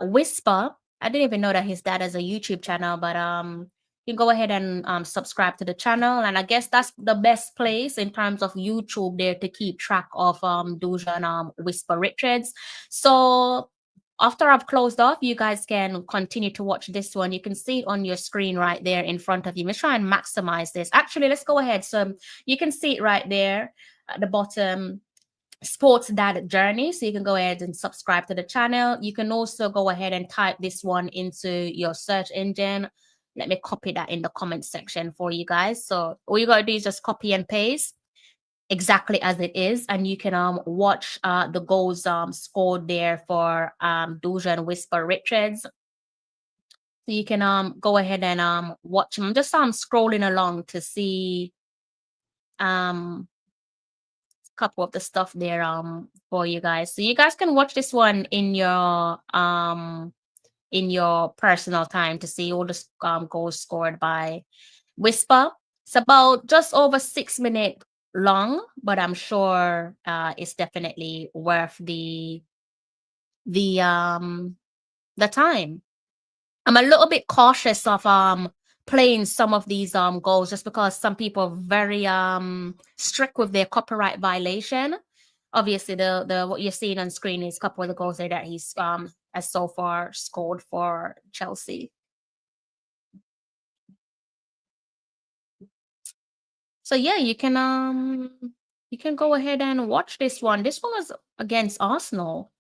Speaker 2: Whisper, I didn't even know that his dad has a YouTube channel, but you can go ahead and subscribe to the channel. And I guess that's the best place in terms of YouTube there to keep track of Dujuan Whisper Richards. So after I've closed off, you guys can continue to watch this one. You can see it on your screen right there in front of you. Let's try and maximize this. Actually, let's go ahead. So you can see it right there at the bottom, Sports Dad Journey. So you can go ahead and subscribe to the channel. You can also go ahead and type this one into your search engine. Let me copy that in the comment section for you guys. So all you got to do is just copy and paste exactly as it is, and you can watch the goals scored there for Dujuan Whisper Richards. So you can go ahead and watch them. I'm just scrolling along to see a couple of the stuff there for you guys. So you guys can watch this one in your personal time to see all the goals scored by Whisper. It's about just over 6 minutes long, but I'm sure it's definitely worth the time. I'm a little bit cautious of playing some of these goals just because some people are very strict with their copyright violation. Obviously, the what you're seeing on screen is a couple of the goals there that he's has so far scored for Chelsea. So yeah, you can go ahead and watch this one. This one was against Arsenal.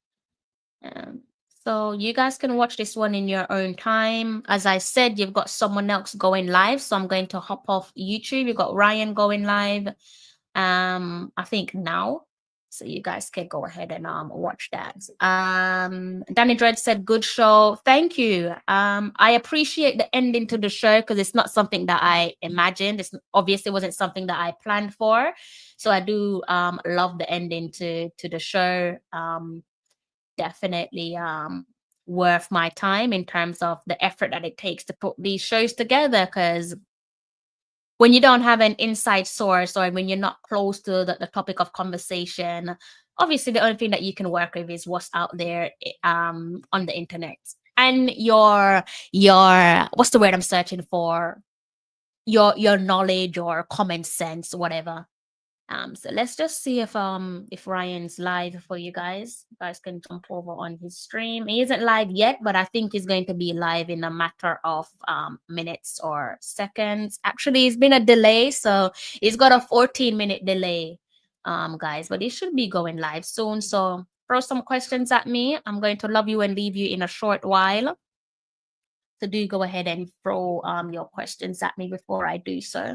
Speaker 2: So you guys can watch this one in your own time. As I said, you've got someone else going live. So I'm going to hop off YouTube. You've got Ryan going live. I think now. So you guys can go ahead and watch that. Danny Dread said, good show. Thank you. I appreciate the ending to the show because it's not something that I imagined. It's obviously wasn't something that I planned for. So I do love the ending to the show. Definitely worth my time in terms of the effort that it takes to put these shows together, because when you don't have an inside source or when you're not close to the topic of conversation, obviously the only thing that you can work with is what's out there on the internet, and your what's the word I'm searching for, your knowledge or common sense, whatever. So let's just see if Ryan's live for you guys. You guys can jump over on his stream. He isn't live yet, but I think he's going to be live in a matter of minutes or seconds. Actually, it's been a delay, so he's got a 14-minute delay, guys, but he should be going live soon. So throw some questions at me. I'm going to love you and leave you in a short while. So do go ahead and throw your questions at me before I do so.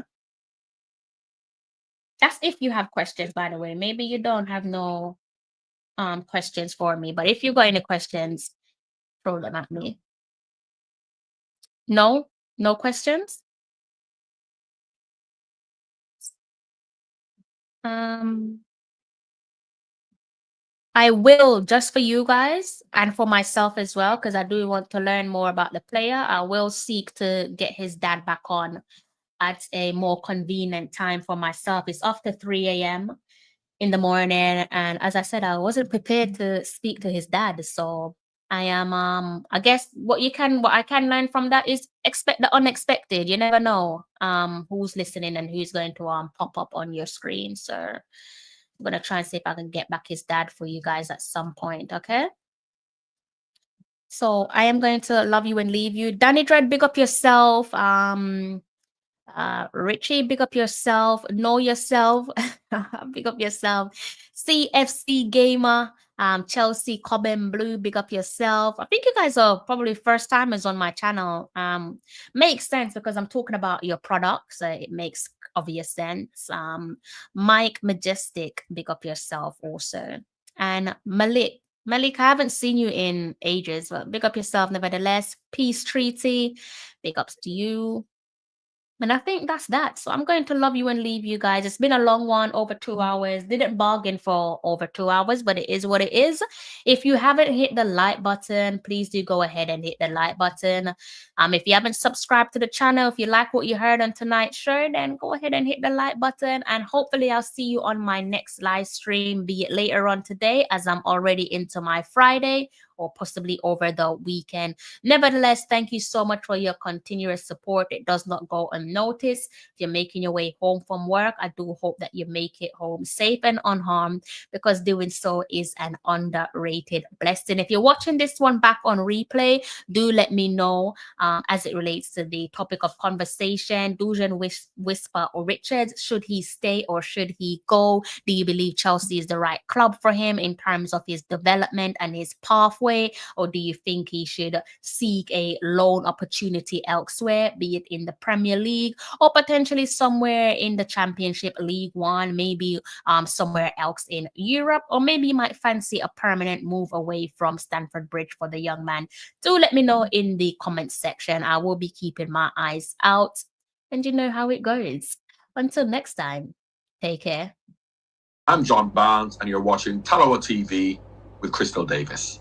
Speaker 2: That's if you have questions, by the way. Maybe you don't have no questions for me, but if you got any questions, throw them at me. No questions. I will, just for you guys and for myself as well, because I do want to learn more about the player. I will seek to get his dad back on at a more convenient time for myself. It's after 3 a.m. in the morning, and as I said, I wasn't prepared to speak to his dad. So I am I guess what I can learn from that is expect the unexpected. You never know who's listening and who's going to pop up on your screen. So I'm gonna try and see if I can get back his dad for you guys at some point. Okay. So I am going to love you and leave you. Danny Dread, big up yourself. Richie, big up yourself. Know yourself. Big up yourself. CFC Gamer, Chelsea Cobham Blue, big up yourself. I think you guys are probably first timers on my channel. Makes sense because I'm talking about your products. So it makes obvious sense. Mike Majestic, big up yourself also. And Malik, I haven't seen you in ages, but big up yourself nevertheless. Peace Treaty, big ups to you. And I think that's that. So I'm going to love you and leave you guys. It's been a long one, over 2 hours. Didn't bargain for over 2 hours, but it is what it is. If you haven't hit the like button, please do go ahead and hit the like button. If you haven't subscribed to the channel, if you like what you heard on tonight's show, then go ahead and hit the like button. And hopefully I'll see you on my next live stream, be it later on today, as I'm already into my Friday, or possibly over the weekend. Nevertheless, thank you so much for your continuous support. It does not go unnoticed. If you're making your way home from work, I do hope that you make it home safe and unharmed, because doing so is an underrated blessing. If you're watching this one back on replay, do let me know as it relates to the topic of conversation. Dujuan Whisper Richards, should he stay or should he go? Do you believe Chelsea is the right club for him in terms of his development and his pathway? Or do you think he should seek a loan opportunity elsewhere, be it in the Premier League or potentially somewhere in the Championship, League One, maybe somewhere else in Europe, or maybe you might fancy a permanent move away from Stamford Bridge for the young man? Do let me know in the comments section. I will be keeping my eyes out, and you know how it goes. Until next time, take care.
Speaker 7: I'm John Barnes, and you're watching Talawa TV with Crystal Davis.